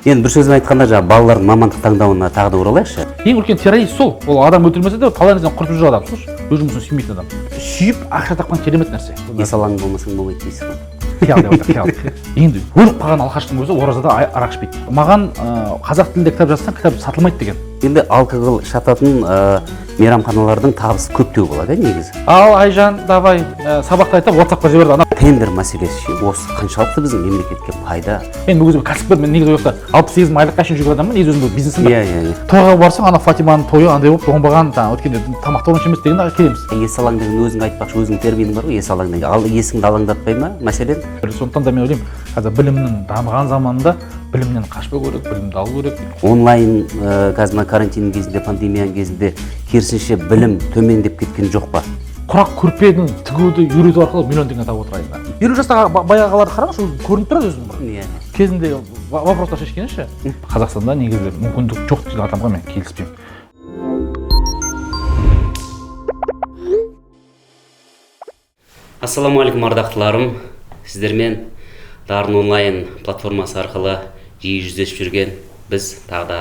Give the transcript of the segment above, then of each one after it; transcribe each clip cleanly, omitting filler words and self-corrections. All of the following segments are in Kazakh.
Енді бір сөзбен айтқанда жаңағы балалардың мамандық таңдауына тағы да оралайықшы. Ең үлкен террорист сол. Ол адам өлтірмесе де талай нәрседен құртып жүрген адам. Слушай, өз жұмысын сүймейтін адам. Сүйіп ақша тапқан керемет нәрсе. Есалаң болмасаң болмайды дейсіз ғой. Қиял деп отыр, қиял. Енді өліп қалған алқаштың өзі оразада арақ ішпейді. Маған қазақ тілінде кітап жазсаң, кітап сатылмайды деген. Енді алкоголь шататын мейрамханалардың табысы көптеу болады негізі. Ал Айжан, давай сабақты айтып WhatsApp-қа жіберді. Ана Тендер мәселесі ше, осы қаншалықты біздің мемлекетке пайда. мен бұл кезде кәсіпкер, мен негізі ояқта 68 мың айлыққа шейін жүрген адаммын, негізі өзімде бизнесім бар. Иә. Тойға барсаң, ана Фатиманың тойы андай болып оңбаған, өткенде тамақты оңшы емес деген келеміз. Есалаң деген өзің айтпақшы, өзің термиning бар ғой, есалаң деген. Ал есіңді алаңдатпай ма мәселен? Сондықтан да мен ойлаймын, қазір білімнің дамыған заманында білімнен қашпау керек, білімді алу керек. Онлайн қазір мына карантиннің кезінде, пандемияның кезінде керісінше білім төмендеп кеткен жоқ па? Құрақ көрпені тігуді үйрету арқылы миллион теңге тауып отыр айына. 50 жастағы баяғыларды қараңызшы, көрініп тұрады өзінің бір. Иә. Кезінде вопростар шешкенше. Қазақстанда негізі мүмкіндік жоқ деген адамға мен келіспеймін. Ассалаумағалейкум ардақтыларым. Сіздермен Дарын онлайн платформасы арқылы жиі жүздесіп жүрген біз тағы да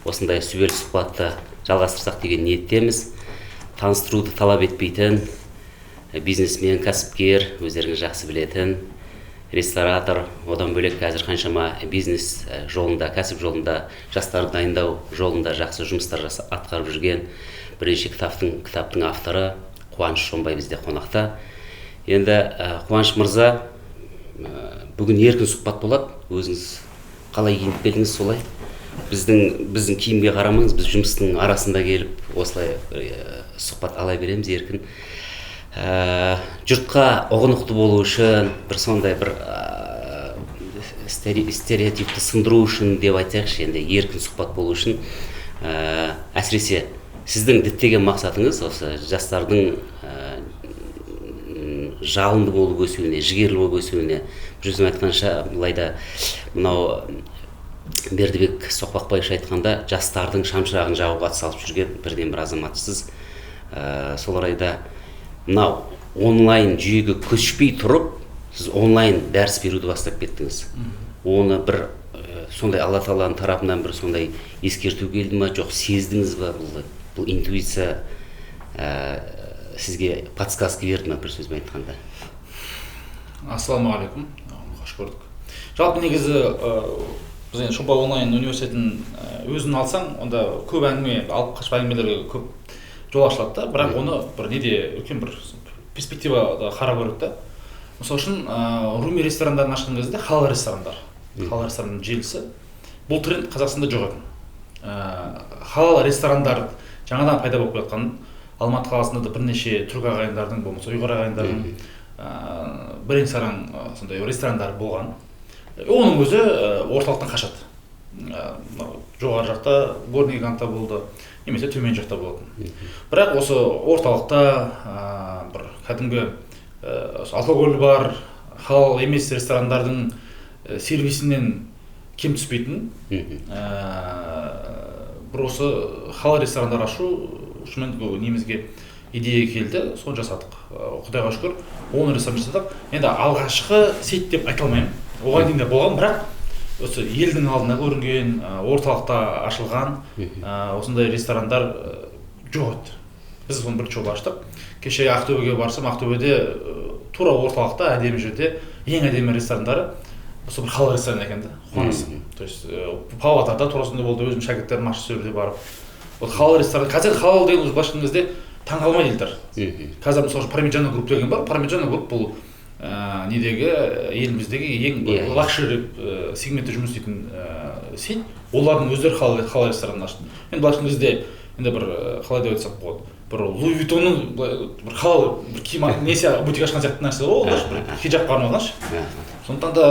осындай сүбелі сұхбатты жалғастырсақ деген ниеттеміз. Таныстыруды талап етпейтін бизнесмен, кәсіпкер, өздеріңіз жақсы білетін ресторатор, одан бөлек қазір қаншама бизнес жолында, кәсіп жолында, жастарды дайындау жолында жақсы жұмыстар атқарып жүрген бірнеше кітаптың авторы Қуаныш Шонбай бізде қонақта. Енді Қуаныш мырза, бүгін еркін сұхбат болады. Өзіңіз қалай киініп келдіңіз солай? Біздің киімге қарамаңыз, біз жұмыстың арасында келіп осылай сұхбат ала береміз еркін. Жұртқа ұғынықты болу үшін, бір сондай бір стереотипті сындыру үшін деп айтайықшы, енді еркін сұхбат болу үшін, әсіресе сіздің діттеген мақсатыңыз осы жастардың жалынды болып өсуіне, жігерлі болып өсуіне, бір сөзбен айтқанша, былайда мынау Бердібек Соқпақбаев айтқанда, жастардың шамшырағын жағуға атсалып жүрген бірден бір азаматсыз. Сол орайда мынау онлайн жүйеге көшпей тұрып, сіз онлайн дәріс беруді бастап кеттіңіз. Оны бір сондай Алла Тағаланың тарапынан бір сондай ескерту келді ма, жоқ сездіңіз ба, бұл интуиция сізге подсказка берді ма, бір сөзбен айтқанда? Ассалаумағалейкум, қош көрдік. Жалпы негізі біз енді Шонбай онлайн университетін өзін алсаң, онда көп әңгіме, алып қашпа әңгімелерге көп жол ашылады да, бірақ оны бір неде үлкен бір перспективада қарап көреді да. Мысалы үшін Руми ресторандарын ашқан кезде халал ресторандар, халал ресторанның желісі, бұл тренд Қазақстанда жоқ екен. Халал ресторандар жаңадан пайда болып жатқан, Алматы қаласында да бірнеше түрік ағайындардың, болмаса ұйғыр ағайындардың бірен-саран сондай ресторандар болған. Оның өзі орталықтан қашады. Жоғары жақта, Горный Ганта болды, немесе төмен жақта болатын. Бірақ осы орталықта бір кәдімгі алкоголь бар, халал емес ресторандардың сервисінен кем түспейтін. Бір осы халал ресторандар ашу шынымен немізге идея келді, соны жасадық. Құдайға шүкір, 10 ресторан жасадық. Енді алғашқы сет деп айта алмаймын. Оған дейін де болған, бірақ осы елдің алдына көрінген, орталықта ашылған осындай ресторандар жоқ еді. Біз соны бірінші жолы аштық. Кеше Ақтөбеге барсам, Ақтөбеде тура орталықта әдемі жерде ең әдемі ресторандары осы бір халал ресторан екен да, қуанасың. То есть Павлодарда турасында болды, өзім шәкірттерім ашып сөйлеуде барып. Вот халал ресторан, қазір халал деген өзі былайша айтқан кезде таңғалмайды елдер. Қазір мысалы Пармиджано групп деген бар. Пармиджано групп бұл недегі еліміздегі ең лакшери сегментте жұмыс істейтін сет. Олардың өздері халал ресторанын ашты. Енді былайша айтқан кезде енді бір қалай деп айтсақ болады, бір Луи Виттонның бір халал бір киім несе бутик ашқан сияқты нәрсе ғой, олар бір хиджабқа арналғаншы. Сондықтан да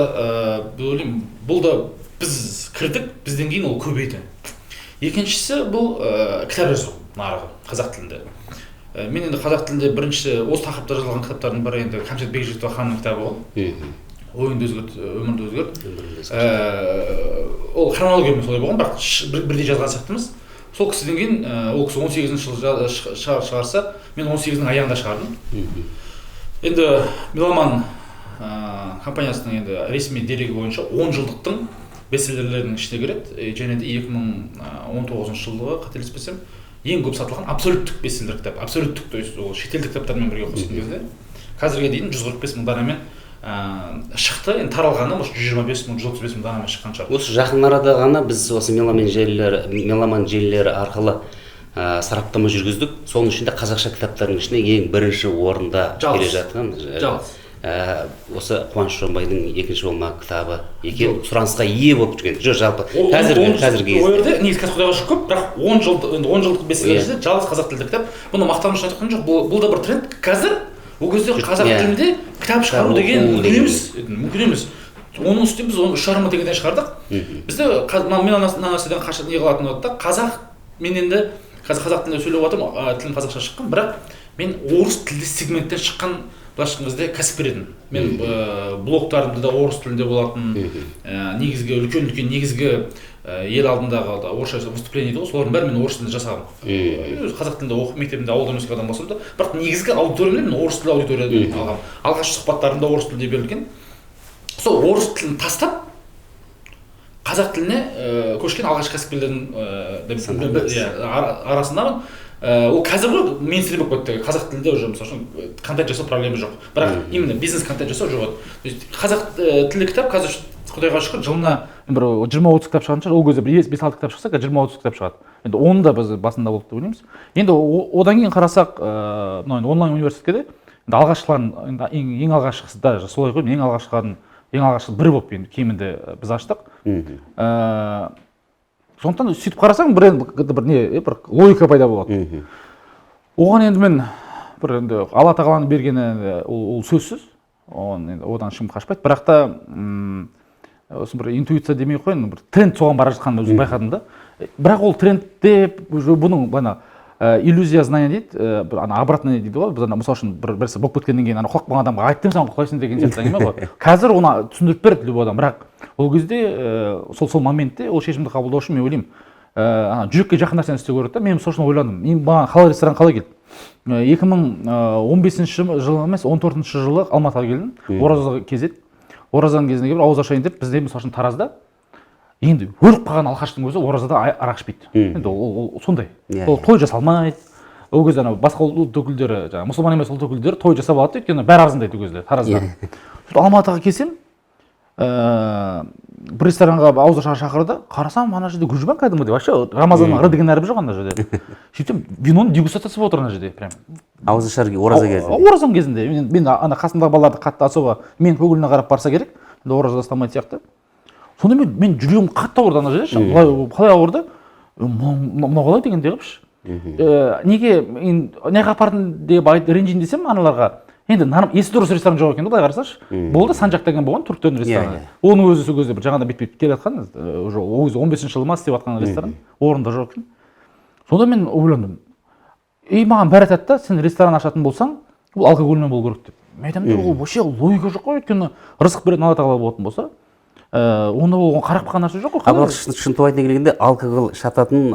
ойлаймын, бұл да біз кірдік, бізден кейін ол көбейді. Екіншісі бұл кітап жазу нарығы қазақ тілінде. Мен енді қазақ тілінде бірінші осы тақырыпта жазылған кітаптардың бірі енді Кәмшат Бекжігітова ханымның кітабы ғой. Ойыңды өзгерт, өмірді өзгерт. Ол хронологиямен солай болған, бірақ бірдей жазған сияқтымыз. Сол кісіден кейін, ол кісі 18-ші жылы шығарса, мен 18-ның аяғында шығардым. Енді Меломан компаниясының енді ресми дерегі бойынша 10 жылдықтың бестселлерлердің ішіне кіреді, және де 2019 жылғы қателеспесем ең көп сатылған абсолюттік бестселлер кітап. Абсолюттік, то есть ол шетелдік кітаптармен бірге қосқан кезде қазірге дейін 145 мың данамен шықты. Енді таралғаны 125 мың, 135 мың данамен шыққан шығар. Осы жақын арада ғана біз осы меломан желілері арқылы сараптама жүргіздік. Соның ішінде қазақша кітаптардың ішінде ең бірінші орында келе жатқан осы Қуаныш Шонбайдың екінші болма кітабы екен, сұранысқа ие болып жүрген. Жоқ, жалпы қазіргі кезде. Ол жерде негізі Құдайға шүкір көп, бірақ 10 жылдық бестселлер жалғыз қазақ тілді кітап. Бұны мақтаныш айтқан жоқ. Бұл да бір тренд. Қазір ол кезде қазақ тілінде кітап шығару деген мүмкін емес. Оның үстіне біз оны 3,5 мың теңгеден шығардық. Бізде мен ана нәрседен қашып не қылатын болдық та, мен енді қазақ тілінде сөйлеп жатырмын, тілім қазақша шыққан, бірақ мен орыс тілді сегменттен шыққан былайша кезде кәсіпкер едім. Мен блогтарымды да орыс тілінде болатын, негізгі үлкен негізгі ел алдындағы орысша выступление дейді ғой, солардың бәрін мен орыс тілінде жасағам. Қазақ тілінде оқып, мектебінде ауылдан өскен адам болсам да, бірақ негізгі аудиториямды мен орыс тілді аудиториядан алғам. Алғашқы сұхбаттарымда орыс тілінде берілген. Сол орыс тілін тастап қазақ тіліне көшкен алғашқы кәсіпкерлердің арасындамын. Ол қазір ғой мейнстрим болып кетті. Қазақ тілінде уже мысалы үшін контент жасау проблема жоқ. Бірақ именно бизнес контент жасау жоқ. То есть қазақ тілді кітап қазір Құдайға шүкір жылына бір 20-30 кітап шығатын шығар. Ол кезде бір 5-6 кітап шықса, 20-30 кітап шығады. Енді оны да біз басында болды деп ойлаймыз. Енді одан кейін қарасақ, онлайн университетке де алғашқылардың ең алғашқысы да солай ғой, ең алғашқы бірі болып енді кемінде біз аштық. Сондықтан сөйтіп қарасаң бір логика пайда болады. Оған енді мен бір енді Алла тағаланың бергені ол сөзсіз, одан ешкім қашпайды. Бірақ та осы бір интуиция демей ақ қояйын, бір тренд соған бара жатқанын өзім байқадым да. Бірақ ол трендте бұның иллюзия знания дейді, обратно дейді ғой. Біз мысалы үшін бірісі болып кеткеннен кейін құлақ болған адамға айттым саған құлайсың деген сияқты әңгіме ғой. Қазір оны түсіндіріп береді любой адам, бірақ ол кезде сол моментте ол шешімді қабылдау үшін мен ойлаймын, жүрекке жақын нәрсені істеу керек та. Мен мысалы үшін ойландым, маған халал ресторан қалай келді? 2015 жылы емес, 14 жылы Алматыға келдім, ораза кезет. Оразаның кезінде келіп ауыз ашайын деп, бізде мысалы үшін Таразда енді өліп қалған алқаштың өзі оразада арақ ішпейді. Енді ол сондай. Ол той жасалмайды. Ол кезде басқа ұлт өкілдері, мұсылман емес ұлт өкілдері той жасап алады, өйткені бәрі арзандайды ол кезде Таразда. Алматыға келсем, бір ресторанға ауыз ашуға шақырды, қарасам ана жерде гүлжібан кәдімгі деп, вообще Рамазанның ыры деген әріп жоқ ана жерде. Сөйтсем, виноны дегустациясы болып отыр ана жерде, прям. Ауыз ашар ораза кезінде. Оразаның кезінде. Мен ана қасымдағы балаларды қатты особо мен көңіліне қарап барса керек, енді ораза ұстамайды сияқты. Сонда мен жүрегім қатты ауырды ана жерде. Қалай ауырды? Мынау қалай дегенде қылыпшы. Неге неға апардың деп ренжейін десем аналарға, енді есі дұрыс ресторан жоқ екен, былай қарасашы. Болды, Санжақ деген болған түріктердің рестораны. Оның өзі сол кезде бір жаңадан бет-бет келе жатқан, ол кезде 15 жылы ма істеп жатқан ресторан, орында жоқ екен. Сонда мен ойландым. Маған бәрі айтады да, сен ресторан ашатын болсаң, бұл алкогольмен болу керек деп. Мен айтамын, ол вообще логика жоқ қой, өйткені рызық беретін Алла тағала болатын болса, онда оған қарап қалған нәрсе жоқ қой. Шынтуайтына келгенде алкоголь сататын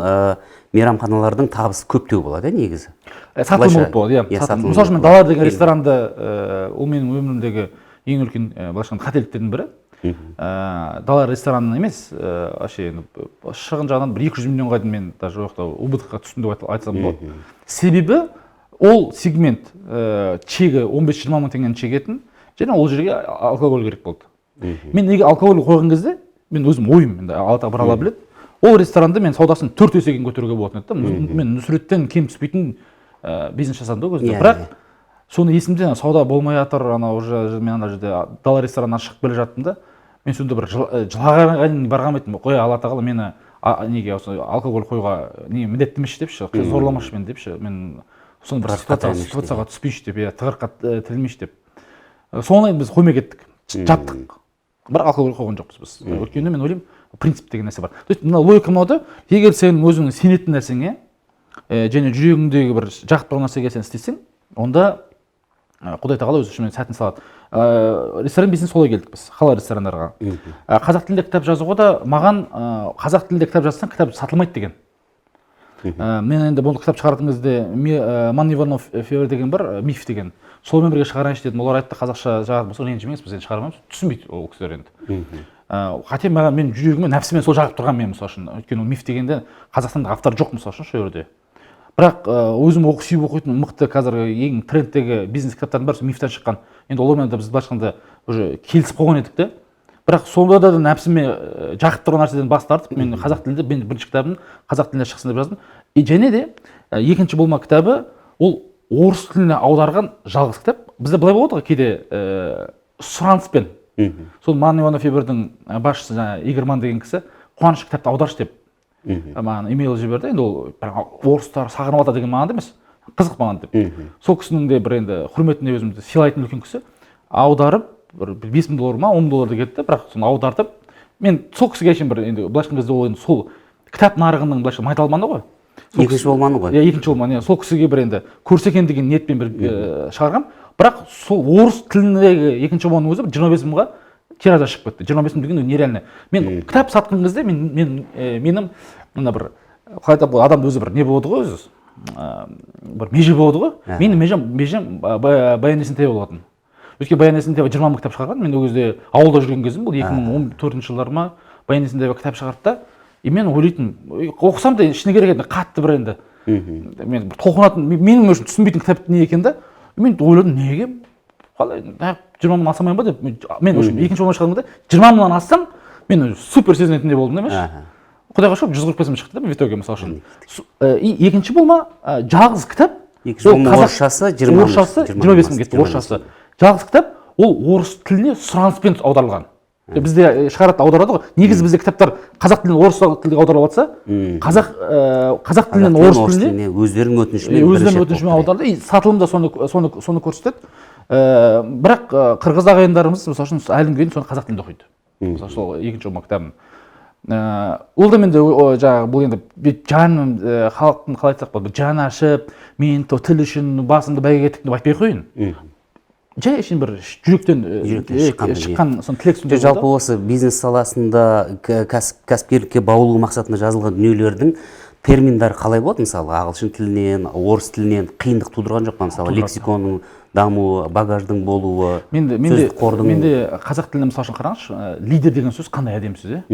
мейрамханалардың табысы көптеу болады, негізі. Сатылым болып болады, иә. Мысалы үшін мен Дала деген ресторанды, ол менің өмірімдегі ең үлкен қателіктердің бірі. Дала ресторанын емес, шығын жағынан бір 200 миллионға дейін мен даже убытыққа түстім деп айтсам болады. Себебі ол сегмент чегі 15-20 мың теңгені чегетін, және ол жерге алкоголь керек болды. Мен неге алкоголь қойған кезде, мен өзім ойым, Алла тағала бір ала біледі, ол ресторанды мен саудасын 4 есеге көтеруге болатын еді. Мен Нүсреттен кем түспейтін бизнес жасадым да көзде. Бірақ соны есімде, сауда болмай жатыр, мен ана жерде Дала ресторанынан шығып келе жаттым да, мен сонда бір жылаған барған еттім, қоя Алла тағала мені неге алкоголь қойға міндеттемеші депші, зорламашы мен депші, мен соны бір ситуацияға түспейші деп, тығырыққа тірілмейші деп. Соны біз қоймай кеттік, жаттық. Бірақ алкоголь қойған жоқпыз біз. Өйткені мен ойлаймын, принцип деген нәрсе бар. То есть мына логика мынау, егер сен өзіңнің сенетін нәрсеңе және жүрегіңдегі бір жақып тұрған нәрсеге сен істесең, онда Құдай тағала өз үшін сәтін салады. Ресторан бизнес солай келдік біз, халал ресторандарға. Қазақ тілінде кітап жазуға да маған қазақ тілінде кітап жазсаң, кітап сатылмайды деген. Мен енді бұл кітап шығаратын кезде Ман Иванов Февер деген бір миф деген. Солмен бірге шығарайыншы дедім. Олар айтты, қазақша жазатын болса ренжімеңіз, біз енді шығармаймыз. Түсінбейді ол кісілер енді. қате маған мен жүрегіме нәпсімен сол жағып тұрған мен мысалы үшін. Өйткені ол миф дегенде қазақстанда автор жоқ мысалы үшін сол жерде. Бірақ өзім сүйіп оқитын мықты қазір ең трендтегі бизнес кітаптардың бәрі мифтен шыққан. Енді олармен де біз былайша айтқанда уже келісіп қойған едік те. Бірақ сонда да нәпсіме жақып тұрған нәрседен бас тартып, мен қазақ тілінде мен бірінші кітабым қазақ тілінде шықсын деп жаздым. Және де екінші болма кітабы ол орыс тіліне аударған жалғыз кітап. Бізде былай болады ғой кейде сұраныспен. Сол Money on a Fever'дің басшысы Игорь Манн деген кісі қуаныш кітапты аударшы деп маған имейл жіберді. Енді ол орыстар сағынып алады деген маған емес, қызық маған деп. Сол кісінің де бір енді құрметіне өзімді сыйлайтын үлкен кісі аударып бір $5,000 ма $10,000 кетті, бірақ соны аудартып мен сол кісіге шейін бір енді былайша айтқан кезде ол енді сол кітап нарығының былайша майталманы ғой. Екінші болманы ғой. Иә, екінші болманы. Сол кісіге бір енді көрсекен деген ниетпен бір шығарғам. Бірақ сол орыс тіліндегі екінші болманың өзі 25,000-ға тиражда шығып кетті. 25,000 деген нереально. Мен кітап сатқан кезде менің мына бір қалай айтады адамның өзі бір не болады ғой өзі. Бір меже болады ғой. Менің межем Баян Есентаева болатын. Өйткені Баян Есентаева 20 мың кітап шығарған. Мен ол кезде ауылда жүрген кезім бұл 2014 жылдары ма Баян Есентаева кітап шығарды да. Мен ойлайтын, оқысам да ішіне керек еді, қатты бір енді. Мен бір толқынатын, менің өзім түсінбейтін кітап не екен да. Мен ойладым, неге? Қалай 20 мың алсам ба деп. Мен өзім екінші болмай шығарғанда 20 мыңнан ассам, мен супер сезінетіндей болдым емес. Құдайға шүкір 145 шықты да в итоге мысалы үшін. Екінші болма жалғыз кітап. Екінші болма орысшасы 25 мың кетті орысшасы. Жалғыз кітап ол орыс тіліне сұраныспен аударылған. Бізде шығарады аударады ғой. Негізі бізде кітаптар қазақ тілінен орыс тілге аударылып жатса, қазақ тілінен орыс тіліне өздерінің өтінішімен аударды. Сатылым да соны көрсетеді. Бірақ қырғыз ағайындарымыз мысалы үшін әлі күнге соны қазақ тілінде оқиды. Мысалы сол екінші болма кітабын. Ол да менде жаңағы бұл енді жаным халықтың қалай айтсақ болады, жаны ашып, мен тіл үшін басымды бәйге кеттік деп айтпай қояйын. Жай үшін бір жүректен шыққан сон тілек сөздер. Жалпы осы бизнес саласында кәсіпкерлікке баулу мақсатында жазылған дүниелердің терминдері қалай болады? Мысалы, ағылшын тілінен, орыс тілінен қиындық тудырған жоқ па? Мысалы, лексиконның дамуы, багаждың болуы, сөздік қордың. Менде қазақ тілінде мысалы үшін қараңызшы, лидер деген сөз қандай әдемі сөз,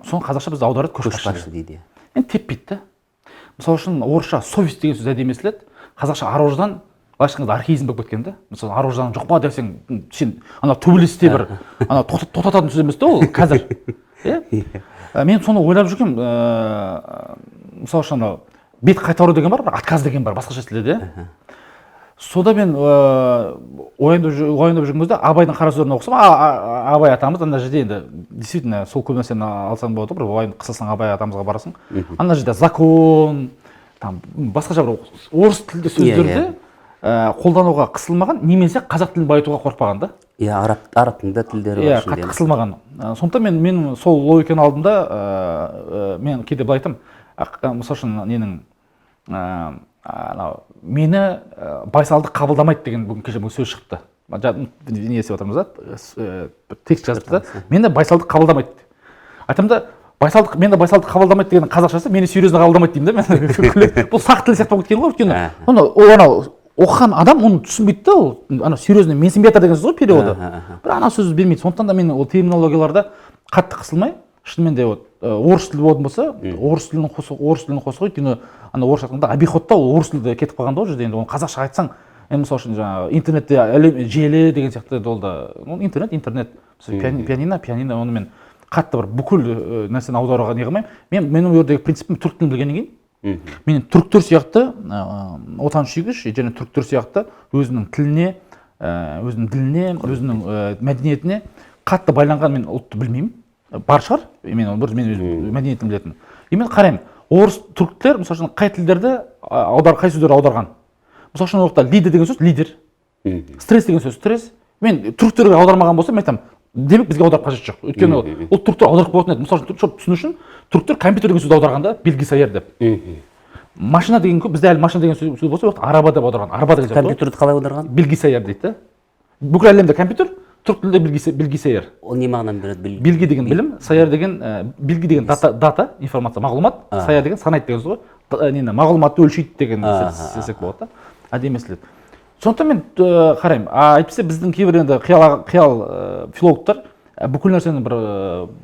соны қазақша біз аударады көшбасшы дейді. Енді теппейді. Мысалы үшін орысша совесть деген сөз әдемі естіледі. Қазақша аруждан Башқаңыз архаизм болып кеткен да. Мысалы, аружан жоқ па десең, сен ана төбелесте бір ана тоқтататын сөз емес та ол қазір. Мен соны ойлап жүргем, мысалы үшін бет қайтару деген бар, отказ деген бар, басқаша тілде. Сода мен ойындап жүрген кезде Абайдың қара сөздерін оқысам, Абай атамыз ана жерде енді действительно сол көп нәрсені алсаң болады, бір ойын қысылсаң Абай атамызға барасың. Ана жерде закон, там басқаша бір орыс тілді сөздерді қолдануға қысылмаған, немесе қазақ тілін байытуға қорықпаған да. Иә, арабтың да тілдері бар. Иә, қатты қысылмаған. Сондықтан мен сол логиканы алдымда мен кейде былай айтамын, мысалы үшін ненің мені байсалды қабылдамайды деген бүгін кеше сөз шықты. Не істеп отырмыз да, текст жазыпты да, мені байсалды қабылдамайды. Айтамын да, мені байсалды қабылдамайды деген қазақшасы мені серьезно қабылдамайды деймін да мен. Бұл сақ тіл сияқты болып кеткен ғой, өйткені оқыған адам оны түсінбейді да, ол ана серьезно менсінбей жатыр деген сөз ғой переводы. Бір ана сөз бермейді. Сондықтан да мен ол терминологияларда қатты қысылмай, шынымен де орыс тілі болатын болса, орыс тілін қосу, өйткені ана орысша айтқанда обиходта ол орыс тілде кетіп қалған да ол жерде. Енді оны қазақша айтсаң, мысалы үшін жаңағы интернетте желі деген сияқты ол да интернет, пианино, оны мен қатты бір бүкіл нәрсені аударуға не қылмаймын. Менің өрдегі принципім түрік тілін білгеннен кейін мен түріктер сияқты отансүйгіш және түріктер сияқты өзінің тіліне, өзінің діліне, өзінің мәдениетіне қатты байланған мен ұлтты білмеймін. Бар шығар, мен мәдениетін білетін. Мен қараймын, орыс түріктер мысалы үшін қай тілдерді қай сөздерді аударған. Мысалы үшін орыста лидер деген сөз лидер, стресс деген сөз стресс. Мен түріктерге аудармаған болса, мен айтамын, демек бізге аударып қажет жоқ. Өйткені ол түріктер аударып қоятын еді. Мысалы үшін түсіну үшін түріктер компьютер деген сөзді аударғанда Белгисайыр деп. Машина деген бізде әлі машина деген сөз болса, араба деп аударған. Араба деген сөз. Компьютерді қалай аударған? Белгисайыр дейді. Бүкіл әлемде компьютер, түрік тілінде Белгисайыр. Ол не мағынаны береді? Белги деген білім, сайыр деген белги деген дата, информация, мағлұмат, сайыр деген санайды деген сөз ғой. Нені мағлұматты өлшейді деген сөз болады. Әдемі естіледі. Сондықтан мен қараймын, әйтпесе біздің кейбір енді қиял филологтар бүкіл нәрсені бір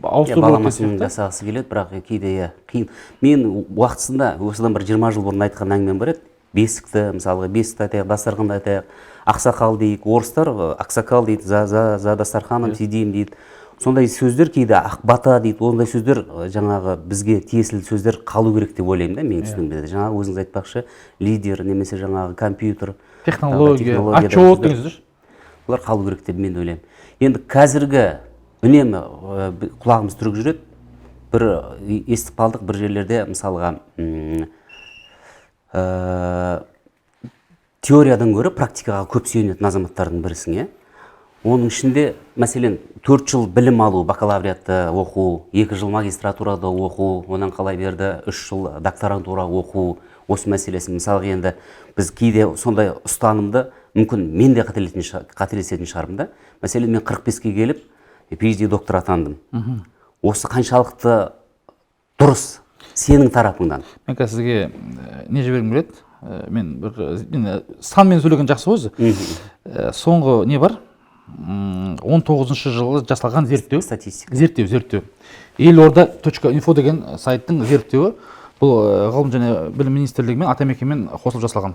ауыстыру баламасын жасағысы келеді, бірақ кейде қиын. Мен уақытысында осыдан бір 20 жыл бұрын айтқан әңгімем бар еді. Бесікті, мысалға бесікті айтайық, дастарханды айтайық, ақсақал дейік, орыстар ақсақал дейді, за дастарханым сидим дейді. Сондай сөздер кейде ақбата дейді, ондай сөздер жаңағы бізге тиесілі сөздер қалу керек деп ойлаймын да, мен түсінігімде. Жаңағы өзіңіз айтпақшы, лидер немесе жаңағы компьютер, технология, отчет деген сөздер. Олар қалу керек деп мен ойлаймын. Енді қазіргі үнемі құлағымыз түрік жүреді. Бір естіп қалдық бір жерлерде, мысалға теориядан гөрі практикаға көп сүйенетін азаматтардың бірісің, оның ішінде, мәселен, 4 жыл білім алу, бакалавриатты оқу, 2 жыл магистратурада оқу, онан қалай берді, 3 жыл докторантура оқу, осы мәселесі. Мысалға енді біз кейде сондай ұстанымды, мүмкін мен де қателесетін шығармын да. Мәселен, мен 45-ке келіп, PhD доктор атандым. Осы қаншалықты дұрыс сенің тарапыңдан? Мен сізге не жібергім келеді? Мен бір санмен сөйлеген жақсы өзі. Соңғы не бар? 19-шы жылы жасалған зерттеу. Статистика. Зерттеу. Елорда.инфо деген сайттың зерттеуі. Бұл ғылым және білім министрлігімен, атамекенмен қосылып жасалған.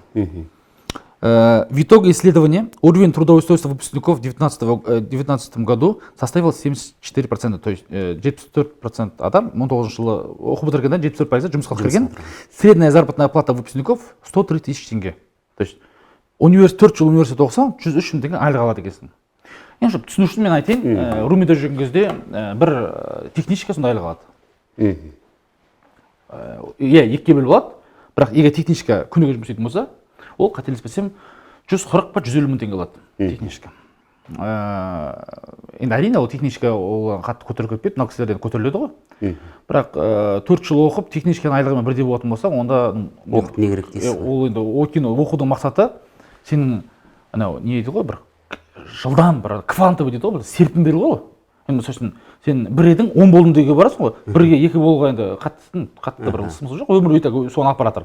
В итоге исследования уровень трудоустройства выпускников в 2019 году составил 74%, то есть 74% адам 19 жылы оқу бітіргенде 74% жұмысқа кірген. Средняя заработная плата выпускников 103 тысяч теңге. То есть 4 жыл университет оқысаң 103 мың теңге айлық алады екенсің. Енді түсіну үшін мен айтайын, Румиде жүрген кезде бір техничка сондай айлық алады. Екіге бөліп алады, бірақ егер техничка күніге жұмыс істейтін болса, ол қателеспесем 140 па 150 мың теңге алады техничка. Енді әрине ол техничка қатты көтеріп кетпейді, мына кісілерден көтеріледі ғой. Бірақ 4 жыл оқып техничканың айлығымен бірдей болатын болса, онда оқып не керек дейсіз? Ол енді оқудың мақсаты сенің анау не дейді ғой, бір жылдам бір квантовый дейді ғой, бір серпін беру ғой. Енді сен бір едің 10 болдым деуге барасың ғой, бірге 2 болуға енді қатты бір смысл жоқ, өмір өте соны алып баратыр.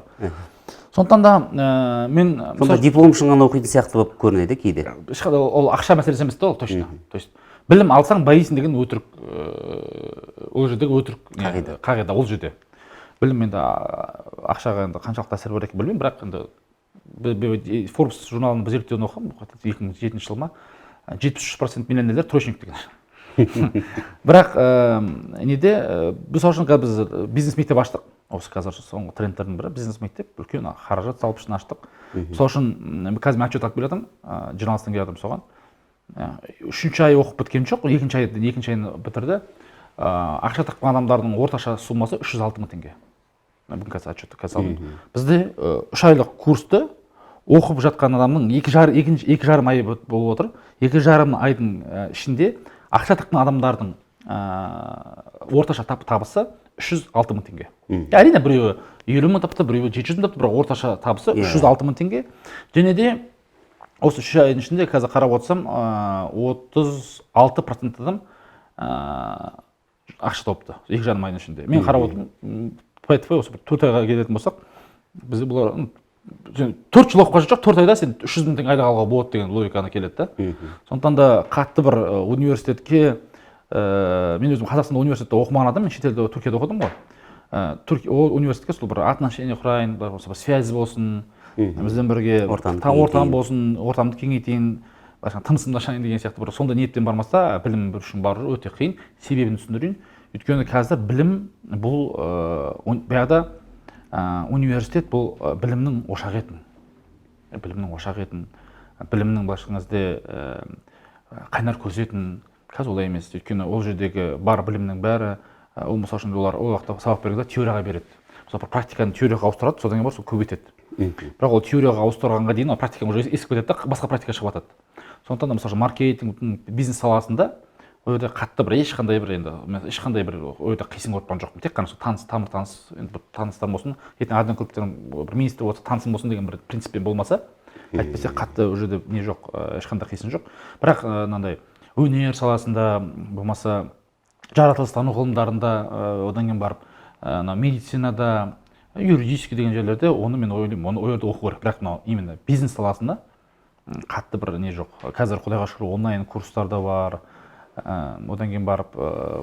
Сондықтан да мен сонда диплом үшін ғана оқитын сияқты болып көрінеді кейде. Ол ақша мәселесі емес та, ол точно. То есть білім алсаң байисың деген өтірік, ол жердегі өтірік қағида ол жерде. Білім енді ақшаға енді қаншалықты әсер бар екен білмеймін, бірақ енді Forbes журналының бір зерттеуін оқығам 2007 жылы ма, 73% миллионерлер троечник деген. Бірақ неде біз үшін біз бизнес мектеп аштық. Осы қазір соңғы трендтердің бірі бизнес мектеп, үлкен қаражат салып үшін аштық. Сол үшін қазір мен отчет алып келатырмын, журналистен келатырмын соған. 3-ші ай оқып біткен жоқ, 2-ші айын бітірді. Ақша тапқан адамдардың орташа суммасы 306 мың теңге. Бүгін қазір отчетты қазір алдым. Бізде 3 айлық курсты оқып жатқан адамның 2,5 ай болып отыр. 2,5 айдың ішінде ақша тапқан адамдардың орташа табысы 306 мың теңге. Әрине біреуі 50 мың тапты, біреуі 700 мың тапты, бірақ орташа табысы 306 мың теңге. Және де осы 3 айдың ішінде қазір қарап отырсам 36% адам ақша тапты 2,5 айдың ішінде. Мен қарап отырмын, осы 4 айға келетін болсақ, бізде бұлар 4 жыл оқып қажет жоқ, 4 айда сен 300 мың теңге айлық алуға болады деген логиканы келеді да. Сондықтан да қатты бір университетке, мен өзім Қазақстанда университетте оқымаған адам, мен шетелде Түркияда оқыдым ғой. Ол университетке сол бір отношение құрайын, связь болсын, бізден бірге ортам болсын, ортамды кеңейтейін, тынысымды ашайын деген сияқты бір сондай ниетпен бармаса, білім үшін бару өте қиын, себебін түсіндірейін. Өйткені қазір білім бұл баяғыда университет бұл білімнің ошағы етін. Білімнің былайша қайнар көзі етін. Қазір олай емес. Өйткені ол жердегі бар білімнің бәрі, ол мысалы үшін олар ол уақытта сабақ бергенде теорияға береді. Мысалы практиканы теорияға ауыстырады, содан кейін бар сол көбейтеді. Бірақ ол теорияға ауыстырғанға дейін ол практиканы уже ескіп кетеді да, басқа практика шығып жатады. Сондықтан да мысалы маркетинг, бизнес саласында ол жерде қатты бір ешқандай бір ойда қисын көріп қалған жоқпын. Тек қана таныстар болсын, ертең ардан көріп бір министр болса танысым болсын деген бір принциппен болмаса, әйтпесе қатты ол жерде не жоқ, ешқандай қисын жоқ. Бірақ мынандай өнер саласында, болмаса жаратылыстану ғылымдарында, одан кейін барып медицинада, юридический деген жерлерде оны мен ойлаймын, оны ол жерде оқу керек. Бірақ мынау именно бизнес саласында қатты бір не жоқ. Қазір құдайға шүкір онлайн курстар да бар. одан кейін барып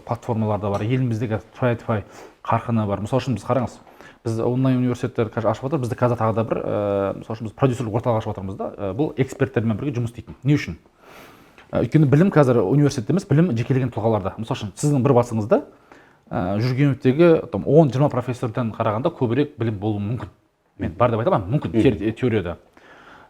платформалар да бар, еліміздегі TryTify қарқыны бар. Мысалы үшін біз қараңыз, біз онлайн университеттер ашып жатыр, бізде қазір тағы да бір мысалы үшін біз продюсерлік орталық ашып жатырмыз да, бұл эксперттермен бірге жұмыс істейтін. Не үшін? Өйткені білім қазір университетте емес, білім жекелеген тұлғаларда. Мысалы үшін сіздің бір басыңызда Жүргеновтегі 10-20 профессордан қарағанда көбірек білім болуы мүмкін. Мен бар деп айта алмаймын, мүмкін теорияда.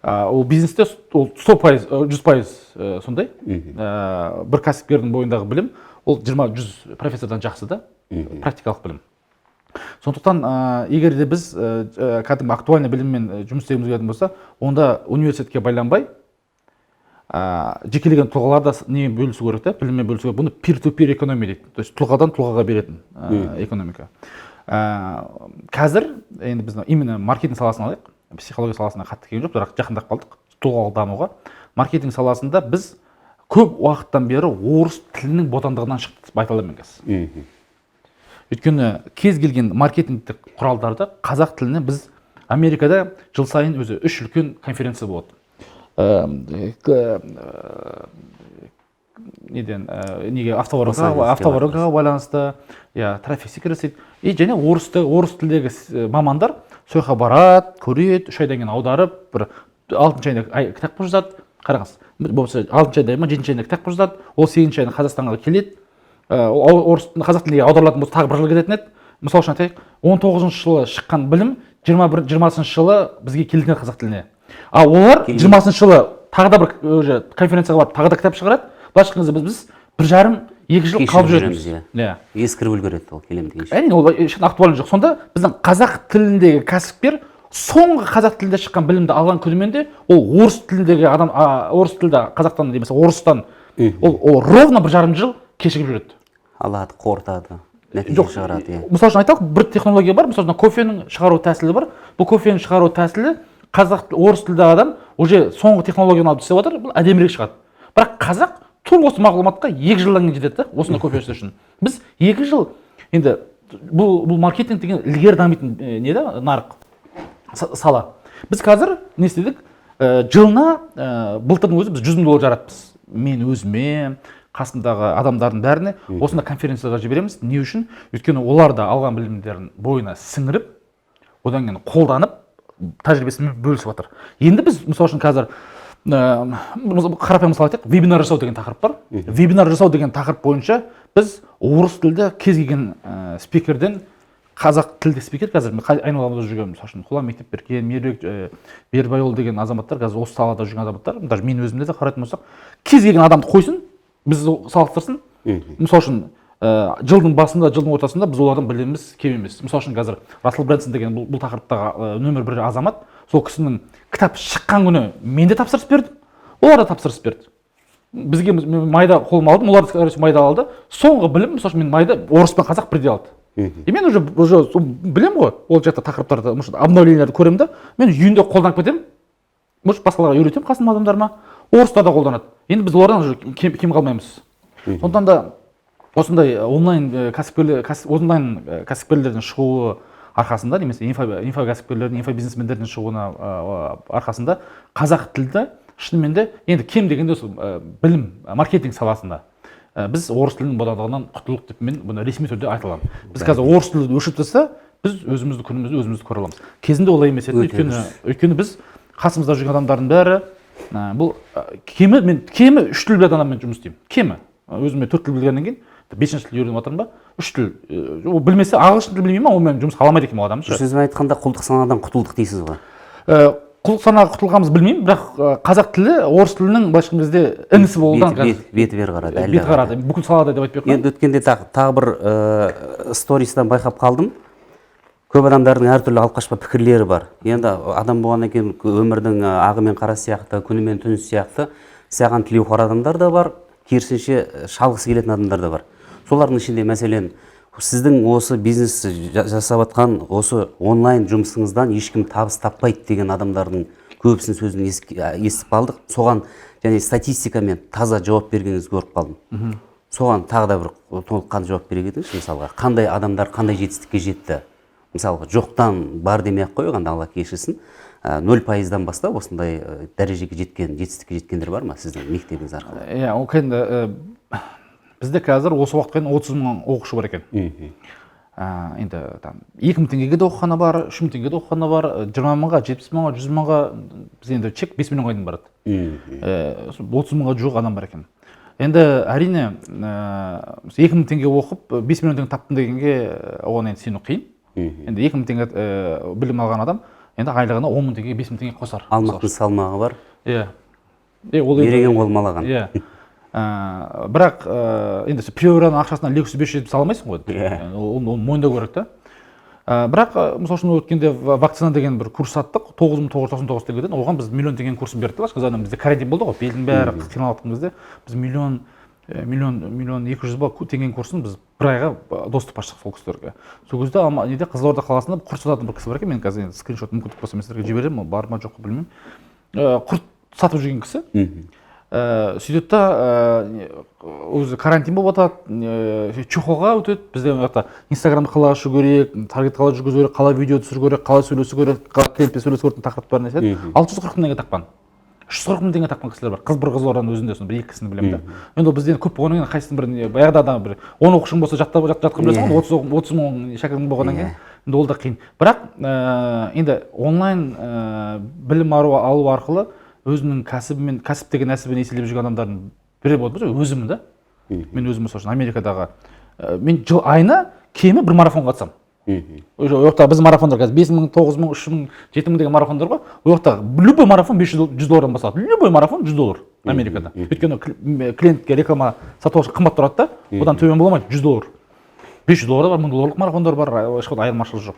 Ол бизнесте ол 100%, сондай. Бір кәсіпкердің бойындағы білім ол 20-100 профессордан жақсы да, практикалық білім. Сондықтан егер де біз кәдімгі актуальный біліммен жұмыс істегіміз келетін болса, онда университетке байланбай жекелеген тұлғалар да не бөлісу керек та, біліммен бөлісу керек. Бұны peer-to-peer экономия дейді. То есть тұлғадан тұлғаға беретін экономика. Қазір енді біз именно маркетинг саласын алайық. Психология саласына қатты келген жоқ, бірақ жақындап қалдық тұлғалық дамуға. Маркетинг саласында біз көп уақыттан бері орыс тілінің бодандығынан шықтық деп айта аламын қазір. Өйткені кез келген маркетингтік құралдарды қазақ тіліне біз Америкада жыл сайын өзі 3 үлкен конференция болады. Неге автоворонкаға байланысты, трафик секрет дейді. Және орыс тілдегі мамандар сол жаққа барады, көреді, 3 айдан кейін аударып, бір 6 айда кітап қып жазады. Қараңыз, болмаса 6 айда ма 7 айда кітап қып жазады, ол 8 айда Қазақстанға келеді. Қазақ тіліне аударылатын болса тағы бір жыл кететін еді. Мысалы үшін айтайық, 19-шы жылы шыққан білім 20-шы жылы бізге келген қазақ тіліне. Олар 20-шы жылы тағы да бір конференцияға барып тағы да кітап шығарады. Былайша айтқанда біз 1,5-2 жыл қалып жүреміз. Ескіріп үлгереді ол келем деген. Әрине, ол ешқандай актуальны жоқ. Сонда біздің қазақ тіліндегі кәсіпкер соңғы қазақ тілінде шыққан білімді алған күнімен де ол орыс тіліндегі адам, орыс тілді қазақтан немесе орыстан ол ровно 1,5 жыл кешігіп жүреді. Алады, қорытады, нәтиже шығарады. Мысалы үшін айталық, бір технология бар, мысалы кофенің шығару тәсілі бар. Бұл кофенің шығару тәсілі орыс тілді адам уже соңғы технологияны алып істеп отыр, бұл әдемірек шығады. Бірақ қазақ тура осы мағлұматқа 2 жылдан кейін жетеді, осындай кофе істеу үшін. Біз 2 жыл, енді бұл маркетинг деген ілгері дамитын не да, нарық сала. Біз қазір не істедік? Жылына былтырдың өзі біз $100,000 жаратпыз. Мен өзіме, қасымдағы адамдардың бәріне осында конференцияға жібереміз. Не үшін? Өйткені олар да алған білімдерін бойына сіңіріп, одан кейін қолданып, тәжірибесімен бөлісіп жатыр. Енді біз, мысалы үшін қазір қарапайым мысал айтайық, вебинар жасау деген тақырып бар. Вебинар жасау деген тақырып бойынша біз орыс тілді кез келген спикерден қазақ тілді спикер қазір айналамызда жүрген, мысалы үшін Құлан Мектепберген, Меруерт Бербайұлы деген азаматтар, қазір осы салада жүрген азаматтар, даже мен өзімде де қарайтын болсақ, кез келген адамды қойсын, біз салыстырсын. Мысалы үшін жылдың басында, жылдың ортасында біз олардан біліміміз кем емес. Мысалы үшін қазір Рассел Брэнсон деген бұл тақырыптағы нөмір 1 азамат, сол кісінің кітап шыққан күні мен де тапсырыс бердім, олар да тапсырыс берді. Бізге майда қолыма алдым, олар да майда алды. Соңғы білім, мысалы үшін мен майда орыс пен қазақ бірдей алды. И мен уже білем ғой, ол жақта тақырыптарды, обновленияларды көремін да, мен үйінде қолданып кетемін, басқаларға үйретемін қасым адамдарыма, орыстар да қолданады. Енді біз олардан уже кем қалмаймыз. Сондықтан да осындай онлайн кәсіпкерлердің шығуы арқасында, немесе инфокәсіпкерлердің, инфобизнесмендердің шығуына арқасында қазақ тілді шынымен де енді кем дегенде білім, маркетинг саласында біз орыс тілінің бодандығынан құтылдық деп мен бұны ресми түрде айта аламын. Біз қазір орыс тілді өшіп тастаса, біз өзімізді күнімізді өзімізді көре аламыз. Кезінде олай емес еді, өйткені біз қасымызда жүрген адамдардың бәрі бұл кемі 3 тіл білетін адаммен жұмыс істеймін. Кемі өзіме 4 тіл білгеннен кейін 5-ші тіл үйреніп жатырмын ба? 3 тіл. Ол білмесе, ағылшын тіл білмеймін, онымен жұмыс қала алмайды екен ол адам. Сөзбен айтқанда құлдық санадан құтылдық дейсіз ғой. Құлдық санаға құтылғанымызды білмеймін, бірақ қазақ тілі орыс тілінің былайша айтқан кезде інісі болудан беті бері қарады. Беті қарады. Бүкіл салада деп айтпай ақ қояйын. Енді өткенде тағы бір сторисдан байқап қалдым. Көп адамдардың әртүрлі алып-қашпа пікірлері бар. Енді адам болғаннан кейін өмірдің ағы мен қарасы сияқты, күні мен түні сияқты саған тілеуқор адамдар да бар, керісінше шалғысы келетін адамдар да бар. Солардың ішінде мәселен сіздің осы бизнес жасап жатқан осы онлайн жұмысыңыздан ешкім табыс таппайды деген адамдардың көбісінің сөзін естіп қалдық. Соған және статистикамен таза жауап бергеніңізді көріп қалдым. Соған тағы да бір толыққанды жауап бере кетіңізші, мысалға қандай адамдар қандай жетістікке жетті? Мысалға жоқтан бар демей ақ қойған, Алла кешірсін, 0%-дан бастап осындай дәрежеге жеткен, жетістікке жеткендер бар ма сіздің мектебіңіз арқылы? Ол кәдімгі Бізде қазір осы уақытқа дейін 30 мың оқушы бар екен. Енді там 2 мың теңгеге де оқығаны бар, 3 мың теңгеге де оқығаны бар, 20 мыңға, 70 мыңға, 100 мыңға, біз енді чек 5 миллионға дейін барады. 30 мыңға жуық адам бар екен. Енді әрине 2 мың теңге оқып 5 миллион теңге таптым дегенге оған енді сену қиын. Енді 2 мың теңге білім алған адам енді айлығына 10 мың теңге, 5 мың теңге қосар. Алмақтың салмағы бар. Иә. Береген қолмалаған. Иә. Бірақ енді приораның ақшасына Lexus 500 сала алмайсың ғой. Оны мойындау керек та. Бірақ мысалы үшін өткенде вакцина деген бір курс саттық 9999 теңгеден, оған біз миллион теңгенің курсын бердік. Сказано, бізде карантин болды ғой, белдің бәрі қиналып жатқан кезде біз миллион 200 ба теңгенің курсын біз бір айға доступ аштық сол кісілерге. Сол кезде неде Қызылорда қаласында құрт сататын бір кісі бар екен, мен қазір скриншот мүмкіндік болса мен сіздерге жіберемін, бар ма жоқ па білмеймін. Құрт сатып жүрген кісі. Сөйтеді да өзі карантин болып жатады, чухоға өтеді. Бізде инстаграмды қалай ашу керек, таргет қалай жүргізу керек, қалай видео түсіру керек, қалай сөйлесу керек, қалай клиентпен сөйлесу керек тақырыптар бәрін айтады. 640 мың теңге таққан. 340 мың теңге таққан кісілер бар. Қызылорданың өзінде соны бір екі кісіні білемін да. Енді бізде көп болғаннан кейін қайсының бір баяғыда да бір 10 оқушың болса жатқа білесің ғой, 30 мың шәкіртің болғаннан кейін енді ол да қиын. Бірақ енді онлайн білім алу арқылы өзінің кәсіптегі нәсібін еселеп жүрген адамдардың бірі болады ма? Өзіммін да. Мен өзім мысалы үшін Америкадағы мен жыл айына кемі бір марафонға қатысамын. Ол жақта біз марафондар қазір 5 мың, 9 мың, 3 мың, 7 мың деген марафондар ғой. Ол жақта любой марафон 100 доллардан басталады. Любой марафон 100 доллар Америкада. Өйткені клиентке реклама сату қымбат тұрады да, одан төмен бола алмайды 100 доллар. 500 доллар бар, 1000 долларлық марафондар бар, ешқандай айырмашылығы жоқ.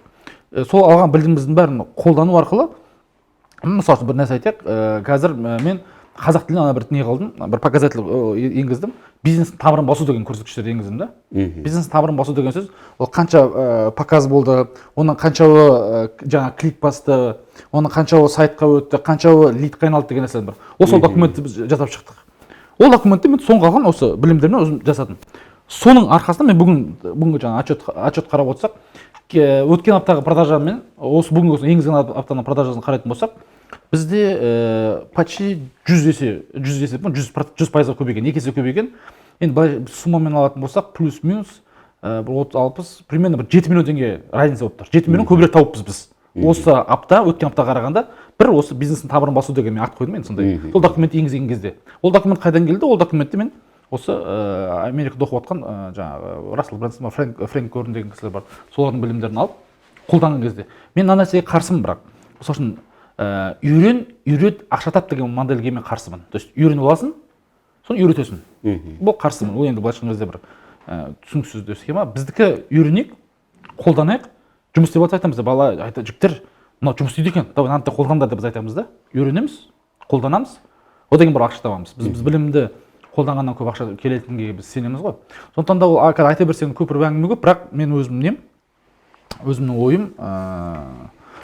Сол алған біліміміздің бәрін қолдану арқылы, мысалы үшін бір нәрсе айтайық, қазір мен қазақ тіліне ана бір не қылдым, бір показатель енгіздім. Бизнестің тамырын басу деген көрсеткіштерді енгіздім да. Бизнестің тамырын басу деген сөз, ол қанша показ болды, оның қаншауы жаңа клик басты, оның қаншауы сайтқа өтті, қаншауы лидқа айналды деген нәрселер бар. Осы документті біз жасап шықтық. Ол документті мен соңғы қалған осы білімдермен өзім жасадым. Соның арқасында мен бүгінгі жаңа отчет қарап отырсақ, өткен аптаға продажамен, осы бүгінгі енгізген аптаның продажасын қарайтын болсақ, бізде почти 100% көбейген, 2 есе көбейген. Енді суммамен алатын болсақ, плюс-минус 30-60, примерно 7 миллион теңге разница болып тұр. 7 миллион көбірек тауыппыз біз. Осы апта, өткен аптаға қарағанда, бір осы бизнестің тамырын басу деген мен ат қойдым мен сондай. Сол документ енгізген кезде. Ол документ қайдан келді? Ол документті мен осы Америкада оқып жатқан жаңағы Рассел Брэнсон, Фрэнк Гордон деген кісілер бар. Солардың білімдерін алып қолданған кезде. Мен мына нәрсеге қарсымын, бірақ мысалы үшін үйрет, ақша тап деген модельге мен қарсымын. То есть үйреніп аласың, соны үйретесің. Бұл қарсымын. Ол енді былайша айтқан кезде бір түсініксіз схема. Біздікі үйренейік, қолданайық, жұмыс істеп айтамыз да, бала айтады, жігіттер, мынау жұмыс істейді екен, давай мынаны қолданыңдар деп біз айтамыз да. Үйренеміз, қолданамыз, одан кейін бір ақша табамыз. Біз білімді қолданғаннан көп ақша келетінге біз сенеміз ғой. Сондықтан да ол айта берсең көп бір әңгіме көп, бірақ мен өзімнің ойым,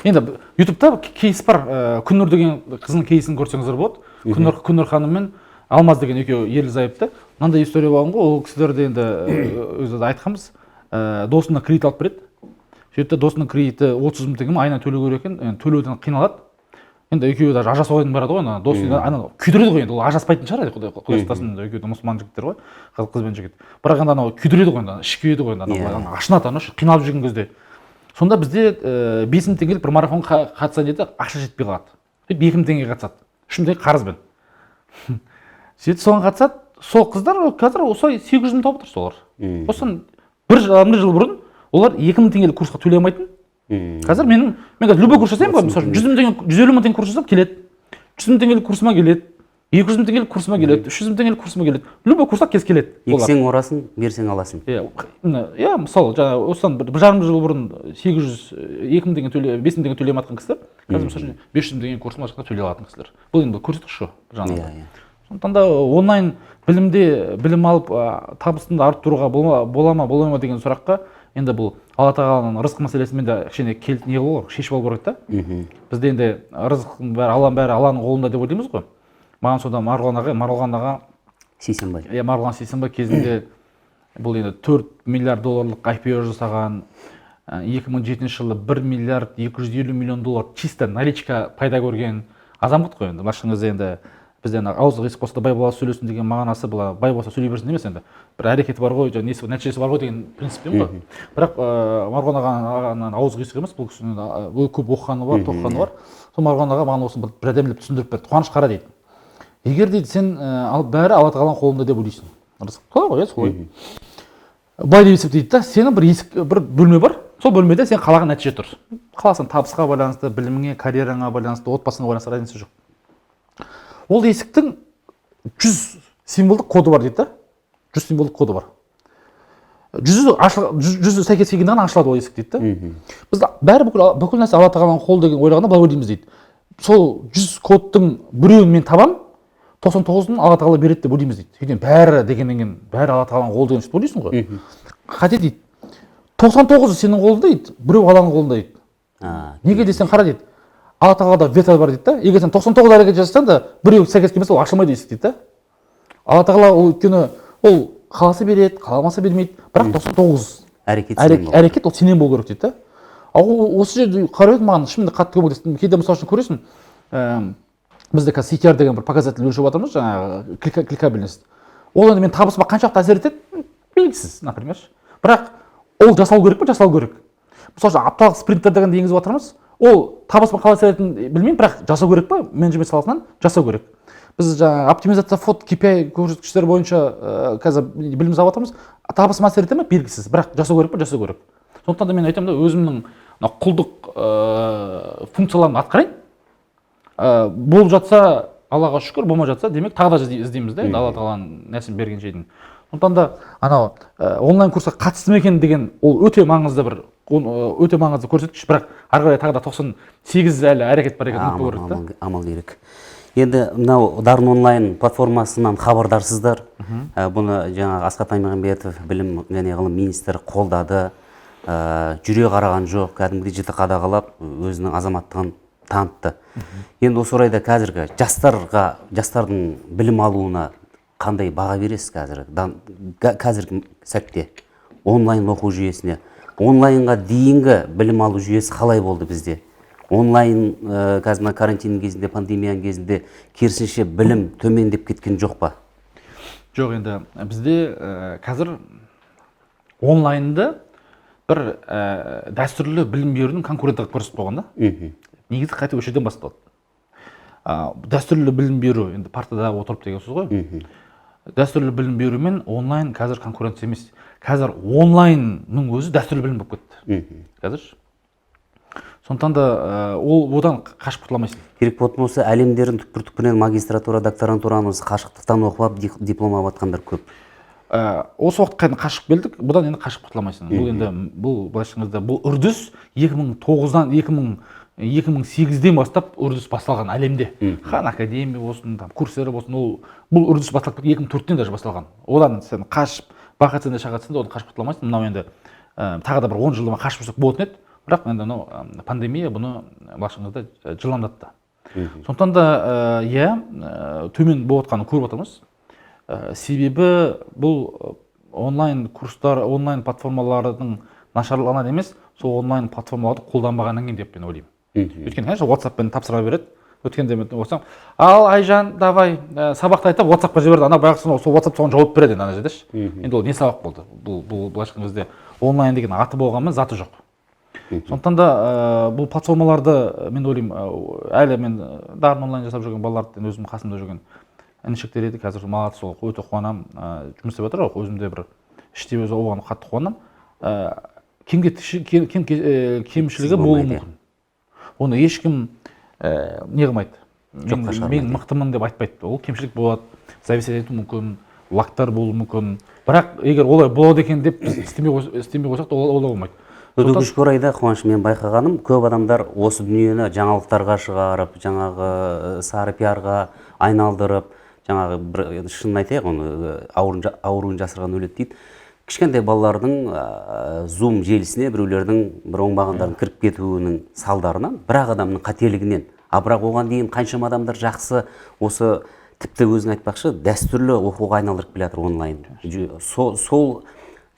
енді ютубта кейс бар, Күннұр деген қызының кейсін көрсеңіздер болады. Күннұр ханым мен Алмаз деген екеуі ерлі зайыпты. Мынандай история болған ғой, ол кісілерді енді өзі айтқанбыз, досына кредит алып береді. Сөйтті досының кредиті 30 мың теңге айына төлеу керек екен, төлеуден қиналады. Енді екеуі даже ажырасуға дейін барады ғой, досы күйдіреді ғой, енді ол ажыраспайтын шығар, құдай сақтасын, екеуі де мұсылман жігіттер ғой, қыз бен жігіт. Бірақ енді анау күйдіреді ғой, ішкейді ғой, ашынады, қиналып жүрген кезде. Сонда бізде 5 мың теңгелік бір марафон қатысады еді, ақша жетпей қалады. 2 мың теңге қатысады, 3 мың теңге қарызбен. Сөйтіп соған қатысады, сол қыздар қазір осылай 800 мың тауып отыр солар. Осыдан бір жыл бұрын олар 2 мың теңгелік курсқа төлей алмайтын. Қазір мен қазір любой курс жасаймын ғой, мысалы 150 мың теңге курс жасап келеді, 100 мың теңгелік курсыма келеді, 200 мың теңгелік курсыма келеді, 300 мың теңгелік курсыма келеді. Любой курсқа кез келеді. Ексең орасын, берсең аласың. Иә, мысалы жаңа осыдан 1,5 жыл бұрын 2 мың теңге 5 мың теңге төлей алмайтын кісілер, қазір мысалы 500 мың теңге курсыма төлей алатын кісілер. Бұл енді көрсеткіш қой жаңағы. Сондықтан да онлайн білімде білім алып табысыңды арттыруға бола ма деген сұраққа енді бұл Алла тағаланың рызық мәселесімен де кішкене не қылу керек, шешіп алу керек та. Бізде енді рызықтың бәрі Алланың қолында деп ойлаймыз ғой. Маған содан Марғұлан аға Сейсенбай кезінде бұл енді 4 миллиард долларлық IPO жасаған, 2007 жылы 1 миллиард 250 миллион доллар чисто наличка пайда көрген азамат қой енді. Басқаңызда енді бізде ауызы қисық болса да бай баласы сөйлесін деген мағынасы былай бай болса сөйлей берсін емес, енді бір әрекеті бар ғой, несі нәтижесі бар ғой деген принциппен ғой. Бірақ Марғұлан ағаның ауызы қисық емес, бұл кісінің көп оқығаны бар, тоқығаны бар. Сол Марғұлан аға маған осыны бір әдемілеп түсіндіріп берді. Қуаныш қара дейді, егер дейді сен бәрі Алла тағаланың қолында деп ойлайсың, солай ғой, солай былай деп есептейді да, сенің бір бөлме бар, сол бөлмеде сен қалаған нәтиже тұр. Қаласың табысқа байланысты, біліміңе, карьераңа байланысты, отбасыңа байланысты, разница жоқ. Ол есіктің 100 символдық коды бар дейді да, 100 символдық коды бар. 100 сәйкес келгенде ғана ашылады ол есік дейді да. Біз бәрі бүкіл нәрсе Алла тағаланың қолы деген ойлағанда былай ойлаймыз дейді. Сол 100 кодтың біреуін мен табам, 99-ын Алла тағала береді деп ойлаймыз дейді. Сөйтіп бәрі дегеннен кейін бәрі Алла тағаланың қолы деген сөйтіп ойлайсың ғой. Қате дейді. 99-ы сенің қолыңда дейді, біреу Алланың қолында дейді. Неге десең қара дейді. Алла тағалада вето бар дейді да. Егер сен 99 әрекет жасасаң да, біреу сәйкес келмесе ол ашылмайды есік дейді да. Алла тағала ол өйткені ол қаласа береді, қаламаса бермейді. Бірақ 99 әрекет ол сенен болу керек дейді да. Ал осы жерде қарап едім, маған шынымен қатты көмектесті. Кейде мысалы үшін көресің, бізде қазір CTR деген бір показатель өлшеп жатырмыз, жаңағы кликабельность. Ол енді мен табысыма қаншалықты әсер етеді, белгісіз, например. Бірақ ол жасау керек пе, жасау керек. Мысалы үшін апталық спринттер дегенді енгізіп жатырмыз. Ол табысыма қалай әсер ететінін білмеймін, бірақ жасау керек пе, менеджмент саласынан жасау керек. Біз жаңағы оптимизация фот KPI көрсеткіштер бойынша қазір білім алып жатырмыз. Табысыма әсер ете ме, белгісіз, бірақ жасау керек пе, жасау керек. Сондықтан да мен айтамын да, өзімнің құлдық функцияларын атқарайын. Болып жатса Аллаға шүкір, болмай жатса демек тағы да іздейміз да, Алла тағаланың нәсіп берген жердің. Сондықтан да анау онлайн курсқа қатысты ма екен деген ол өте маңызды көрсеткіш, бірақ ары қарай тағы да 98 әлі әрекет бар екенін ұмытпау керек та. Амал керек. Енді мынау Дарын онлайн платформасынан хабардарсыздар. Бұны жаңағы Асхат Аймағамбетов білім және ғылым министрі қолдады. Жүре қараған жоқ, кәдімгідей жіті қадағалап өзінің азаматтығын танытты. Енді осы орайда қазіргі жастардың білім алуына қандай баға бересіз қазіргі сәтте онлайн оқу жүйесіне? Онлайнға дейінгі білім алу жүйесі қалай болды бізде? Онлайн қазір карантин кезінде, пандемияның кезінде керісінше білім төмендеп кеткен жоқ па? Жоқ, енді бізде қазір онлайнды бір дәстүрлі білім берудің конкуренттік көрсетіп қойған да. Негізі қайта осы жерден басталады. Дәстүрлі білім беру, енді партада отырып деген сөз ғой. Дәстүрлі білім беру мен онлайн қазір конкуренция емес. Қазір онлайнның өзі дәстүрлі білім болып кетті. Қазір. Сондықтан да ол одан қашып құтыла алмайсың. Керек болса әлемдердің түкпір-түкпірінен магистратура, докторантураны қашықтықтан оқып диплом алып жатқандар көп. Осы уақытқа қашып келдік, бұдан енді қашып құтыла алмайсың. Бұл енді былайша айтқанда бұл үрдіс 2009-дан 2008-ден бастап үрдіс басталған әлемде. Хан академия болсын, курстары болсын, бұл үрдіс басталып 2004-тен даже басталған. Одан сен қашып, бақытсың да шағатсың да одан қашып құтыла алмайсың. Мынау енді тағы да бір 10 жылдан қашып жүрсек болатын еді. Бірақ енді пандемия бұны басыңызда жылдамдатты. Сондықтан да төмен болып жатқанын көріп отырмыз. Себебі бұл онлайн курстар, онлайн платформалардың нашарлығынан емес, сол онлайн платформаларды қолданбағаннан кейін деп мен ойлаймын. Өйткені конечно WhatsApp-пен тапсыра береді. Өткенде мен оқысам, ал Айжан, давай сабақты айтып WhatsApp-қа жіберді. Ана баяғысын сол WhatsApp соған жауап береді ана жерде. Енді ол не сабақ болды? Бұл былайша айтқан кезде онлайн деген аты болғанмен заты жоқ. Сондықтан да бұл платформаларды мен ойлаймын, әлі мен Дарын онлайн жасап жүрген балаларды өзім қасымда жүрген інішектер еді, қазір молодцы, сол өте қуанам, жұмыс істеп жатыр ғой, өзімде бір іште өзі оған қатты қуанам. Кемшілігі болуы мүмкін. Оны ешкім не қылмайды. Мен мықтымын деп айтпайды. Ол кемшілік болады, зависеть ету мүмкін, лактар болуы мүмкін. Бірақ егер олай болады екен деп істемей қойсақ та ол болмайды. Өкінішке орайда, Қуаныш, мен байқағаным, көп адамдар осы дүниені жаңалықтарға шығарып, жаңағы сары пиарға айналдырып, жаңағы бір шынын айтайық, оны ауруын жасырған өледі дейді. Кішкентай балалардың Zoom желісіне біреулердің бір оңбағандардың кіріп кетуінің салдарынан, бірақ адамның қателігінен, бірақ оған дейін қаншама адамдар жақсы осы тіпті өзің айтпақшы дәстүрлі оқуға айналдырып келе жатыр онлайн. Сол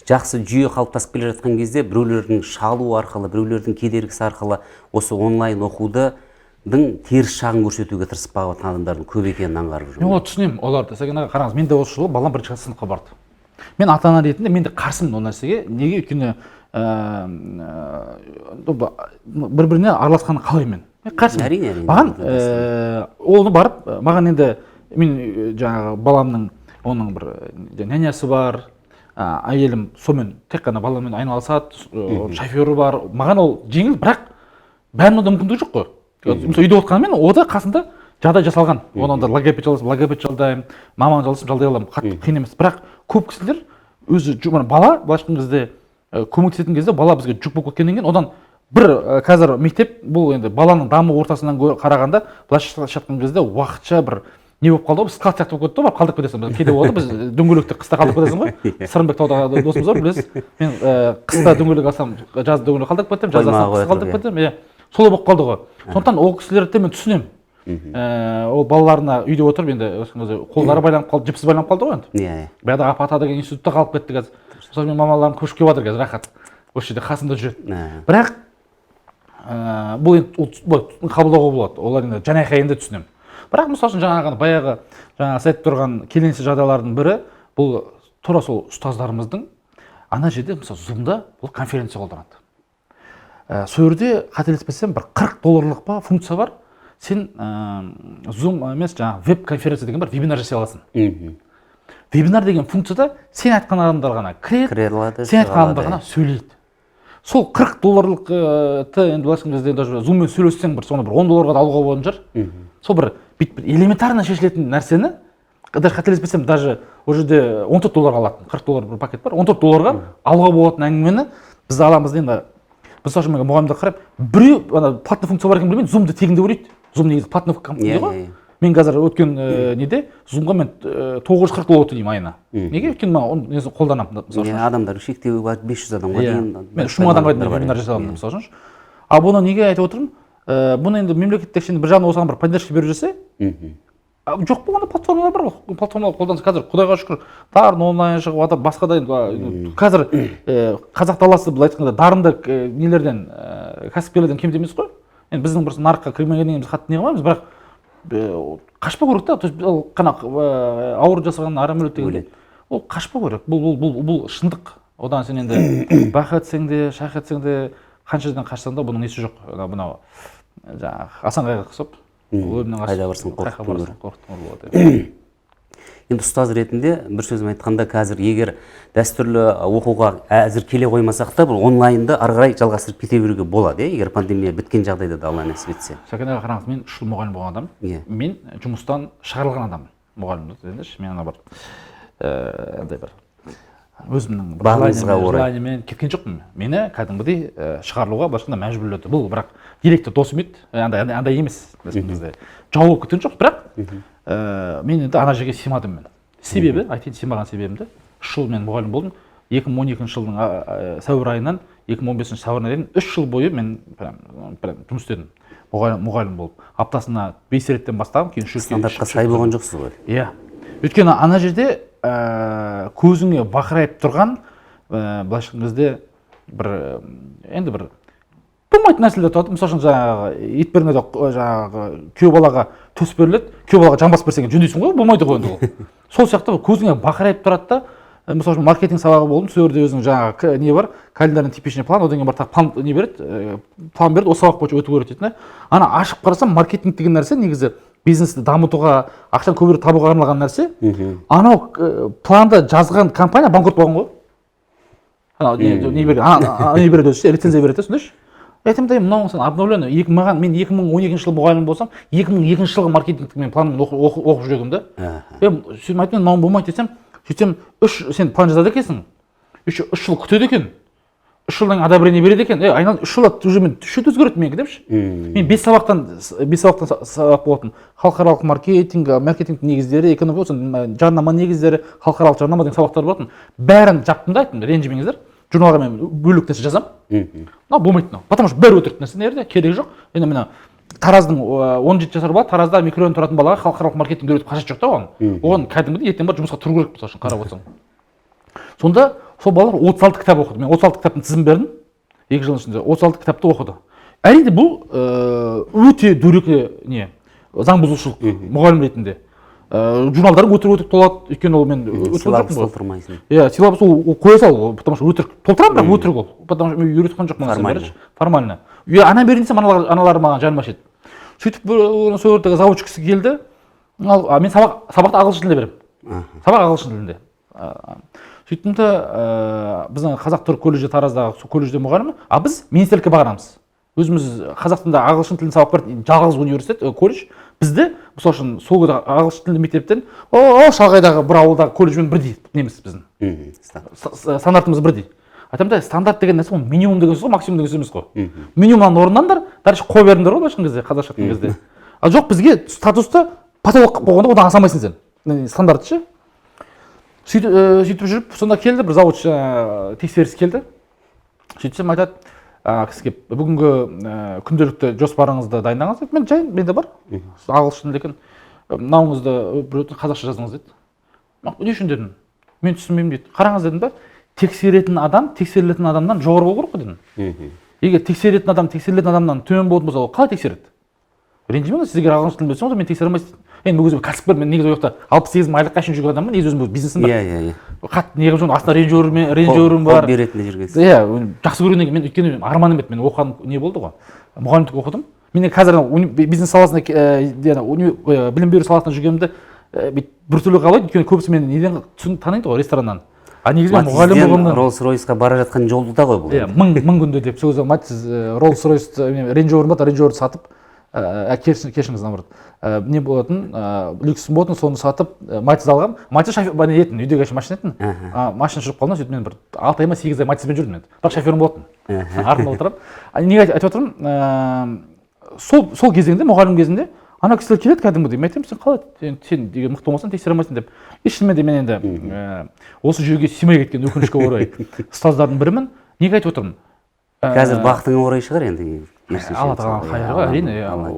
жақсы жүйе қалыптасып келе жатқан кезде біреулердің шалу арқылы, біреулердің кедергісі арқылы осы онлайн оқуды теріс жағын көрсетуге тырысып бағы жатқан адамдардың көп екенін аңғарып мен оны түсінемін оларды. Сәкен аға қараңыз, мен де осы жылы балам бірінші сыныпқа барды. Мен ата ана ретінде мен де қарсымын ол нәрсеге. Неге? Өйткені бір-біріне араласқанын қалаймын мен. Қарсымын. Әрине. Маған оны барып, маған енді мен жаңағы баламның оның бір нянясы бар, әйелім сонымен тек қана баламен айналысады, шофері бар. Маған ол жеңіл, бірақ бәрінің да мүмкіндігі жоқ қой. Мысалы үйде отқанымен ода қасында жағдай жасалған. Оны да логопед жалдаймын, маманы жалдай аламын, қатты қиын емес. Бірақ көп кісілер өзі бала былайша айтқан кезде көмектесетін кезде бала бізге жүк болып кеткеннен кейін одан бір қазір мектеп бұл енді баланың даму ортасынан қарағанда былайша айтқан кезде уақытша бір не болып қалды ғой, біз склад сияқты болып кетті ғой, қалдырып кетесің. Кейде болады біз дөңгелекте қыста қалдырып кетесің ғой. Сырымбек тауда досымыз бар, білесіз. Мен қыста дөңгелек алсам, жазда дөңгелек қалдырып кетемін, жазда қыс қалдырып кетемін. Иә. Солай болып қалды ғой. Сондықтан ол кісілерді мен түсінемін. Ол балаларына үйде отырып енді қолдары байланып қалды, жіпсіз байланып қалды ғой енді. Иә. Баяғыда апата деген институтта қалып кетті қазір. Мысалы мен мамаларым көшіп келіп жатыр қазір рахат. Осы жерде қасымда жүреді. Бірақ бұл енді қабылдауға болады. Олар енді жанайқай енді түсінемін. Бірақ мысалы үшін баяғы айтып тұрған келеңсіз жағдайлардың бірі бұл тура сол ұстаздарымыздың ана жерде мысалы Zoom-да бұл конференция қолданады. Сол жерде қателеспесем бір $40 па функция бар. Сен Zoom емес жаңағы веб-конференция деген бар, вебинар жасай аласың. Вебинар деген функцияда сен айтқан адамдар ғана кіре алады, сен айтқан адамдар ғана сөйлейді. Сол $40-ты енді былайша кезде даже Zoom-мен сөйлессең бір соны бір $10 да алуға болатын шығар. Сол бір элементарно шешілетін нәрсені, даже қателеспесем, даже ол жерде $14 алатын, $40 бір пакет бар, $14-ға алуға болатын әңгімені біз аламыз енді. Мысалы мен мұғалімдер қарап, біреу платный функция бар екенін білмейді, Zoom-ды тегін деп ойлайды. Zoom негізі платный компания ғой. Мен қазір өткен неде Zoom-ға мен $940 төлеймін айына. Неге? Өйткені мен қолданамын. Адамдар шектеуі бар, 500 адамға дейін. Мен 3000 адамға дейін вебинар жасай аламын мысалы үшін. Ал бұны неге айтып отырмын? Бұны енді мемлекеттік бір жағынан осыған бір поддержка беріп жүрсе, жоқ болғанда платформалар бар ғой. Платформалар қолданса қазір құдайға шүкір дарын онлайн шығып жатыр, басқа да енді қазір қазақ даласы былай айтқанда дарынды нелерден кәсіпкерлерден кем емес қой. Енді біздің бір нарыққа кірмегеніміз қатты не қылмаймыз, бірақ қашпау керек та. То есть ол қана ауыр жасаған арам өледі дегенде ол қашпау керек. Бұл шындық. Одан сен енді бақ етсең де, шақ етсең де, қанша жерден қашсаң да бұның несі жоқ. Мынау жаңағы асан қайғы қысып қайда барсың қорқыттың болады. Енді ұстаз ретінде бір сөзім айтқанда қазір егер дәстүрлі оқуға әзір келе қоймасақ та бір онлайнды ары қарай жалғастырып кете беруге болады, егер пандемия біткен жағдайда да Алла нәсіп етсе. Сәкен аға қараңыз, мен 3 жыл мұғалім болған адаммын. Мен жұмыстан шығарылған адаммын. Мұғалімдік деңдерші, мен ана бар андай бар өзімнің желаниемен кеткен жоқпын. Мені кәдімгідей шығарылуға басқанда мәжбүрледі. Бұл бірақ директор досым еді, андай емес. Жау болып кеткен жоқ, бірақ мен енді ана жерге сыймадым мен. Себебі, айтайын сыймаған себебімді, 3 жыл мен мұғалім болдым. 2012 жылдың сәуір айынан 2015 сәуіріне дейін 3 жыл бойы мен жұмыс істедім. Мұғалім болып. Аптасына 5 реттен бастағым, кейін стандартқа сай болған жоқсыз ғой. Иә. Өйткені ана жерде көзіңе бақырайып тұрған былайша айтқан кезде енді бір болмайтын нәрселер тұрады. Мысалы үшін жаңағы ет бермеде жаңағы күйеу балаға төс беріледі, күйеу балаға жамбас берсең жөндейсің ғой, болмайды ғой енді ол. Сол сияқты көзіңе бақырайып тұрады да. Мысалы үшін маркетинг сабағы болдым, сол жерде өзінің жаңағы не бар, календарный типичный план, одан кейін бар план не береді, план береді, осы сабақ бойынша өту керек дейді. Ана ашып қарасам маркетинг деген нәрсе негізі бизнесті дамытуға, ақшаны көбірек табуға арналған нәрсе. Анау планды жазған компания банкрот болған ғой. Не береді өзі, рецензия береді, түсіндіңізші? Айтамын да, мынау сен обновлено, мен 2012 жылы мұғалім болсам, 2002 жылғы маркетингтік планымды оқып жүрегім да. Сөйтіп айтамын, мынауым болмайды десем, сөйтсем, сен план жазады екенсің, 3 жыл күтеді екен, 3 жылдан одобрение береді екен, айналып 3 жыл уже мен шөт өзгереді мен кедемші. Мен 5 сабақтан сабақ болатын. Халықаралық маркетинг негіздері, экономика, жарнама негіздері, халықаралық жарнама деген сабақтар болатын. Бәрін жаптым да айттым, ренжімеңіздер. Журналға мен бөлек нәрсе жазам. Мынау болмайды мынау. Потому что бәрі өтірік нәрсе, нерде керегі жоқ. Енді мына Тараздың 17 жасар бала, Таразда микрорайон тұратын балаға халықаралық маркетинг үйретіп қажет жоқ та оған. Оған кәдімгідей ертең бар жұмысқа тұру керек мысалы үшін қарап отырсаң. Сонда сол балалар 36 кітап оқыды. Мен 36 кітаптың тізімін бердім. 2 жыл ішінде 36 кітапты оқыды. әрине бұл өте дөрекі не заң бұзушылық мұғалім ретінде. Журналдар өтірік толады, өйткені ол мен силабус толтырмайсың. Иә, силабус ол қоя сал, потому что өтірік толтырамын, бірақ өтірік ол. Потому что мен үйреткен жоқпын. Формально. Ана берейін десем, аналар маған жармаш еді. Сөйтіп сол жердегі заводчикісі келді. Мен сабақты ағылшын тілінде беремін. Сабақ ағылшын тілінде. Сөйттім де біздің қазақ-түрік колледжі Тараздағы колледжде мұғалімі, біз министрлікке бағарамыз. Өзіміз қазақ тілінде ағылшын тілін сабақ беретін жалғыз университет, колледж. Бізді, мысалы үшін, сол ағылшын тілді мектептен, шалғайдағы бір ауылдағы колледжбен бірдей неміз біздің. Стандартымыз бірдей. Айтамын да, стандарт деген нәрсе, ол минимум деген сөз, максимум деген сөз емес қой. Минимумнан орындандар, дальше қой беріңдер ғой, былайша кезде, қазақша айтқан кезде. Жоқ, бізге статусты потолок болғанда одан асамайсың сен. Стандарт ше. Сөйтіп жүріп, сонда келді, бір заводшы тексеріс келді. Сөйтсем айтады, кісіге бүгінгі күнделікті жоспарыңызды дайындаңыз деді. Мен жай, менде бар. Ағылшын тілі екен. Мынауыңызды қазақша жазыңыз деді. Не үшін дедім? Мен түсінбеймін дейді. Қараңыз дедім ба, тексерілетін адамнан жоғары болу керек қой дедім. Егер тексерілетін адамнан төмен болатын болса, ол қалай тексереді? Ренжімеймін, сіз егер ағылшын тілін білсеңіз, онда мен тексере алмайсыз. Енді бұл өзім кәсіпкер, мен негізі ояқта 68 мың айлыққа шейін жүрген адаммын, негізі өзім бизнесім бар. Қатты неғып жүрмін, астында ренжерім бар. Беретінде жүргенсіз. Иә, жақсы көргеннен кейін мен өйткені арманым еді, мен оқыған не болды ғой. Мұғалімдік оқыдым. Мен қазір бизнес саласында, білім беру саласында жүргенімді біртүрлі қалайды, өйткені көбісі мені неден таниды ғой, рестораннан. Негізі мұғалім болғаннан Rolls-Royce-ға бара жатқан жолды да ғой бұл. Иә, мың күнде деп сөз мать сіз Rolls-Royce ренжерді сатып кешіңіз наоборот. Не болатын, люкс болатын, соны сатып, Матиз алғам. Матиз шофер етін, үйдегі машина етін. Машина жүріп қалды, сөйтіп мен бір 6 ай ма 8 ай Матизбен жүрдім мен. Бірақ шоферім болатын. Артында отырып. Неге айтып отырмын? Сол кезеңде, мұғалім кезінде, ана кісілер келеді кәдімгідей. Мен айтамын, сен қалай? Сен мықты болмасаң тексере алмайсың деп. Шынымен мен енді осы жүйеге сыймай кеткен өкінішке орай ұстаздардың бірімін. Неге айтып отырмын? Қазір бақытыңа орай шығар енді. Алла тағала қайыр ғой, әрине.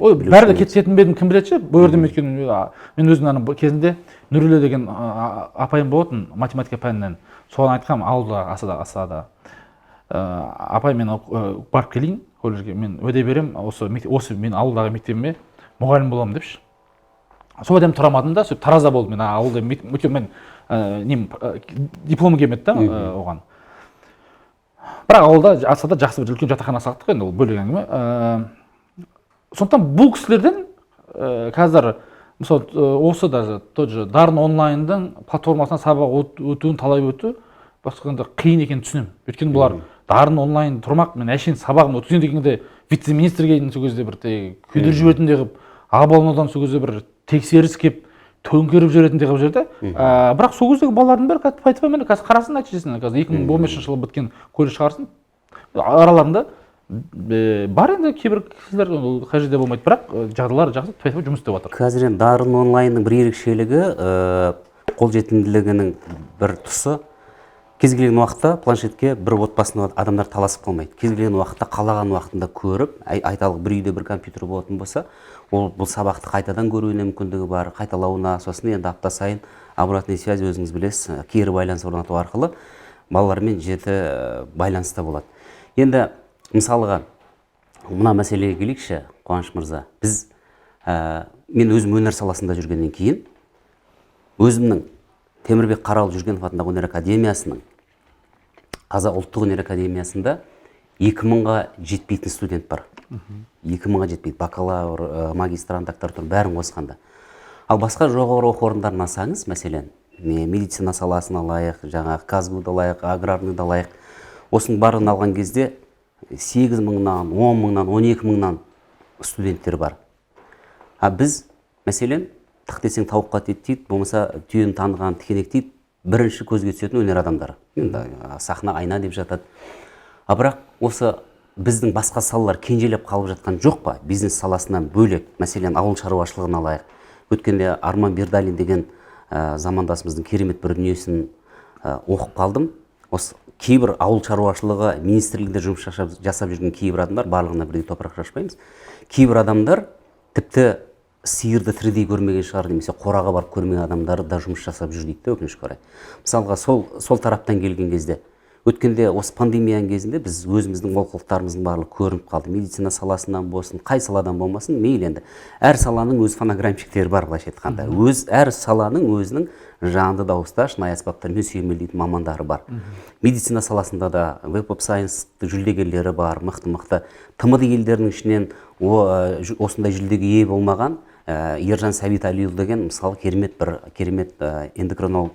Ой, бәрі де кететін бе едім, кім біледі ше? Бұл жерде мен өзім кезінде Нүриле деген апайым болатын математика пәнінен. Соған айтқам, ауылда асада. Апай, мен барып келейін колледжге, мен уәде берем, осы мен ауылдағы мектебіме мұғалім боламын депші. Сол уәдем тұрамадым да, Таразда болдым. Мен ауылда мен дипломы келмеді да оған. Бірақ ауылда асада жақсы бір үлкен жатақхана салдық енді, ол бөлек әңгіме. Сондықтан бұл кісілерден қазір мысалы осы даже тот же Дарын онлайндың платформасына сабақ өтуін талап өту басқанда қиын екенін түсінемін. Өйткені бұлар Дарын онлайн тұрмақ, мен әшейін сабағын өткізейін дегенде вице-министрге сол кезде бір күйдіріп жіберетіндей қылып, Абалонодан сол кезде бір тексеріс келіп төңкеріп жүретіндей қылып жүрді. Бірақ сол кездегі балалардың бәрі қайтып мен қазір қарасын нәтижесін, қазір 2015 жылы біткен колледж шығарсын. Араларында бар енді кейбір кісілер қай жерде болмайды, бірақ жағдайлары жақсы тәуіп жұмыс істеп жатыр. Қазір енді Дарын онлайнның бір ерекшелігі, қолжетімділігінің бір тұсы, кез келген уақытта планшетке бір отбасында адамдар таласып қалмайды. Кез келген уақытта қалаған уақытында көріп, айталық бір үйде бір компьютер болатын болса, бұл сабақты қайтадан көруіне мүмкіндігі бар, қайталауына, сосын енді апта сайын обратный связь өзіңіз білесіз, кері байланыс орнату арқылы балалармен жеті байланыста болады. Енді мысалға мына мәселеге келейікші, Қуаныш мырза. Мен өзім өнер саласында жүргеннен кейін, өзімнің Темірбек Қаралы Жүргенов атындағы өнер академиясының, Қазақ ұлттық өнер академиясында 2000-ға жетпейтін студент бар. 2000-ға жетпейді, бакалавр, магистрант, докторантура бәрін қосқанда. Ал басқа жоғары оқу орындарын алсаңыз, мәселен, медицина саласын алайық, жаңағы Казгуды алайық, аграрныйды алайық, осының барын алған кезде 8 мыңнан, 10 мыңнан, 12 мыңнан студенттер бар. Біз, мәселен, тақ десең тауыққа тиді дейді, болмаса түйені таныған тікенек дейді, бірінші көзге түсетін өнер адамдары. Сахна, айна деп жатады. Бірақ осы біздің басқа салалар кенжелеп қалып жатқан жоқ па? Бизнес саласынан бөлек, мәселен, ауыл шаруашылығын алайық. Өткенде Арман Бердалин деген замандасымыздың керемет бір дүниесін оқып қалдым. Осы кейбір ауыл шаруашылығы министрлігінде жұмыс жасап жүрген кейбір адамдар, барлығына бірдей топырақ шашпаймыз. Кейбір адамдар тіпті сиырды тірідей көрмеген шығар, немесе қораға барып көрмеген адамдар да жұмыс жасап жүр дейді, өкінішке орай. Мысалға сол тараптан келген кезде өткенде осы пандемияның кезінде біз өзіміздің олқылықтарымыздың барлығы көрініп қалды. Медицина саласынан болсын, қай саладан болмасын, мейлі енді. Әр саланың өз фонограммщиктері бар, былайша айтқанда. Әр саланың өзінің жанды дауыста шынайы аспаптармен сүйемелдейтін мамандары бар. Медицина саласында да Web of Science жүлдегерлері бар, мықты-мықты. TMD елдерінің ішінен осындай жүлдеге ие болмаған Ержан Сәбитәлиұлы деген мысалы керемет эндокринолог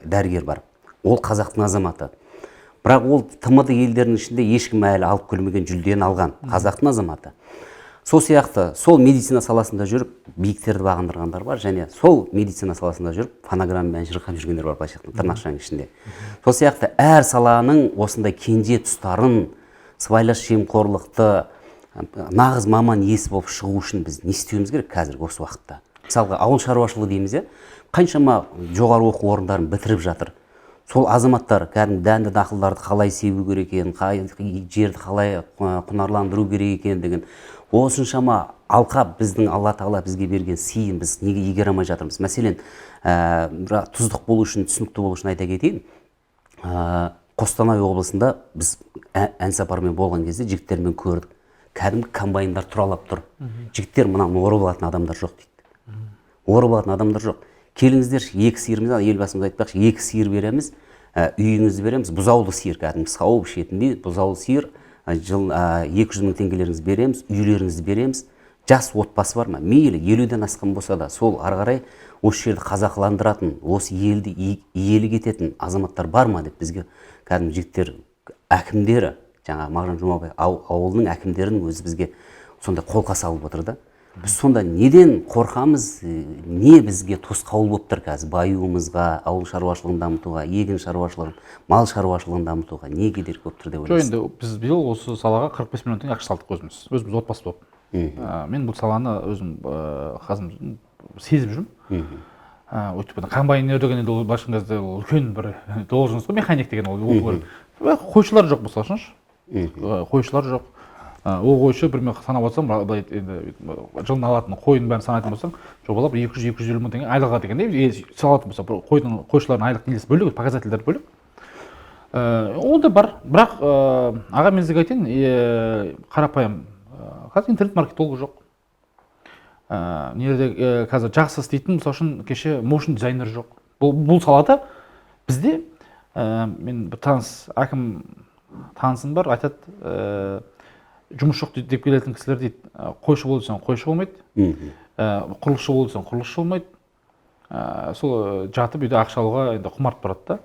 дәрігер бар. Ол қазақтың азаматы. Бірақ ол TMD елдерінің ішінде ешкім әлі алып көрмеген жүлдені алған қазақтың азаматы. Сол сияқты, сол медицина саласында жүріп, биіктерді бағындырғандар бар, және сол медицина саласында жүріп, фонограммамен жырқап жүргендер бар, былайша айтқанда, тырнақшаның ішінде. Сол сияқты әр саланың осындай кенже тұстарын, сыбайлас жемқорлықты нағыз маман иесі болып шығу үшін біз не істеуіміз керек қазір осы уақытта? Мысалға, ауыл шаруашылығы дейміз, қаншама жоғары оқу орындарын бітіріп жатыр. Сол азаматтар кәдімгі дәнді дақылдарды қалай себу керек екенін, жерді қалай құнарландыру керек екендігін, осыншама алқап біздің Алла Тағала бізге берген сыйын біз неге игере алмай жатырмыз? Мәселен, тұздық болу үшін, түсінікті болу үшін айта кетейін. Қостанай облысында біз ән сапармен болған кезде жігіттермен көрдік. Кәдімгі комбайндар тұралап тұр. Жігіттер мынаны орып алатын адамдар жоқ дейді. Орып алатын адамдар жоқ. Келіңіздерші, 2 сиырымыз, елбасымыз айтпақшы, 2 сиыр береміз, үйіңізді береміз, бұзаулы сиыр, кәдімгі сауып ішетіндей бұзаулы сиыр, жыл 200 мың теңгелеріңізді береміз, үйлеріңізді береміз. Жас отбасы бар ма? Мейлі 50-ден асқан болса да, сол ары қарай осы жерді қазақыландыратын, осы елді иелік ететін азаматтар бар ма деп бізге кәдімгі жігіттер, әкімдері, жаңа Мағжан Жұмабай ауылының әкімдерінің өзі бізге сондай қолқа салып отырды. Біз сонда неден қорқамыз, не бізге тосқауыл болып тұр қазір байуымызға, ауыл шаруашылығын дамытуға, егін шаруашылығын, мал шаруашылығын дамытуға не кедергі болып тұр деп ойлайсыз? Жоқ, енді біз биыл осы салаға 45 миллион теңге ақша салдық өзіміз отбасы болып. Мен бұл саланы өзім қазір сезіп жүрмін. Өйткені комбайнер деген енді басқан кезде үлкен бір должность қой, механик деген ол. Қойшылар жоқ мысалы шыншы. Қойшылар жоқ. Ол қойшы бір мен санап отырсам, жылына алатын қойын бәрін санайтын болсаң, жобалап 200-250 мың теңге айлығы дегенде салатын болса, қойшылардың айлық нелесі бөлек, показательдер бөлек. Ол да бар, бірақ аға мен сізге айтайын, қарапайым, қазір интернет-маркетолог жоқ. Нерде қазір жақсы істейтін, мысалы үшін кеше motion дизайнер жоқ. Бұл салада бізде мен бір танысым бар, айтады, жұмыс жоқ деп келетін кісілер дейді, қойшы бол десең қойшы болмайды, құрылысшы бол десең құрылысшы болмайды. Сол жатып үйде ақша алуға құмарт барады да.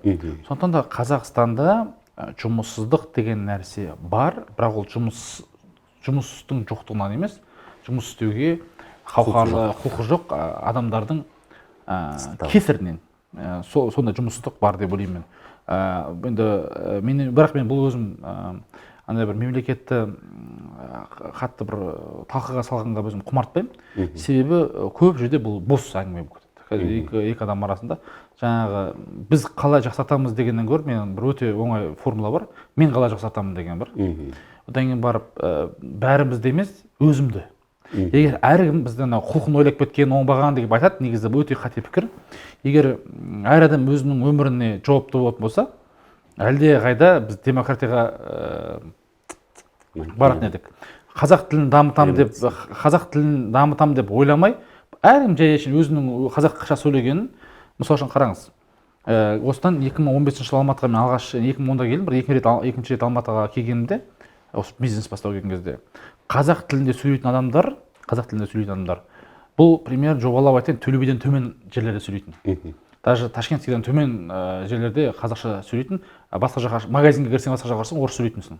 Сондықтан да Қазақстанда жұмыссыздық деген нәрсе бар, бірақ ол жұмыстың жоқтығынан емес, жұмыс істеуге құлқы жоқ адамдардың кесірінен сондай жұмыссыздық бар деп ойлаймын. Бірақ мен бұл өзім андай бір мемлекетті қатты бір талқыға салғанға өзім құмартпаймын. Себебі көп жерде бұл бос әңгіме болып кетеді. Екі адам арасында жаңағы біз қалай жақсартамыз дегеннен гөрі мен бір өте оңай формула бар. Мен қалай жақсартамын деген бір. Одан кейін барып бәрімізді емес, өзімді. Егер әркім бізден құлқын ойлап кеткен, оңбаған деп айтады, негізі бұл өте қате пікір. Егер әр адам өзінің өміріне жауапты болатын болса, әлде қайда біз демократияға баратын едік. Қазақ тілін дамытам деп ойламай, әркім жай өзінің қазақша сөйлегенін, мысалы үшін қараңыз. Осыдан 2015 жылы Алматыға мен алғаш 2010-да келдім, бір екінші рет Алматыға келгенімде, осы бизнес бастау келген кезде, қазақ тілінде сөйлейтін адамдар, бұл пример жобалап айтайын, Төле биден төмен жерлерде сөйлейтін. Даже Ташкентскийден төмен жерлерде қазақша сөйлейтін, басқа жаққа магазинге кірсең, басқа жаққа барсаң орыс сөйлейтінсің.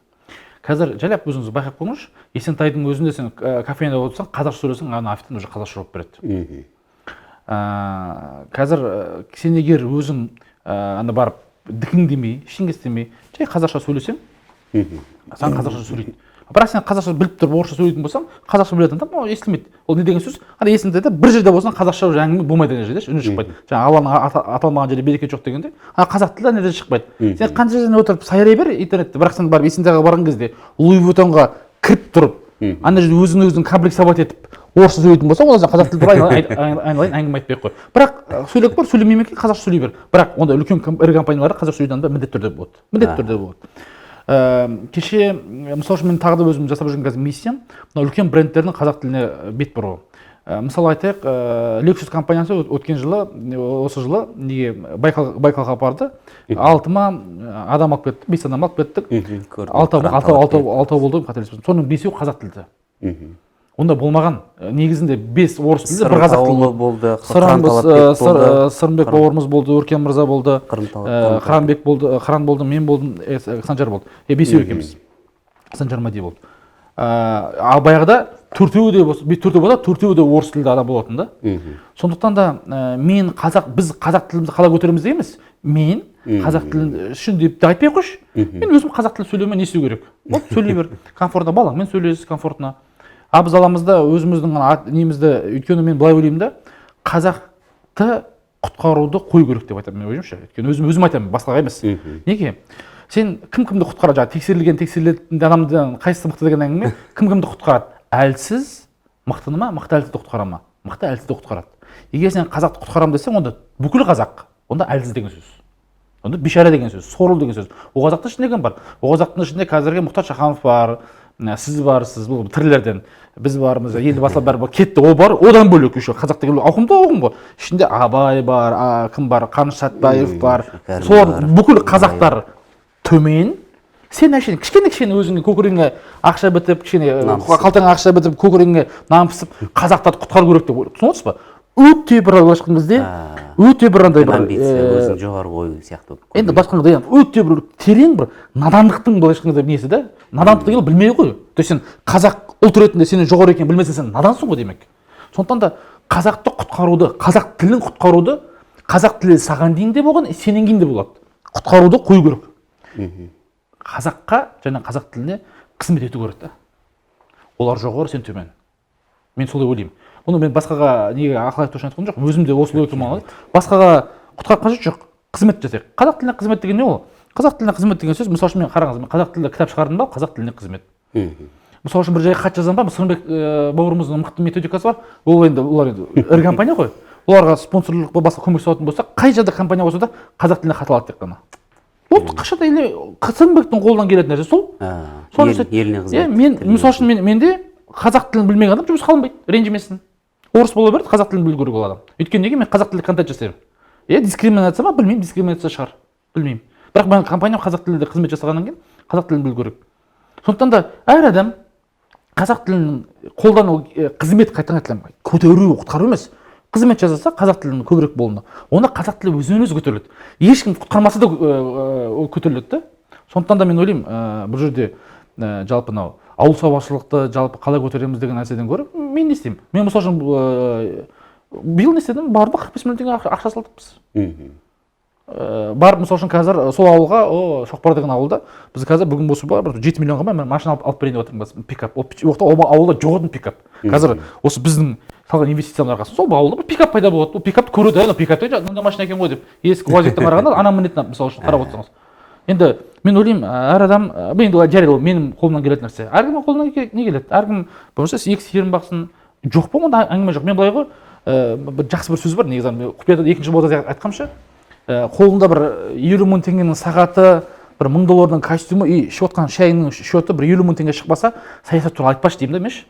Қазір жайлап өзіңіз байқап қойыңызшы, Есентайдың өзінде сен кафеде отырсаң, қазақша сөйлесең, официант уже қазақша жауап береді. Қазір сен егер өзің барып дікіңдемей, ештеңе істемей, жай қазақша сөйлесең, саған қазақша сөйлейді. Бірақ сен қазақша біліп тұрып орысша сөйлейтін болсаң, қазақша білетін адам естілмейді. Ол не деген сөз? Есіңде бір жерде болсаң қазақша әңгіме болмайды деген жерде, үні шықпайды. Жаңа Алланың аталмаған жерде береке жоқ дегенде, қазақ тілі неден шықпайды. Сен қанша жерден отырып сайрай бер интернетте, бірақ сен барып Есентайға барған кезде Луи Вуттонға кіріп тұрып, ана жерде өзің комплекс сабат етіп, орысша сөйлейтін болса онда сен қазақ тілі туралы айналайын әңгіме айтпай ақ қой. Бірақ сөйлеп бар, сөйлемей ме екен, қазақша сөйлей бер. Бірақ онда үлкен ірі компанияларда қазақша сөйлейтін адамдар міндетті түрде болады. Міндетті түрде болады. Кеше мысалы үшін мен тағы да өзім жасап жүрген қазір миссиям мына үлкен брендтердің қазақ тіліне бет бұру. Мысалы айтайық, Lexus компаниясы өткен жылы, осы жылы неге Байкалға барды. 6 адам алып кеттік, 5 адам алып кеттік. 6 болды, қателеспесем. Соның 5-еуі қазақ тілді. Онда болмаған. Негізінде 5 орыс тілді, бір қазақ тілді болды. Сырымбек бауырымыз болды, Өркен мырза болды, Қыранбек болды, Қыран болды, мен болдым, Санжар болды. 5-еу екенбіз. Санжар Мади болды. Ал баяғыда 4-еуі де болса, 4-еуі де орыс тілді адам болатын да. Сондықтан да біз қазақ тілімізді қалай көтереміз де емес. Мен қазақ тілін үшін деп айтпай қойшы. Мен өзім қазақ тілі сөйлеуіме не істеу керек? Вот сөйлей бер. Комфортно балаңмен сөйлесіз, комфортно. Біз аламызда өзіміздің немізді, өйткені мен былай ойлаймын да, қазақты құтқаруды қою керек деп айтамын мен ойымша. Өйткені өзім айтамын, басқаға емес. Неге? Сен кімді құтқарады? Жаңағы тексерілетін адамдан қайсысы мықты деген әңгіме, кімді құтқарады? Әлсіз мықтыны ма, мықты әлсізді құтқара ма? Мықты әлсізді құтқарады. Егер сен қазақты құтқарамын десең, онда бүкіл қазақ, онда әлсіз деген сөз. Онда бишара деген сөз, сорлы деген сөз. О қазақтың ішінде кім бар? О қазақтың ішінде қазіргі Мұхтар Шаханов бар, сіз барсыз, бұл тірілерден. Біз бармыз, елді басылап бәрі кетті, о бар, одан бөлек еще қазақ деген ауқымды ұғым ғой. Ішінде Абай бар, кім бар, Қаныш Сәтбаев бар. Сол бүкіл қазақтар төмен. Сен әшейін кішкене өзіңе көкірегіңе ақша бітіп, қалтаңа ақша бітіп, көкірегіңе нан пісіп, қазақтарды құтқару керек деп түсініп отырсыз ба? Өте бір ойлашқан кезде, өте бір андай бір өзің жоғары ой сияқты. Енді басқаңда өте бір терең бір надандықтың былай айтқанда несі да? Надандық деген білмей ғой. То есть сен қазақ ұлт ретінде сенің жоғары екенін білмесең сен надансың ғой демек. Сондықтан да қазақты құтқаруды, қазақ тілін құтқаруды, қазақ тілі саған дейін де болған, сенен кейін де болады. Құтқаруды қою керек. Қазаққа және қазақ тіліне қызмет ету керек та. Олар жоғары, сен төмен. Мен солай ойлаймын. Оны мен басқаға неге ақыл айту үшін айтқан жоқпын. Өзім де осы ой тұрмаған. Басқаға құтқарып қажет жоқ. Қызмет жасайық. Қазақ тіліне қызмет деген не ол? Қазақ тіліне қызмет деген сөз, мысалы үшін мен қараңыз, мен қазақ тілінде кітап шығардым ба, қазақ тіліне қызмет. Мысалы үшін бір жерге хат жазамын ба, Сырымбек бауырымыздың мықты методикасы бар. Олар енді ірі компания ғой. Оларға спонсорлық басқа көмек сұрайтын болса, қай жерде компания болса да қазақ тіліне хат алады тек қана. Ол қашанда Сырымбектің қолынан келетін нәрсе сол. Еліне қызмет. Мен мысалы үшін менде қазақ тілін білмеген адам жұмысқа алынбайды, ренжімесін. Орыс бола береді, қазақ тілін білу керек ол адам. Өйткені неге мен қазақ тілінде контент жасаймын? Дискриминация ма? Білмеймін, дискриминация шығар. Білмеймін. Бірақ мен компаниям қазақ тілінде қызмет жасағаннан кейін қазақ тілін білу керек. Сондықтан да әр адам қазақ тілін қолдану, қызмет қайтадан айтамын, көтеру, құтқару емес. Қызмет жасаса қазақ тілін көбірек болуына. Онда қазақ тілі өзінен өзі көтеріледі. Ешкім құтқармаса да көтеріледі. Сондықтан да мен ойлаймын, бұл жерде жалпы мынау ауыл шаруашылықты жалпы қалай көтереміз деген нәрседен гөрі мен не істеймін? Мен мысалы үшін биыл не істедім? Барып 45 миллион теңге ақша салдықпыз. Барып мысалы үшін қазір сол ауылға, Шоқпар деген ауылда біз қазір бүгін осы бар 7 миллионға мен машина алып берейін деп отырмын, пикап. Ол ауылда жоқ еді пикап. Қазір осы біздің салған инвестицияның арқасында сол ауылда бір пикап пайда болады. Ол пикапты көреді, ана пикапты мынандай машина екен ғой деп. Ескі УАЗикке қарағанда ана мінетін мысалы үшін қарап отырсаңыз. Енді мен ойлаймын, әр адам, енді жарайды ол менің қолымнан келетін нәрсе. Әркімнің қолынан не келеді? Әркім болмаса екі серін бақсын. Жоқ па онда әңгіме жоқ. Мен былай ғой, бір жақсы бір сөз бар негізі. Құпияда 2-ші бода айтқанымша, қолында бір 50 мың теңгенің сағаты, бір $1000 костюмы, ішіп отқан шайының счеты бір 50 мың теңге шықпаса, саясат туралы айтпашы деймін да меш.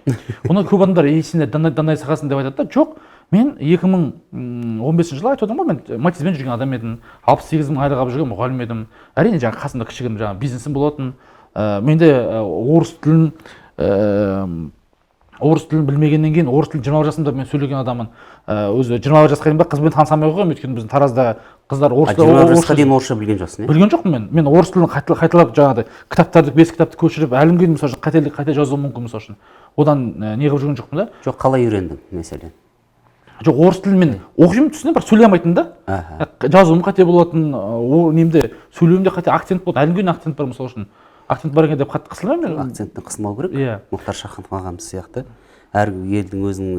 Оны көп адамдар сен дандай сағасың деп айтады да. Жоқ. Мен 2015 жылы айтып отырмын ғой, мен Матизбен жүрген адам едім, 68 мың айлық алып жүрген мұғалім едім. Әрине жаңағы қасымда кішігірім жаңағы бизнесім болатын. Менде орыс тілін білмегеннен кейін орыс тілін 20 жасымда мен сөйлеген адаммын. Өзі 20 жасқа дейін қызбен танысамай қойғанмын, өйткені біздің Таразда қыздар орыс тілін 20 жасқа дейін орысша білген жоқсың, білген жоқпын мен. Мен орыс тілін қайталап жаңағыдай кітаптарды 5 кітапты көшіріп, әлі күнге мысалы қате жазуым мүмкін мысалы үшін. Одан не қылып жүрген жоқпын да. Жоқ, қалай үйрендің мәселен? Жоқ, орыс тілін мен оқимын, түсінемін, бірақ сөйлей алмайтын да. Жазуым қате болатын, немде сөйлеуімде қате, акцент болады. Әлі күнге акцент бар мысалы үшін. Акцент бар екен деп қатты қысылмаймын мен. Акцентті қысылмау керек. Мұхтар Шаханов ағамыз сияқты әр елдің өзінің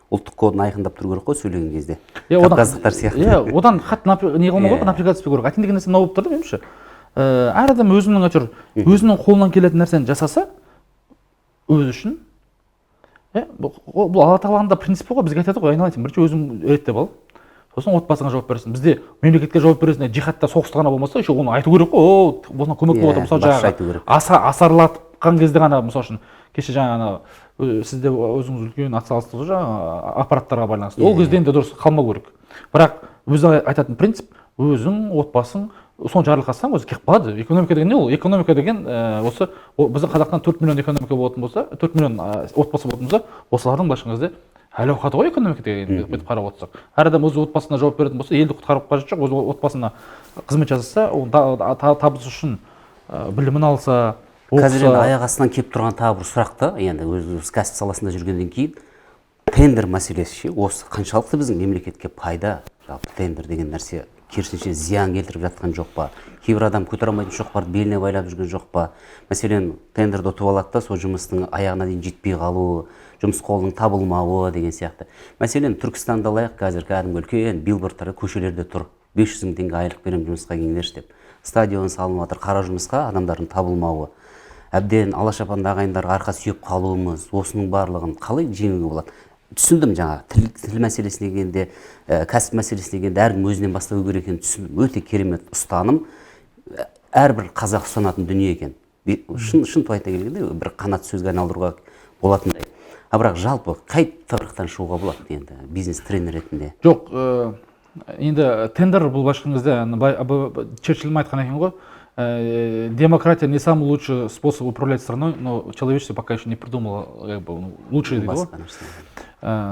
ұлттық кодын айқындап тұру керек қой сөйлеген кезде. Кавказдықтар сияқты. Одан қатты не қылмау керек, напрягаться етпеу керек. Акцент деген нәрсе мынау болып тұр да меніңше. Әр адам өзінің қолынан келетін нәрсені жасаса, өзі үшін бұл алла тағаланың да принципі ғой, бізге айтады ғой, айналайын, бірінші өзің реттеп ал, сосын отбасыңа жауап бересің. Бізде мемлекетке жауап бересің, джихадта, соғыста ғана болмаса, еще оны айту керек қой, осына көмек болып отыр. Мысалы жаңағы асарлатқан кезде ғана, мысалы үшін кеше жаңа сізде өзіңіз үлкен атсалыстыңыз жаңағы аппараттарға байланысты. Ол кезде енді дұрыс қалмау керек. Бірақ өзі айтатын принцип, өзің, отбасың, соны жарылқасаң өзі келіп қалады. Экономика деген не ол? Экономика деген осы біздің Қазақстан 4 миллион экономика болатын болса, 4 миллион отбасы болатын болса, осылардың былайша кезде әл ауқаты ғой экономика деген бүйтіп қарап отырсақ. Әр адам өз отбасына жауап беретін болса, елді құтқарып қажет жоқ, өз отбасына қызмет жасаса, табысы үшін білімін алса, қазір енді аяқ астынан келіп тұрған тағы бір сұрақ та, енді өз кәсіп саласында жүргеннен кейін тендер мәселесі ше, осы қаншалықты біздің мемлекетке пайда, жалпы тендер деген нәрсе керісінше зиян келтіріп жатқан жоқ па? Кейбір адам көтере алмайтын шоқпарды беліне байлап жүрген жоқ па? Мәселен, тендерді ұтып алады да, сол жұмыстың аяғына дейін жетпей қалуы, жұмыс қолының табылмауы деген сияқты. Мәселен, Түркістанды алайық, қазір кәдімгі үлкен билбордтар көшелерде тұр. 500 мың теңге айлық беремін жұмысқа келіңдерші деп. Стадион салынып жатыр, қара жұмысқа адамдардың табылмауы. Әбден алашапанды ағайындарға арқа сүйеп қалуымыз, осының барлығын қалай жеңуге болады? Түсіндім жаңа тіл мәселесіне келгенде, кәсіп мәселесіне келгенде әркім өзінен бастау керек екенін түсіндім. Өте керемет ұстаным, әрбір қазақ ұстанатын дүние екен. Шын айтына келгенде бір қанат сөзге айналдыруға болатындай. Бірақ жалпы қай тығырықтан шығуға болады енді бизнес тренер ретінде? Жоқ, енді тендер бұл былайша айтқанда Черчилль айтқан екен ғой, демократия не самый лучший способ управлять страной, но человечество пока еще не придумало лучший дейді ғой.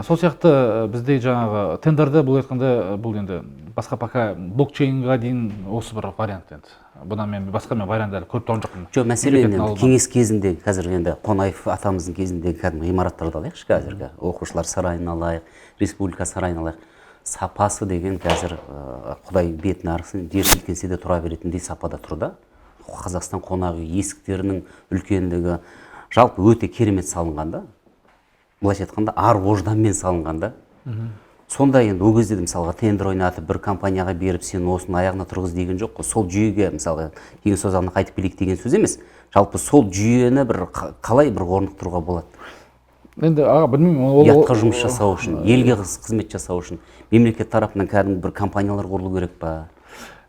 Сол сияқты бізде жаңағы тендерді бұл айтқанда бұл енді басқа пока блокчейнға дейін осы бір вариант енді. Бұдан мен басқа вариант әлі көріп тұрған жоқпын. Жоқ, мәселен кеңес кезінде, қазір енді Қонаев атамыздың кезінде кәдімгі ғимараттарды алайықшы, қазіргі оқушылар сарайын алайық, республика сарайын алайық. Сапасы деген қазір Құдай бетін арысын, жер сілкінсе де тұра беретіндей сапада тұр да. Қазақстан қонақ үй есіктерінің үлкендігі жалпы өте керемет салынған да. Былайша айтқанда ар ожданмен салынған да. Сонда енді ол кезде мысалға тендер ойнатып бір компанияға беріп сен осының аяғына тұрғыз деген жоқ қой. Сол жүйеге мысалға кейін созағына қайтып келейік деген сөз емес. Жалпы сол жүйені бір қалай бір орнықтыруға болады? Енді білмеймін, ұятқа жұмыс жасау үшін, елге қызмет жасау үшін мемлекет тарапынан кәдімгі бір компаниялар құрылу керек па?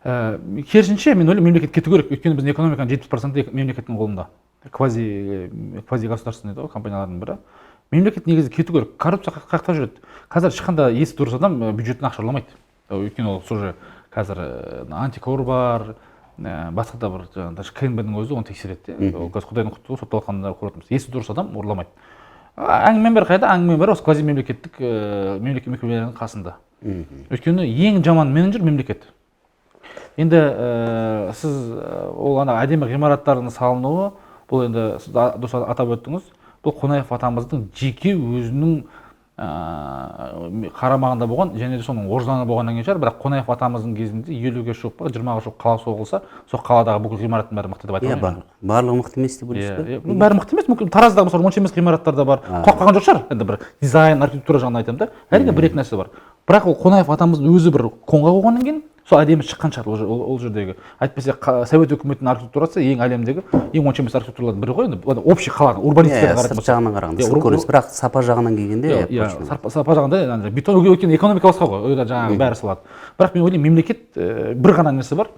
Керісінше мен ойлаймын, мемлекет кету керек. Өйткені біздің экономиканың 70% мемлекеттің қолында. Квази государственный компаниялардың бірі. Мемлекет негізі кету керек. Коррупция қақта жүреді. Қазір шыққанда есі дұрыс адам бюджеттен ақша ұрламайды. Өйткені ол уже қазір антикор бар, басқа да бір даже КНБ-дің өзі оны тексереді. Ол қазір Құдайдың құты сотталғанда көрдім. Есі дұрыс адам ұрламайды. Әңгімен бәрі қайда? Әңгімен бәрі осы квази мемлекеттік мекемелердің қасында. Өйткені ең жаман менеджер мемлекет. Енді сіз ол әдемі ғимараттардың салынуы, бұл енді сіз дұрыс атап өттіңіз, бұл Қонаев атамыздың жеке өзінің қарамағында болған, және де соның оржаны болғаннан кейін шығар, бірақ Қонаев атамыздың кезінде 50-ге жуық, 20-ға жуық қала соғылса, сол қаладағы бүкіл ғимараттың бәрі мықты деп айта алмаймын. Барлығы мықты емес деп ойлайсыз ба? Бәрі мықты емес, мүмкін Тараздағы мысалы онша емес ғимараттар да бар. Құлап қалған жоқ шығар, енді бір дизайн, архитектура жағынан айтамын да. Әрине бір-екі нәрсе бар. Бірақ ол Қонаев атамыздың өзі бір конға қойғаннан кейін сол әдемі шыққан шығар ол жердегі. Әйтпесе совет өкіметінің архитектурасы ең әлемдегі ең онша емес архитектуралардың бірі ғой, енді общий қаланың урбанистикаға қарайтын болсақ. Жағынан қарағанда сырт көрініс, бірақ сапа жағынан келгенде сапа жағында бетон өйткені экономика басқа ғой, жаңағы бәрі салады. Бірақ мен ойлаймын, мемлекет бір ғана нәрсе бар.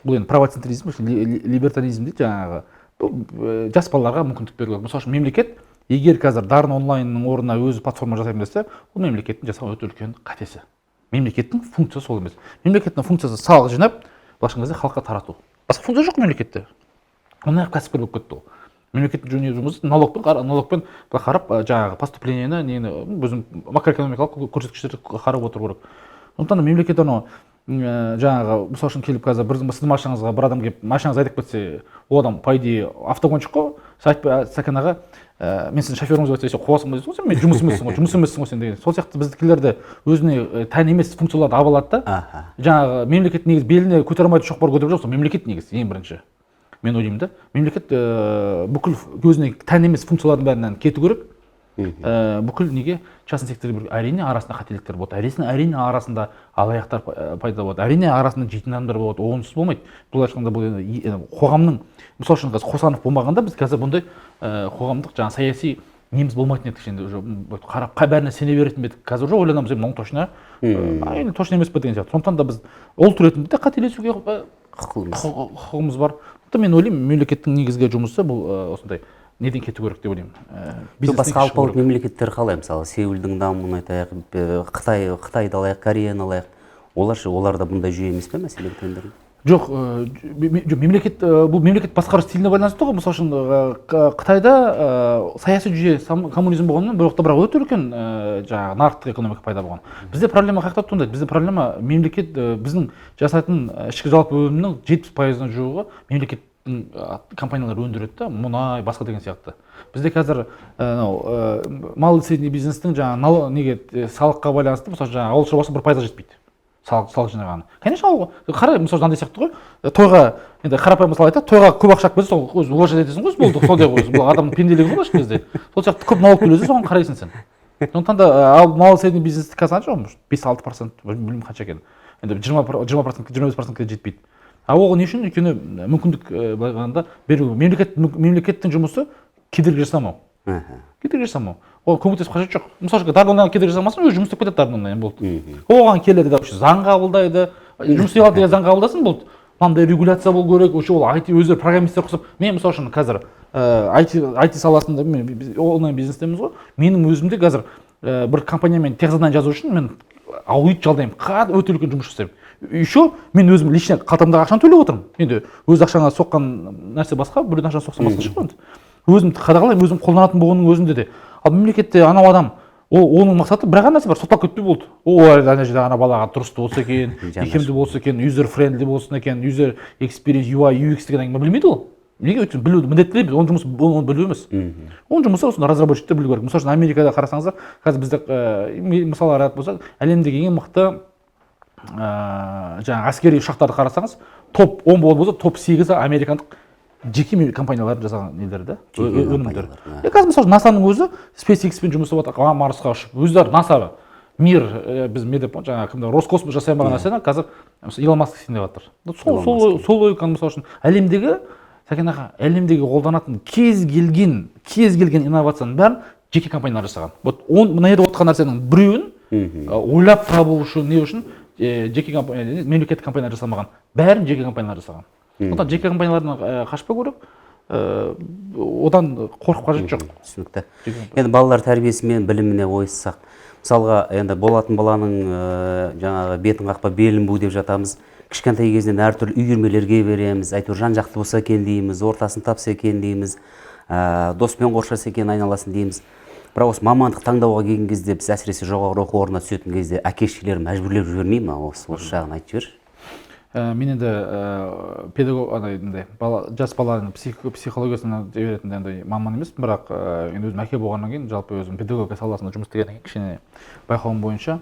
Бұл енді правоцентризм, либертаризм дейді жаңағы. Бұл жас балаларға мүмкіндік беру керек. Мысалы үшін мемлекет егер қазір Дарын онлайнның орнына өзі платформа жасаймын десе, бұл мемлекеттің жасаған өте үлкен қатесі. Мемлекеттің функциясы сол емес. Мемлекеттің функциясы салық жинап, былайша кезде халыққа тарату. Басқа функция жоқ мемлекетте. Ондай кәсіпкер болып кетті ол. Мемлекеттің жұмысы налогпен қарап, жаңағы поступлениені, өзім макроэкономикалық көрсеткіштерді қарап отыру керек. Сондықтан мемлекет жаңағы мысалы үшін келіп қазір сіздің машинаңызға бір адам келіп машинаңыз айдап кетсе, ол адам по идее автогонщик қой, сәкен аға, мен сіздің шоферіңіз өтсе, қуасың ба дейсің ғой, мен жұмыс емессің ғой сен деген. Сол сияқты біздікілерді өзіне тән емес функцияларды ала алады да. Жаңағы мемлекет негізі беліне көтере алмайтын шоқпар көтеріп жоқ, мемлекет негізі ең бірінші. Мен ойлаймын да, мемлекет бүкіл өзіне тән емес функциялардың бәрінен кету керек. Бүкіл неге частный секторда әрине арасында қателіктер болады, әрине арасында алаяқтар пайда болады, әрине арасында жейтін адамдар болады, онсыз болмайды. Бұл айтқанда бұл қоғамның, мысалы үшін Қосанов болмағанда біз қазір бұндай қоғамдық жаңа саяси неміз болмайтын едік енді уже қарап бәріне сене беретін бе едік. Қазір уже ойланамыз, мынау точно точно емес пе деген сияқты. Сондықтан да біз ұлт ретінде де қателесуге құқығымыз бар. Мен ойлаймын, мемлекеттің негізгі жұмысы бұл осындай неден кету керек деп ойлаймын. Басқа алпауыт мемлекеттер қалай, мысалы Сеулдің дамуын айтайық, Қытайды алайық, Кореяны алайық, оларда бұндай жүйе емес пе мәселе төндірген? Жоқ, мемлекет бұл мемлекет басқару стиліне байланысты ғой. Мысалы үшін Қытайда саяси жүйе коммунизм болғанымен бірақ өте үлкен жаңағы нарықтық экономика пайда болған. Бізде проблема қаяқта туындайды? Бізде проблема мемлекет біздің жасайтын ішкі жалпы өнімнің 70%-ына жуығы мемлекеттің компаниялары өндіреді да, мұнай, басқа деген сияқты. Бізде қазір мал и средний бизнестің жаңағы неге салыққа байланысты, мысалы жаңағы ауыл шаруашылығы 1%-ға жетпейді. Салық жинағаны. Конечно, қарай, мысалы мынандай сияқты ғой. Тойға, енді қарапайым мысал айтады, тойға көп ақша берсе, сол өзі уважать етесің ғой, болды, сондай ғой. Бұл адамның пенделігі ғой ешқандай кезде. Сол сияқты көп налог төлесе, соған қарайсың сен. Сондықтан да ал мал средний бизнесті қазір қанша? 5-6%, білмеймін қанша екенін. Енді 20%, 25%-ке жетпейді. Оған не үшін? Өйткені мүмкіндік бағанда беру. Мемлекеттің жұмысы кедергі жасамау. Кедергі жасамау. Ол көмектесіп қажет жоқ. Мысалы Дарноннан кедергі жасамасын, өзі жұмыс істеп кетеді Дарноннан болды. Оған келеді да заң қабылдайды, жұмыс істей алады деген заң қабылдасын болды. Мынандай регуляция болу керек, ол IT өздері программистер қосып. Мен мысалы үшін қазір IT саласында онлайн бизнестеміз ғой. Менің өзімде қазір бір компаниямен техзадание жазу үшін мен аудит жалдаймын. Өте үлкен жұмыс жасаймын. Еще мен өзім лично қалтамдағы ақшаны төлеп отырмын. Енді өз ақшаңа соққан нәрсе басқа, біреудің ақшаны соқса басқа шығады. Өзім қадағалаймын, өзім қолданатын болғанның өзінде де. Ал мемлекетте анау адам, оның мақсаты бір ғана нәрсе бар, соттап кетпей болды. Ана жерде ана балаға дұрысты болса екен, икемді болса екен, user friendly болсын екен, user experience, UI, UX деген әңгіме білмейді ол. Неге? Өйткені білуді міндеттілейді, оның жұмысы оны білу емес. Оның жұмысы осында разработчиктер білу керек. Мысалы үшін Америкада қарасаңыздар, қазір бізде мысалдар айтатын болсақ, әлемдегі ең мықты жаңағы әскери ұшақтарды қарасаңыз, топ 10 болса, топ 8-і американдық жеке компаниялардың жасаған нелері, өнімдері. Қазір мысалы НАСАның өзі SpaceX-пен жұмыс істеп жатыр, Марсқа ұшып, өздері НАСА мир біз жаңағы кімді Роскосмос жасай алмаған нәрсені қазір Илон Маск істеп жатыр. Сол логиканы мысалы үшін әлемдегі Сәкен аға, әлемдегі қолданатын кез келген инновацияның бәрін жеке компаниялар жасаған. Вот мына жерде отырған нәрсенің біреуін ойлап табу үшін, не үшін жеке компания, мемлекеттік компаниялар жасамаған, бәрін жеке компаниялар жасаған. Сондықтан жеке компаниялардан қашпау керек, одан қорқып қажет жоқ. Түсінікті. Енді балалар тәрбиесі мен біліміне ойыссақ, мысалға енді болатын баланың жаңағы бетін қақпа белін бу деп жатамыз. Кішкентай кезінен әртүрлі үйірмелерге береміз, әйтеуір жан-жақты болса екен дейміз, ортасын тапса екен дейміз, доспен қоршаса екен айналасын дейміз. Бірақ осы мамандық таңдауға келген кезде біз әсіресе жоғары оқу орнына түсетін кезде әке-шешелер мәжбүрлеп жібермей ме? Осы жағын айтып жіберші. Мен енді педагог жас баланың психологиясына беретін маман емеспін, бірақ енді өзім әке болғаннан кейін жалпы өзім педагогика саласында жұмыс істегеннен кейін кішкене байқауым бойынша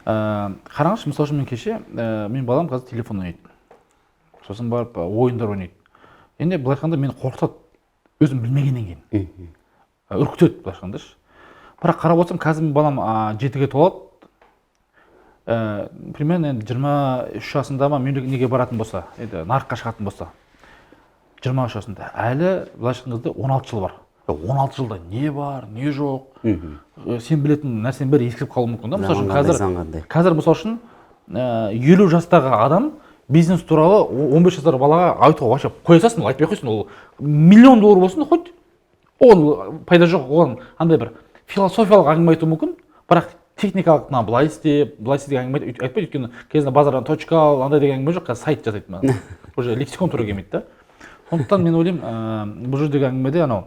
қараңызшы, мысалы үшін мен кеше мен балам қазір телефон ойнайды, сосын барып ойындар ойнайды. Енді былай айтқанда мені қорқытады, өзім білмегеннен кейін үркітеді былай айтқандашы. Бірақ қарап отырсам қазір мен балам 7-ге толады. Примерно 23 жасында ма неге баратын болса, нарыққа шығатын болса, 23 жасында әлі былай айтқан кезде 16 жыл бар. 16 жылда не бар, не жоқ, сен білетін нәрсенің бәрі ескіріп қалуы мүмкін да. Мысалы үшін қазір мысалы үшін 50 жастағы адам бизнес туралы 15 жастағы балаға айтуға вообще қоя салсын, айтпай қойсын, ол $1 миллион болсын, хоть оған пайда жоқ, оған андай бір философиялық әңгіме айтуы мүмкін, бірақ техникалық былай істе деген әңгіме айтпайды, өйткені кезінде базардан точка ал, андай деген әңгіме жоқ, қазір сайт жасайды, уже лексикон тура келмейді да. Сондықтан мен ойлаймын, бұл жердегі әңгімеде анау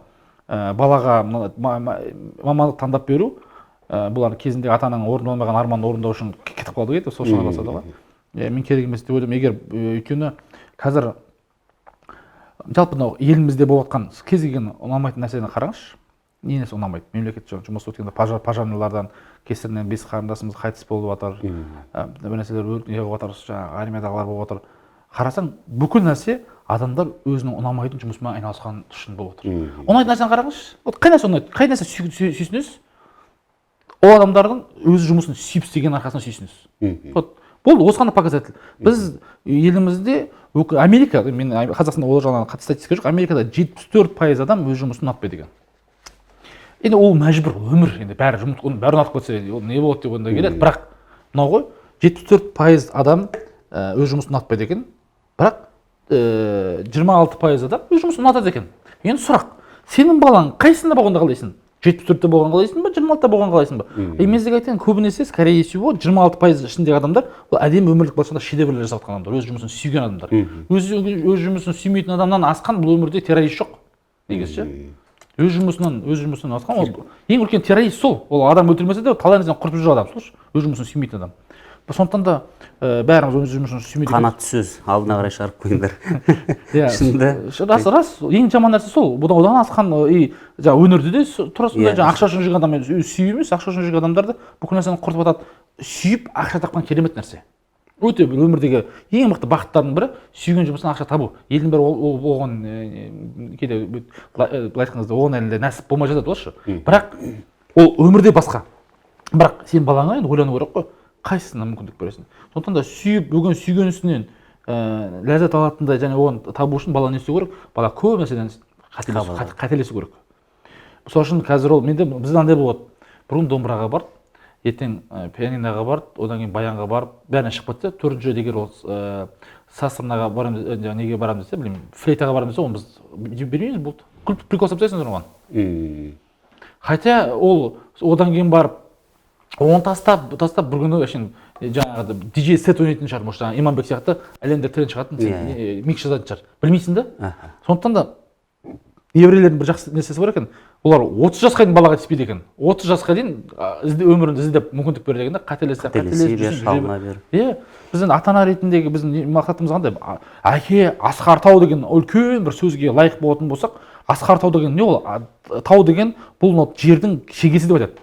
балаға мамандық таңдап беру, бұлар кезінде ата-ананың орындалмаған арманын орындау үшін кетіп қалды ғой, сол шыға бастады ғой. Мен керек емес деп ойлаймын, егер өйткені қазір жалпы елімізде болып жатқан кез келген ұнамайтын нәрсені қараңызшы, не нәрсе ұнамайды. Мемлекет жұмыс өткенде пожарныйлардан кесірінен 5 қарындасымыз қайтыс болып жатыр, бір нәрселер неғып жатыр, жаңағы армиядағылар болып жатыр. Қарасаң, бүкіл нәрсе адамдар өзінің ұнамайтын жұмысымен айналысқан үшін болып отыр. Ұнайтын нәрсені қараңызшы. Қай нәрсе ұнайды? Қай нәрсе сүйсінесіз? Ол адамдардың өз жұмысын сүйіп істеген арқасында сүйсінесіз. Бұл осыған показатель. Біз елімізде Америка, мен Қазақстанда ол жағынан қатты статистика жоқ, Америкада 74% адам өз жұмысын ұнатпайды екен. енді ол мәжбүр өмір, енді бәрі жұмыс, бәрін атып кетсе ол не болады деп онда келеді. Бірақ мынау ғой 74% адам өз жұмысын ұнатпайды екен, бірақ 26% адам өз жұмысын ұнатады екен. Енді сұрақ, сенің балаң қайсында болғанда қалайсың? 74-те болған қалайсың ба, 26-та болған қалайсың ба? Мен сізге айтайын, көбінесе скорее всего 26% ішіндегі адамдар ол әдемі өмірлік болсаңда шедеврлер жасап жатқан адамдар, өз жұмысын сүйген адамдар. Өз жұмысын сүймейтін адамнан асқан бұл өмірде террорист жоқ. Негізі ше. Өз жұмысынан асқан ол ең үлкен террорист сол. Ол адам өлтірмесе де талай нәрседен құртып жүрген адам, слушай, өз жұмысын сүймейтін адам. Сондықтан да бәріміз өз жұмысын сүймейді. Қанатты сөз, алдына қарай шығарып қойыңдар. Иә, рас, ең жаман нәрсе сол. Одан асқан өнерде де тұрасың да, ақша үшін жүрген адам сүйіп емес, ақша үшін жүрген адамдарды бүкіл нәрсені құртып жатады. Сүйіп ақша тапқан керемет нәрсе. Өте бір өмірдегі ең мықты бақыттардың бірі сүйген жұмыстан ақша табу. Елдің бәрі оған кейде былай айтқанда оған әлі нәсіп болмай жатады осы. Бірақ ол өмірде басқа. Бірақ сен балаңа енді ойлану керек қой. Қайсысына мүмкіндік бересің. Сондықтан да сүйіп, бүгін сүйген үстінен ләззат алатындай және оған табу үшін бала не істеу керек? Бала көп нәрседен қателесу керек. Мысалы үшін қазір ол менде бізде андай болады. Бұрын домбыраға барды, ертең пианиноға барды, одан кейін баянға барып, бәріне шығып кетсе, төртінші егер ол сасырнаға барамыз, неге барамыз десе, білмеймін, флейтаға барамыз десе, оны біз бермейміз болды. Күліп прикол жасап тастайсыңдар оған. Хотя ол одан кейін барып оны тастап бір күні жаңағы DJ сет ойнайтын шығар, может жаңағы Иманбек сияқты әлемде тренд шығатын, микс жазатын шығар. Білмейсің да? Сондықтан да еврейлердің бір жақсы нәрсесі бар екен. Олар 30 жасқа дейін балаға тиіспейді екен. 30 жасқа дейін өмірінде іздеп мүмкіндік береді екен да, қателесіп Иә, біздің ата-ана ретіндегі біздің мақсатымыз қандай? Әке асқар тау деген үлкен бір сөзге лайық болатын болсақ, асқар тау деген не ол? Тау деген бұл жердің шегесі деп айтады.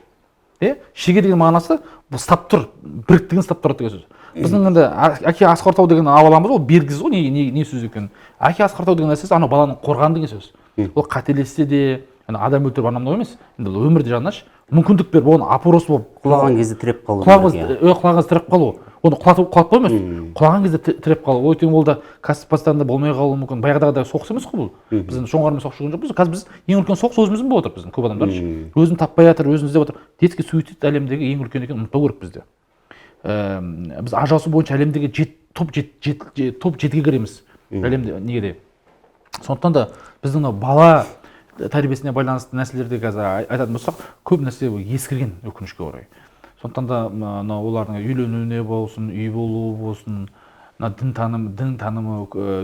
Шеге деген мағынасы бұл стап тұр, біріктігін стап тұрады деген сөз. Біздің енді әке асқар тау деген аламыз, ол бергіз ғой, не сөз екен. Әке асқар тау деген нәрсесі ана баланың қорғаны деген сөз. Ол қателессе де, адам өлтіріп анау емес, енді өмірде жанаш мүмкіндік беріп, оны апорос болып құлаған кезде тіреп қалу. Құлаған кезде тіреп қалу. Оны құлатпау емес, құлаған кезде тіреп қалу. Өйткені ол да кәсіп бастарында болмай қалуы мүмкін. Баяғыдағыдай соғыс емес қой бұл. Біздің жоңғармен соғыс жүрген жоқпыз. Қазір біз ең үлкен соғыс өзіміздің болып отыр, біздің көп адамдар үшін. Өзін таппай жатыр, өзін іздеп отыр. Детский суицид әлемдегі ең үлкен екенін ұмытпау керек бізде. Біз ажырасу бойынша әлемдегі топ 7-ге кіреміз. Әлемде неге де. Сондықтан да біздің бала тәрбиесіне байланысты нәрселерде қазір айтатын болсақ, көп нәрсе ескірген, өкінішке орай. Сондықтан да олардың үйленуіне болсын, үй болуы болсын, дін танымы,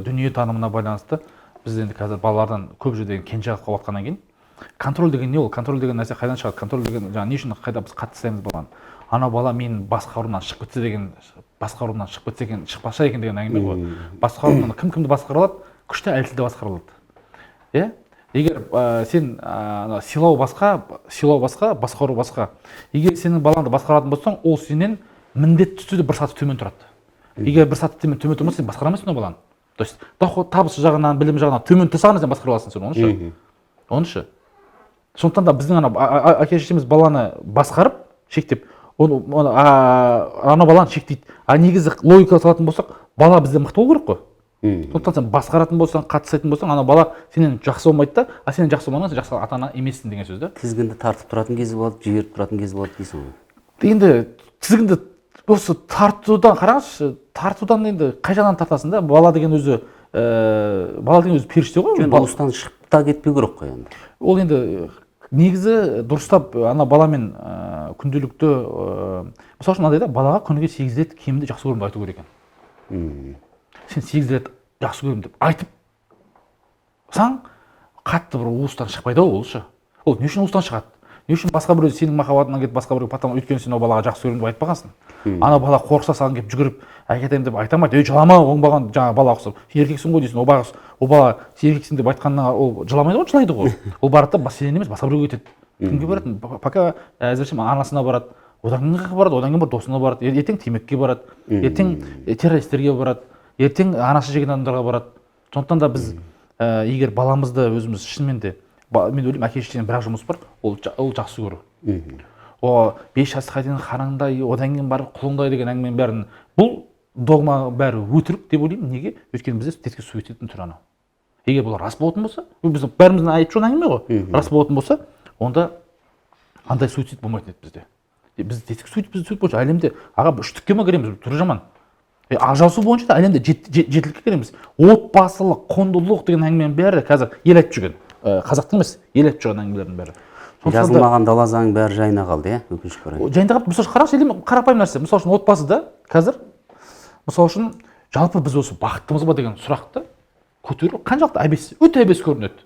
дүние танымына байланысты біз енді қазір балалардан көп жерден кенже қалып жатқаннан кейін контроль деген не ол? Контроль деген нәрсе қайдан шығады? Контроль деген не үшін қайда біз қатты істаймыз баланы? Ана бала мен басқаруымнан шығып кетсе деген, басқаруымнан шығып кетсе екен, шықпаса екен деген әңгіме ғой. Басқаруымнан кім-кімді басқара алады? Күшті әлсізді басқара алады. Иә? Егер сен сыйлау басқа, басқару басқа. Егер сенің балаңды басқаратын болсаң, ол сенен міндетті түрде бір саты төмен тұрады. Егер бір саты төмен тұрмаса, сен басқара алмайсың баланы. То есть табыс жағынан, білім жағынан төмен тұрса ғана сен басқара аласың сен, оныншы. Сондықтан да біздің әке-шешеміз баланы басқарып, шектеп, ана баланы шектейді. Негізі логика салатын болсақ, бала бізде мықты болу керек қой. Сондықтан сен басқаратын болсаң, қатысатын болсаң, ана бала сенен жақсы болмайды да, сенен жақсы болмағаннан сен жақсы ата-ана емессің деген сөз да. Тізгінді тартып тұратын кезі болады, жіберіп тұратын кезі болады дейсің ғой. Енді тізгінді осы тартудан қараңызшы, тартудан енді қай жағынан тартасың да? Бала деген өзі періште ғой. Уыстан шығып та кетпеу керек қой енді. Ол енді негізі дұрыстап ана баламен күнделікті, мысалы үшін мынандай да, балаға күніге 8 рет кемінде жақсы көремін деп айту керек екен. Сен 8 рет жақсы көремін деп айтып саң, қатты бір уыстан шықпайды ол ше. Ол не үшін уыстан шығады? Не үшін басқа біреу сенің махаббатыңнан кетіп басқа біреу потом өйткені сен ол балаға жақсы көремін деп айтпағансың. Ана бала қорықса саған келіп жүгіріп әкетемін деп айта алмайды. Жылама, оңбаған жаңағы бала ұқсап. Сен еркексің ғой дейсің. Ол бала сен еркексің деп айтқаннан ол жыламайды ғой, жылайды ғой. Ол барады да сенен емес басқа біреуге кетеді. Кімге барады? Пока әзірше анасына барады. Одан кейін барады, одан кейін бір досына барады. Ертең темекке барады. Ертең террористерге барады. Ертең анасы жеген адамдарға барады. Сондықтан да біз егер баламызды өзіміз шынымен де, мен ойлаймын әке-шешенің бірақ жұмыс бар, ол жақсы көру. 5 жасқа дейін қараңдай, одан кейін барып құлыңдай деген әңгіменің бәрін, бұл догма бәрі өтірік деп ойлаймын. Неге? Өйткені бізде детский суицидтің түрі анау. Егер бұл рас болатын болса, біз бәріміздің айтып жүрген әңгіме ғой. Рас болатын болса, онда андай суицид болмайтын еді бізде. Біз десек суицид бойынша әлемде аға үштікке ма кіреміз, түрі жаман. Ажырасу бойынша да әлемде жетілікке кіреміз. Отбасылық, құндылық деген әңгіменің бәрі қазір ел айтып жүрген. Қазақтың емес, ел айтып жүрген әңгімелердің бәрі. Жазылмаған дала заңы бәрі жайына қалды, өкінішке орай. Жайында қалып, мысалы қараңызшы, қарапайым нәрсе. Мысалы үшін отбасыда қазір, мысалы үшін жалпы біз осы бақыттымыз ба деген сұрақты көтеру қаншалықты әбес, өте әбес көрінеді.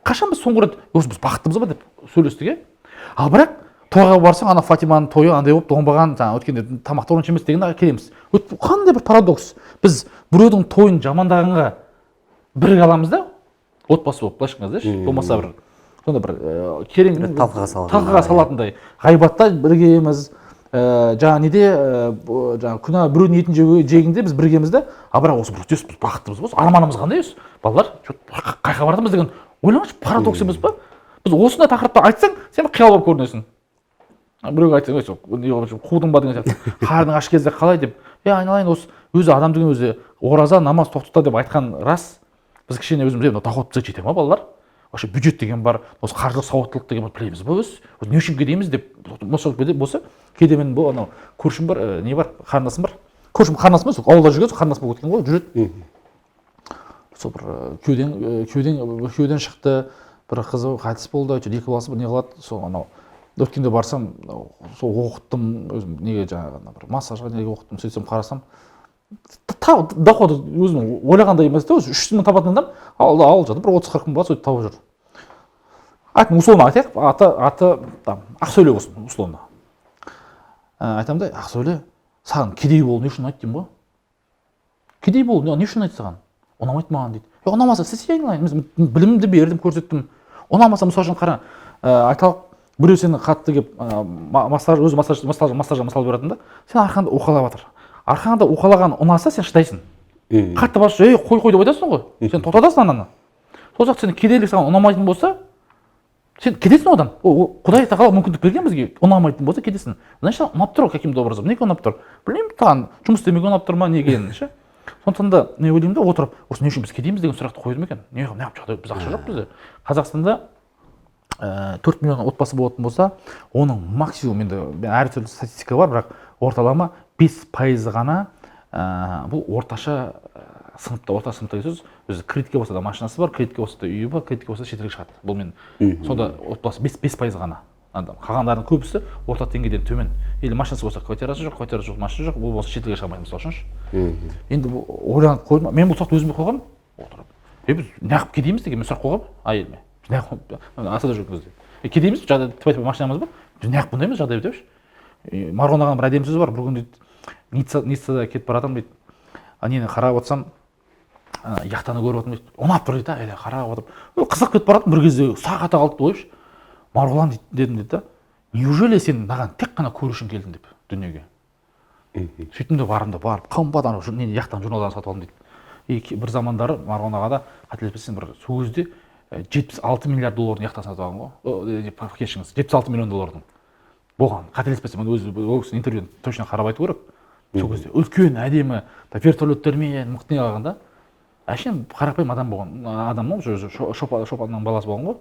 Қашан біз соңғы рет осы біз бақыттымыз ба деп сөйлестік, ал бірақ тойға барсаң, ана Фатиманың тойы андай болып оңбаған, жаңа өткенде тамақты орыншы емес деген келеміз. Қандай бір парадокс. Біз біреудің тойын жамандағанға бірге аламыз да, отбасы болып, былайша айтқанда, болмаса бір сонда бір керең талқыға салатындай. Ғайбатта біргеміз, жаңа неде жаңа күнә біреудің етін жегенде біз біргеміз де, а бірақ осы бір біз бақыттымыз ба, арманымыз қандай осы? Балалар, қайқа бардыңыз деген ойлаңызшы, парадокс емес па? Біз осындай тақырыпта айтсаң, сен қиял болып көрінесің. Біреуге айтсаң, қудың ба деген сияқты, қарның аш кезде қалай деп, айналайын, осы өзі адамдың өзі ораза, намаз тоқтата деп айтқан рас. Біз кішкене өзіміз доходымызға жете ма балалар? Вообще бюджет деген бар, осы қаржылық сауаттылық деген бар, білеміз ба біз? Не үшін кедейміз деп болса, кейде мен бұл анау көршім бар, не бар, қарындасым бар. Көршім қарындасым емес, ауылда жүрген, қарындасым болып өткен ғой, жүреді. Сол бір күйеуден шықты, бір қызы қайтыс болды, екі баласы бір не қылады, сол анау өткенде барсам, сол оқыттым, өзім неге жаңағы бір массажға неге оқыттым, сөйтсем қарасам, доходы өзім ойлағандай емес те, 300 мың табатын адам алып жатыр, бір 30-40 мың ба сөйтіп тауып жүр. Айтым, условно айтайық, аты Ақсәуле болсын, условно. Айтам да, Ақсәуле, саған кедей бол, не үшін айт деймін ғой? Кедей бол, не үшін айт саған? Ұнамайды маған дейді. Ұнамаса, сіз айналайын, мен білімімді бердім, көрсеттім. Ұнамаса, мысалы үшін қара, айталық, біреу сені қатты кеп өзі массажға мысал беретін да, сен арқаңда уқалап жатыр. Арқаңда уқалаған ұнаса, сен шыдайсың. Қатты басшы, қой деп айтасың ғой, сен тоқтатасың ананы. Сол жақта сен кедейлік саған ұнамайтын болса, сен кетесің одан. Құдай тағала мүмкіндік берген бізге, ұнамайтын болса кетесің. Значит, ұнап тұр каким-то образом. Неге ұнап тұр? Білмеймін, таған жұмыс істемеуге ұнап тұр ма, неге ше? Сондықтан да не ойлаймын да, отырып, осы не үшін біз кетеміз деген сұрақты қойдым екен. Неғып жағдай, біз ақша жоқ бізде. Қазақстанда 4 миллион отбасы болатын болса, оның максимум, енді әртүрлі статистика бар, бірақ орталама 5% ғана бұл орташа сыныпта, орта сыныпта сөз, өзі кредитке болса да машинасы бар, кредитке болса да үйі бар, кредитке болса да шетелге шығады. Бұл мен сонда отбасы 5% ғана. Қалғандардың көбісі орта деңгейден төмен. Или машинасы болса квартирасы жоқ, машинасы жоқ, бұл болса шетелге шығамайды, мысалы үшінші. Енді ойланып қойдым, мен бұл сұрақты өзіме қойғам, отырып. Біз неғып кедейміз деген сұрақ қойғам әйеліме. Асада жүрген кезде. Кедейміз, жағдай машинамыз бар, неғып бұндаймыз жағдай бітеуші. Марғон ағаның бір әдемі сөзі бар, бір күн дейді, Ниццада кетіп баратам дейді, нені қарап отырсам, яқтаны көріп отырмын дейді, ұнап тұр дейді, қарап отырып, қызық кетіп баратым, бір кезде сағаты қалды қойыпшы. Марғұлан дедім дейді, неужели сен маған тек қана көру үшін келдің деп дүниеге. Сөйтім де барып, қымбат яқтан журналдан сатып алдым дейді. Бір замандары Марғұлан ағада қателеспесем бір сол кезде 76 миллиард доллардың яқтасын сатып алған ғой. Кешіңіз, 76 миллион доллардың. Болған, қателеспесем, өзі интервьюін точно қарап айту керек. Сол кезде үлкен әдемі вертолеттермен мықты алғанда, әшейін қарапайым адам болған, адамның шопанның баласы болған ғой.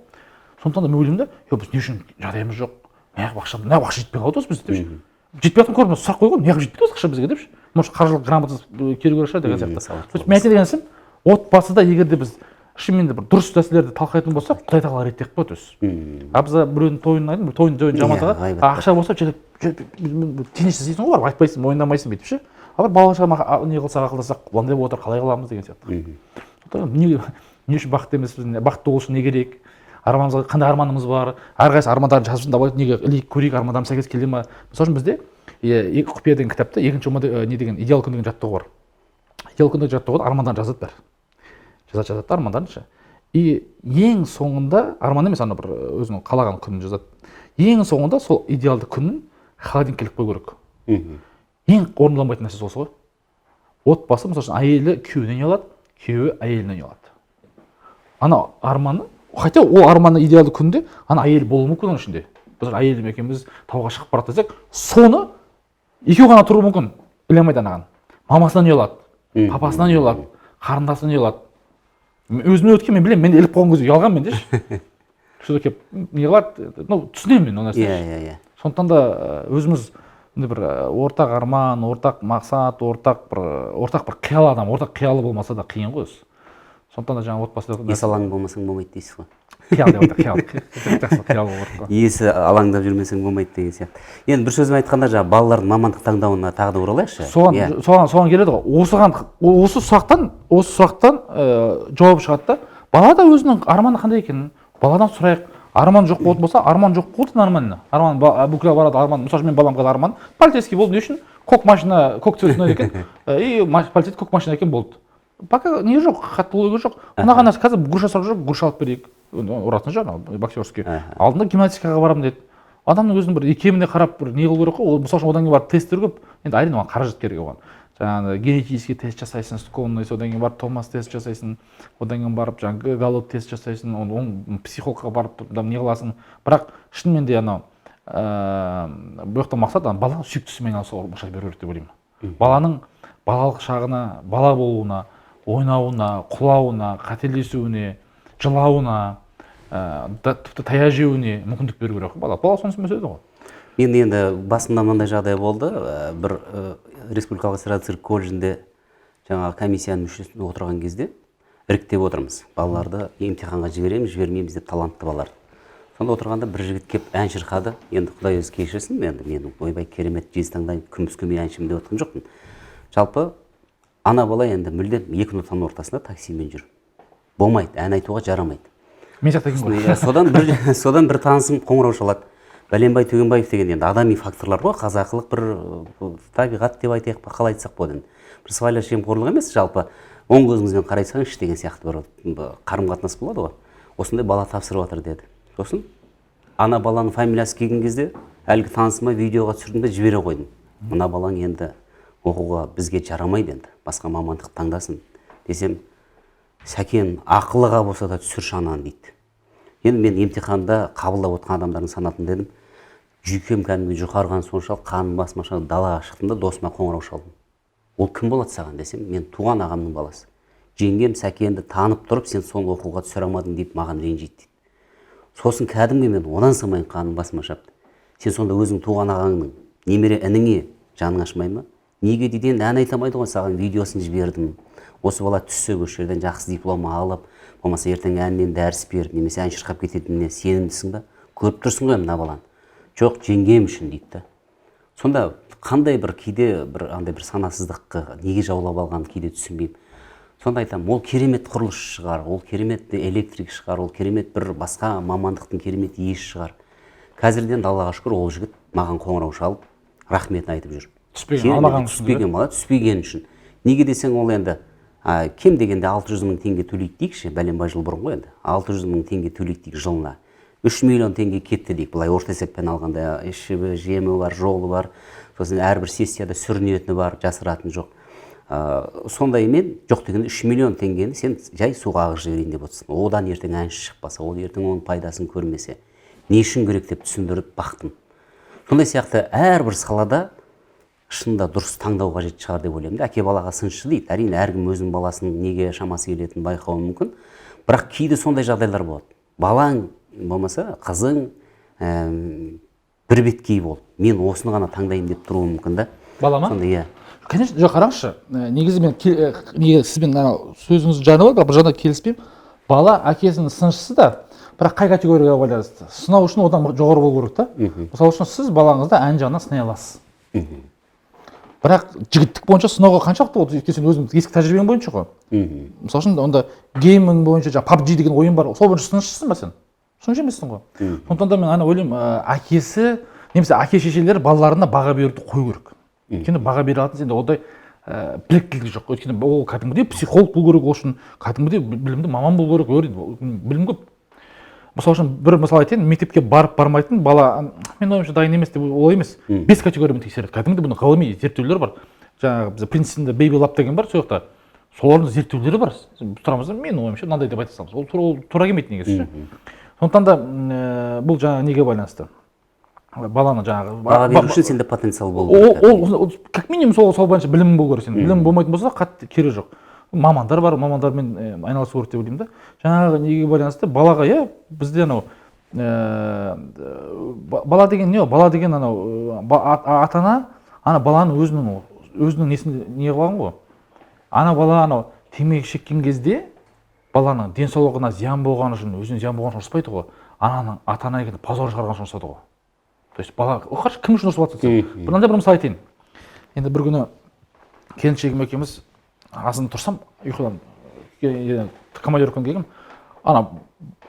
Сондықтан да мен ойлаймын да, біз не үшін жағдайымыз жоқ, неғып ақша жетпей қалды осы біз депші. Жетпей жатқан көріп сұрақ қойған, неғып жетпейді осы ақша бізге депші. Может қаржылық грамотасы керу керек шығар деген сияқты. Мен айта дегенсім, отбасыда егер де біз шынымен де бір дұрыс нәрселерді талқылайтын болсақ, Құдай тағала реттеп қояды өзі. Біз біреудің тойын айттым, тойын жаматаға ақша болса тенешсіз дейсің ғой, айтпайсың, мойындамайсың бүйтіп ше. А бір бала шаға не қылсақ, ақылдасақ, мынандай болып отыр, қалай қыламыз деген сияқты. Не үшін бақытты емеспіз, бақытты болу үшін не керек? Арманымызға қандай арманымыз бар? Әрқайсысы армандарын жазып давай неге ілейік көрейік, армандарым сәйкес келе ма? Мысалы үшін бізде құпия деген кітапта екінші не деген идеал күн деген жаттығу бар. Идеал күн деген жаттығуды армандарын жазады бәрі. Жазады армандарын ше. И ең соңында арман емес, ана бір өзінің қалаған күнін жазады. Ең соңында сол идеалды күннің холодильникке қою керек. Ең орындалмайтын нәрсе осы ғой. Отбасы, мысалы үшін әйелі күйеуінен ұялады, күйеуі әйелінен ұялады. Ана арманы, хотя ол арманы идеалды күнде, ана әйел болуы мүмкін оның ішінде. Біз әйелім екеуміз тауға шығып бара жатсақ, соны екеуі ғана тұруы мүмкін. Біле алмайды анаған. Мамасынан ұялады, папасынан ұялады, қарындасынан ұялады. Өзіме өткен мен білемін, мен іліп қойған кезде ұялғанмын мен деші. что келіп не қылады, ну түсінемін мен ол нәрсені. Иә. Сондықтан да өзіміз бір ортақ арман, ортақ мақсат, ортақ бір қиял адам, ортақ қиялы болмаса да қиын ғой өзі. Сондықтан да жаңа отбасыда есі алаң болмасаң болмайды дейсіз ғой. қиял деп отыр, қиял. Жақсы қиял болып отыр. Есі алаңдап жүрмесең болмайды деген сияқты. Енді бір сөзбен айтқанда жаңағы балалардың мамандық таңдауына тағы да оралайықшы. Соған келеді ғой. Осы сұрақтан жауап шығады да, бала да өзінің арманы қандай екенін баладан сұрайық. Арман жоқ болса, арман жоқ болды нормально. Арман бүкіл барады арман. Мысалы мен балам қазір арман полицейский болды, не үшін? Көк машина, көк цветной екен. И полицейский көк машина екен болды. Пока не жоқ, қатты ой жоқ. Мынаған нәрсе қазір груша сұрап жүр, груша алып берейік. Ұратын жаңа боксерский. Алдында гимнастикаға барамын деді. Адамның өзінің бір икеміне қарап бір не қылу керек қой. Мысалы үшін одан кейін барып тесттер көп. Енді әрине оған қаражат керек оған. Жаңағы генетический тест жасайсың, сконный, одан кейін барып Томас тест жасайсың, одан кейін барып жаңағы Галлоп тест жасайсың, оны психологқа барып не қыласың. Бірақ шынымен де анау бұл жақта мақсат баланың сүйіктісімен айналысуға мұрша беру керек деп ойлаймын. Баланың балалық шағына, бала болуына, ойнауына, құлауына, қателесуіне, жылауына, тіпті тая жеуіне мүмкіндік беру керек. Бала сонысын өседі ғой. Мен енді басымда мынандай жағдай болды. Бір республикалық эстрада цирк колледжінде жаңағы комиссияның мүшесінде отырған кезде іріктеп отырмыз. Балаларды емтиханға жібереміз, жібермейміз деп талантты балаларды. Сонда отырғанда бір жігіт келіп ән шырқады. Енді Құдай өзі кешірсін, енді мен ойбай керемет жез таңдайын күміс көмей әншімін деп отырған жоқпын. Жалпы ана бала енді мүлдем екі нотаның ортасында таксимен жүр. Болмайды, ән айтуға жарамайды. Мен сияқты екен. Содан бір танысым қоңырау шалады. Бәленбай Төгенбаев деген енді адами факторлар ғой, қазақылық бір табиғат деп айтайық па, қалай айтсақ болады. Бір сыбайлас жемқорлық емес, жалпы оң көзіңізбен қарайсаңыз деген сияқты бір қарым-қатынас болады ғой. Осындай бала тапсырып жатыр деді. Сосын ана баланың фамилиясы келген кезде әлгі танысыма видеоға түсірдім де жібере қойдым. Мына балаң енді оқуға бізге жарамайды енді, басқа мамандық таңдасын десем, сәкен ақылыға болса да түсірші ананы дейді. Енді мен емтиханда қабылдап отқан адамдардың санатын дедім. Жүйкем кәдімгі жұқарған соншалық қаным басыма шығып далаға шықтым да досыма қоңырау шалдым. Ол кім болады саған десем, мен туған ағамның баласы. Жеңгем Сәкенді танып тұрып, сен соны оқуға түсіре алмадың деп маған ренжиді дейді. Сосын кәдімгі мен одан самайын қаным басыма шапты. Сен сонда өзің туған ағаңның немере ініңе жаның ашмай ма? Неге дейді, енді ән айта алмайды ғой, саған видеосын жібердім. Осы бала түссе осы жерден жақсы диплом алып, болмаса ертең әннен дәріс беріп, немесе ән шырқап кететініне сенімдісің ба? Көріп тұрсың ғой мына баланы. Жоқ, жеңгем үшін дейді да. Сонда қандай бір кейде бір андай бір санасыздыққа неге жаулап алғанын кейде түсінбеймін. Сонда айтамын, ол керемет құрылыс шығар, ол керемет электрик шығар, ол керемет бір басқа мамандықтың керемет иесі шығар. Қазірден Аллаға шүкір ол жігіт маған қоңырау шалып, рахметін айтып жүр. Түспеген үшін. Неге десең, ол енді кем дегенде 600 мың теңге төлейді дейікші, бәленбай жыл бұрын ғой енді. 600 мың теңге төлейді дейік жылына. 3 миллион теңге кетті дейік, былай орта есеппен алғанда, іші, жемі бар, жолы бар, сосын әрбір сессияда сүрінетіні бар, жасыратын жоқ. Сондай мен жоқ дегенде 3 миллион теңгені сен жай суға ағыз жіберейін деп отырсың. Одан ертең әнші шықпаса, ол ертең оның пайдасын көрмесе, не үшін керек деп түсіндіріп бақтым. Сондай сияқты әрбір салада шынында дұрыс таңдау қажет шығар деп ойлаймын. Әке балаға сыншы дейді. Әрине әркім өзінің баласының неге шамасы келетінін байқауы мүмкін. Бірақ кейде сондай жағдайлар болады. Балаң болмаса қызың бір беткей болып, мен осыны ғана таңдаймын деп тұруы мүмкін да. Бала ма? Сонда иә. Конечно, жоқ, қараңызшы. Негізі мен сізбен сөзіңіздің жаны бар, бір жағынан келіспеймін. Бала әкесінің сыншысы да, бірақ қай категорияға байланысты. Сынау үшін одан жоғары болу керек та. Мысалы үшін сіз балаңызды ән жағынан сынай аласыз. Бірақ жігіттік бойынша сынауға қаншалықты болды? Сен өзің ескі тәжірибең бойынша ғой. Мысалы үшін онда гейминг бойынша PUBG деген ойын бар. Сол бойынша сыншысың ба сен? Сыншы емессің ғой. Сондықтан да мен ойлаймын, әкесі немесе әке шешелер балаларына баға беруді қою керек. Өйткені баға бере алатын сенде ондай біліктілік жоқ. Өйткені ол кәдімгідей психолог болу керек, ол үшін кәдімгідей білімді маман болу керек. Білім көп. Мысалы үшін бір мысал айтайын, мектепке барып бармайтын бала, мен ойымша дайын емес деп олай емес. 5 категориямен тексереді. Кәдімгідей бұның ғылыми зерттеулер бар. Жаңағы біз Принстонда Baby Lab деген бар, сол жақта. Солардың зерттеулері бар. Тұрамыз, мен ойымша мынандай деп айта саламыз. Ол тура келмейді негізі. Сондықтан да бұл жаңағы неге байланысты. Баланы жаңағы баға беру үшін сенде потенциал болу керек. Ол как минимум сол бойынша білімің болу керек сен. Білім болмайтын болса қатты керегі жоқ. Мамандар бар, мамандармен айналысу керек деп ойлаймын да. Жаңағы неге байланысты балаға, иә, бізде анау бала деген не ол? Бала деген анау ата ана ана баланы өзінің несін не қылған ғой. Ана бала анау темекі шеккен кезде баланың денсаулығына зиян болғаны үшін, өзіне зиян болғаны үшін ұрыспайды ғой. Ананың ата ана екені позор шығарған үшін ұрысады ғой. То есть бала қаршы кім үшін ұрысып жатыр? Мынандай бір мысал айтайын. Енді бір күні келіншегім екеуміз азын тұрсам, ұйқыдан командировкадан келгем, ана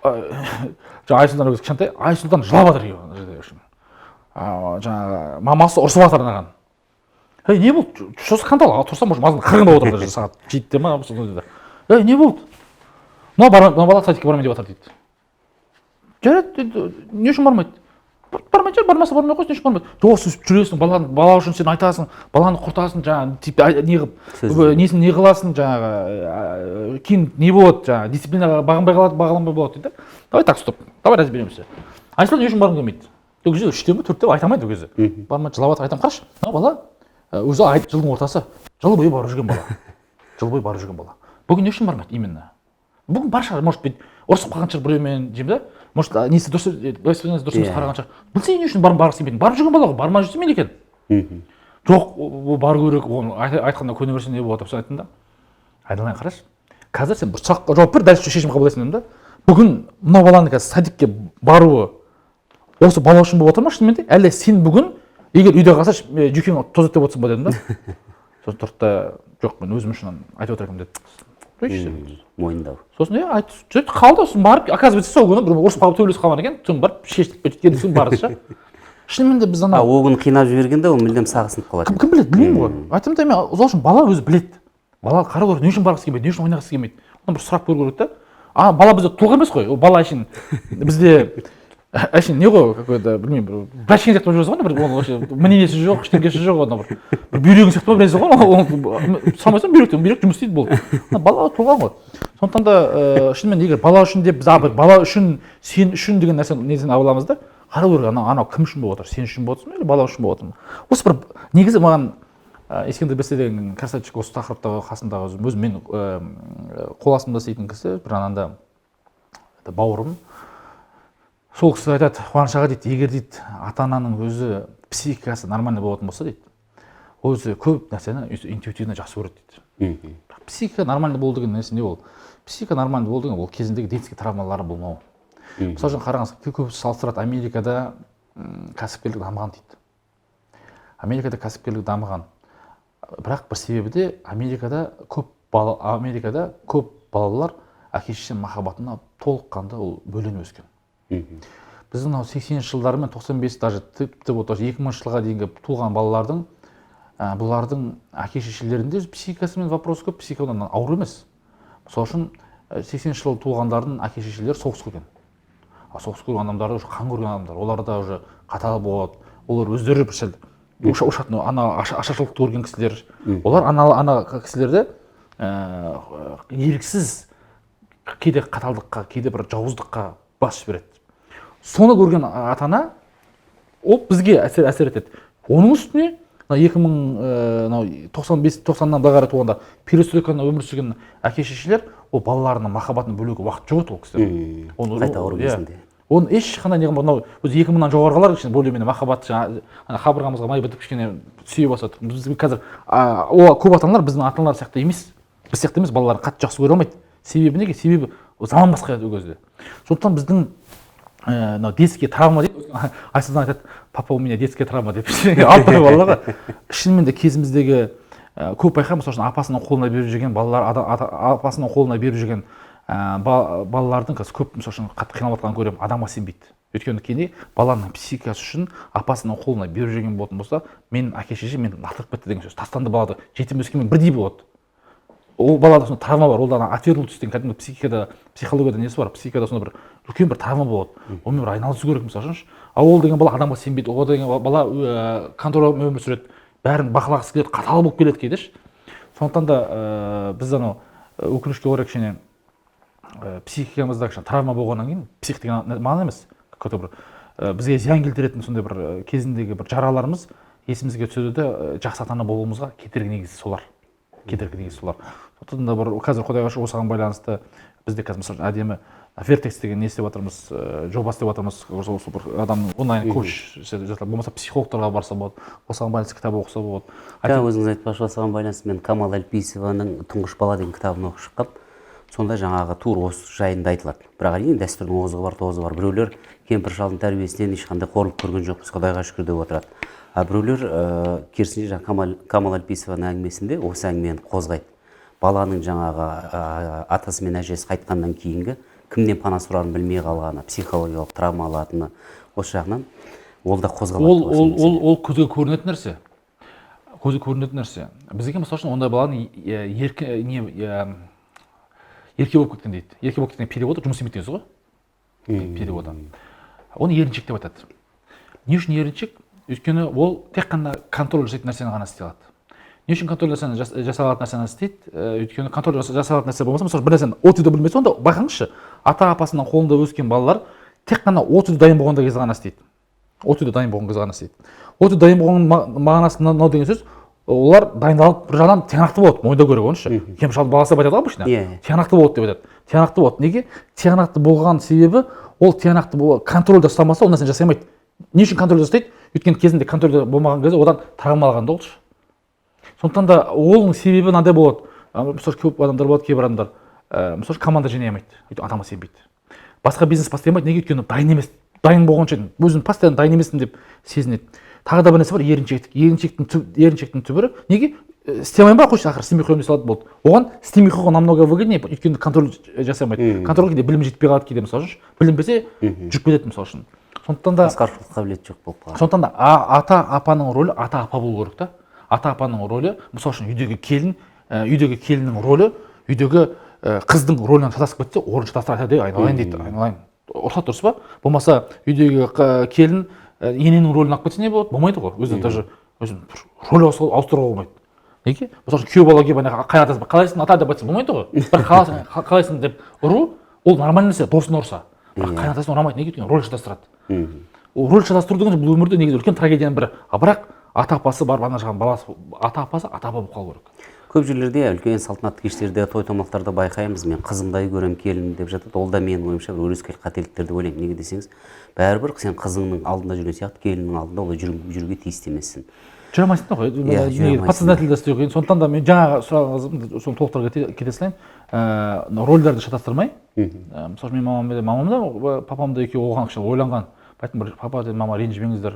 Айсұлтан өзі кішкентай, Айсұлтан жылап жатыр үшін. Жаңағы мамасы ұрысып жатыр анаған. Ей, не болды? Шосы қандай ал? Тұрсам, может, мазын қырғын болып отыр сағат 7-те ма? Ей, не болды? Мына бала садикке бармайын деп жатыр дейді. Жарайды, не үшін бармайды? Бармайды, бармаса бармай қойсын, не үшін бармайды? Жоқ, сіз жүресің, бала үшін сен айтасың, баланы құртасың, жаңағы несін не қыласың, жаңағы кейін не болады, жаңағы дисциплинаға бағынбай болады дейді. Давай так, стоп, давай разберемся. Айсұлтан не үшін барғың келмейді? Ол кезде 3-те ме 4-те айта алмайды ол кезде. Бармайды, жылап жатыр, айтамын, қарашы, мына бала өзі жылдың ортасы, жыл бойы барып жүрген бала. Жыл бойы барып жүрген бала. Бүгін не үшін бармайды именно? Бүгін бар шығар, может быть, ұрысып қалған шығар біреумен деймін да. Может, несі дұрыс қараған шығар. Білсе не үшін барғысы келмейді? Барып жүрген бала ғой, бармай жүрсе мейлі екен. Жоқ, ол бару керек, оны айтқанда көне берсе не болады деп айттым да. Айналайын, қарашы. Қазір сен бір сұраққа жауап бер, дәл шешім қабылдайсың да. Бүгін мына баланың қазір садикке баруы осы бала үшін болып отыр ма шынымен де? Әлде сен бүгін егер үйде қалса жүйкең тозады деп отырсың ба дедім да. Сосын тұрды да, жоқ, мен өзім үшін айтып отырмын деді. Мойындау. Сосын айтып қалды, сосын барып, оказывается, сол күні бір ұрысып қалып төбелесіп қалған екен, сосын барып шештік өткенде соң барды ше. Шынымен де біз ана ол күні қинап жібергенде ол мүлдем сағынып қалады. Кім біледі, білмеймін ғой. Айтамын да мен ол үшін бала өзі біледі. Бала қарау керек, не үшін барғысы келмейді, не үшін ойнағысы келмейді. Оны бір сұрақ көру керек та. Бала бізде тұлға емес қой, ол бала үшін бізде әшейін не ғой, какой-то білмеймін, бір бәшкен сияқты болып жүрсің ғой, бір вообще мнениесі жоқ, ештеңкесі жоқ, оны бір бүйрегің сияқты болып білесің ғой, сұрамайсың бүйрек жұмыс істейді бұл. Бала тұлға ғой. Сондықтан да шынымен егер бала үшін деп біз бала үшін, сен үшін деген нәрсені аламыз да, қарау керек, анау кім үшін болып отыр, сен үшін болып отырсың ба, или бала үшін болып отырмын. Осы бір негізі маған Ескендір Бесе деген красавчик осы тақырыптағы қасындағы өзім мен қол астымда істейтін кісі, бір ананда бауырым. Сол кісі айтады, Қуаныш аға дейді, егер дейді, ата-ананың өзі психикасы нормальный болатын болса дейді, ол өзі көп нәрсені интуитивно жақсы көреді дейді. Психика нормальный болу деген нәрсе не ол? Психика нормальный болу деген ол кезіндегі детский травмалары болмау. Мысалы үшін қараңыз, көбісі салыстырады, Америкада кәсіпкерлік дамыған дейді. Америкада кәсіпкерлік дамыған. Бірақ бір себебі де Америкада көп балалар әке-шеше махаббатына толыққанды ол бөленіп өскен. Біздің 80-ші жылдары мен 95 даже тіпті 2000 жылға дейінгі туылған балалардың бұлардың әке-шешелерінде психикасымен вопрос көп, психикадан ауыр емес. Мысалы үшін 80-ші жылы туылғандардың әке-шешелері соғыс көрген. Соғыс көрген адамдары уже қан көрген адамдар, оларда уже қатал болады, олар өздері бір сәл ушатын ашаршылықты көрген кісілер. Олар ана кісілерді еріксіз кейде қаталдыққа, кейде бір жауыздыққа бас жібереді. Соны көрген ата-ана ол бізге әсер етеді. Оның үстіне 90-нан былай туғанда перестройканы өмір сүрген әке-шешелер ол балаларының махаббатын бөлуге уақыт жоқ еді ол кісілер. Қайта ауыр кезінде. Оны ешқандай не қылмайды. Өзі 2000-нан жоғарғылар кішкене более-менее махаббат қабырғамызға май бітіп кішкене сүйе бастады. Біз қазір көп ата-аналар біздің ата-аналар сияқты емес. Біз сияқты емес, балаларын қатты жақсы көре алмайды. Себебі неге? Себебі заман басқа еді ол кезде. Сондықтан біздің детский травма дейді. Айсұлтан айтады, папа у меня детская травма деп алып қойып балаларға. Шынымен де кезіміздегі көп байқаймын, мысалы үшін апасының қолына беріп жүрген балалар, апасының қолына беріп жүрген балалардың қазір көп мысалы үшін қатты қиналып жатқанын көремін, адамға сенбейді. Өйткені кейде баланың психикасы үшін апасының қолына беріп жүрген болатын болса, менің әке-шешем мені лақтырып кетті деген сөз. Тастанды балады, жетім өскенмен бірдей болады. Ол балада сондай травма бар, ол да отвергнутость деген кәдімгі психикада, психологияда несі бар, психикада сондай бір үлкен бір травма болады. Онымен бір айналысу керек мысалы үшін. Ал ол деген бала адамға сенбейді, ол деген бала контрольмен өмір сүреді, бәрін бақылағысы келеді, қатал болып келеді кейде. Сондықтан да біз анау өкінішке орай кішкене психикамызда кішкене травма болғаннан кейін, псих деген маған емес, бізге зиян келтіретін сондай бір кезіндегі бір жараларымыз есімізге түседі де жақсы ата-ана болуымызға кедергі негізі солар. Сондықтан да бір қазір Құдайға шүкір осыған байланысты бізде қазір мысалы әдемі Vertex деген не істеп жатырмыз, жоба істеп жатырмыз, осы бір адамның онлайн коуч болмаса психологтарға барса болады, осыған байланысты кітап оқыса болады. Өзіңіз айтпақшы, осыған байланысты мен Камал Әлпейісованың «Тұңғыш бала» деген кітабын оқып шыққам. Сонда жаңағы тур осы жайында айтылады. Бірақ әрине дәстүрдің озығы бар, тозығы бар. Біреулер кемпір шалдың тәрбиесінен ешқандай қорлық көрген жоқпыз, Құдайға шүкір деп отырады. А біреулер керісінше жаңағы Камал Әлпейісованың әңгімесінде осы әңгімені қозғайды. Баланың жаңағы атасы мен әжесі қайтқаннан кейінгі кімнен пана сұрарын білмей қалғаны, психологиялық травма алатыны, осы жағынан ол да қозғалады. Ол көзге көрінетін нәрсе. Көзге көрінетін нәрсе. Бізге мысалы үшін ондай баланың ерке болып кеткен дейді. Ерке болып кеткен переводы жұмыс істемейді өзі ғой. Переводы. Оны еріншек деп айтады. Не үшін еріншек? Өйткені ол тек қана контроль жасайтын нәрсені ғана істей алады. Не үшін контроль жасалатын нәрсені істейді? Өйткені контроль жасалатын нәрсе болмаса, мысалы бір нәрсені от үйді білмесе, онда байқаңызшы, ата-апасының қолында өскен балалар тек қана от үйді дайын болған кезде ғана істейді. От үйді дайын болған кезде ғана істейді. От үйді дайын болған мағынасы мынау деген сөз, олар дайындалып бір жағынан тиянақты болады, мойындау керек оншы. Кемпір шалдың баласы деп айтады ғой обычно. Тиянақты болады деп айтады. Тиянақты болады. Неге? Тиянақты болған себебі ол тиянақты контрольда ұстамаса, ол нәрсені жасай алмайды. Не үшін контроль жасайды? Өйткені кезінде контрольда болмаған кезде одан травма алған да олшы. Сондықтан да оның себебі мынандай болады. Мысалы көп адамдар болады, кейбір адамдар мысалы команда жинай алмайды. Ата-ана сенбейді. Басқа бизнес бастай алмайды. Неге? Өйткені дайын емес. Дайын болғанша өзін постоянно дайын емеспін деп сезінеді. Тағы да бір нәрсе бар, еріншектің түбірі. Неге? Істей алмаймын ба, қойшы, ақыры істемей қоямын дей салады болды. Оған істемей қойған намного выгоднее, өйткені контроль жасай алмайды. Контроль кейде білім жетпей қалады, кейде мысалы үшін. Білінбесе жүріп кетеді мысалы үшін. Сондықтан да басқарушылық қабілеті жоқ болып қалады. Сондықтан да ата-апаның рөлі ата-апа болу керек та. Ата-апаның рөлі, мысалы үшін үйдегі келіннің рөлі, үйдегі қыздың рөлінен шатасып кетсе, орын шатастыра айтады, айналайын дейді, айналайын. Ұрсат дұрыс па? Болмаса үйдегі келін ененің рөлін алып кетсе не болады? Болмайды ғой. Өзі даже рөл ауыстыруға болмайды. Неге? Мысалы үшін күйеу бала келіп қай атасы қалайсың ата деп айтса болмайды ғой. Бір қалайсың деп ұру, ол нормальный нәрсе, досын ұрса. Бірақ қай атасын ұрамайды, неге? Өйткені рөл шатастырады. Рөл шатастыру деген бұл өмірде негізі үлкен трагедияның бірі. Бірақ ата-апасы бар, бана жаған баласы, ата-апасы ата-апа болып қалу керек. Көп жерлерде үлкен салтанатты кештерде, той томалақтарда байқаймыз, мен қызымдай көрем келін деп жатады. Ол да менің ойымша бір өрескел қателіктер деп ойлаймын. Неге десеңіз, бәрібір сен қызыңның алдында жүрген сияқты, келіннің алдында олай жүруге тиісті емессің. Жүре алмайсың да ғой. Подсознательда істеу қиын. Сондықтан да мен жаңағы сұрағыңызды соны толықтыра кете салайын. Рөлдерді шатастырмай. Мысалы мен мамам да папам да екеуі оған кішкене ойланған. Айтым бір папа деді, мама ренжімеңіздер,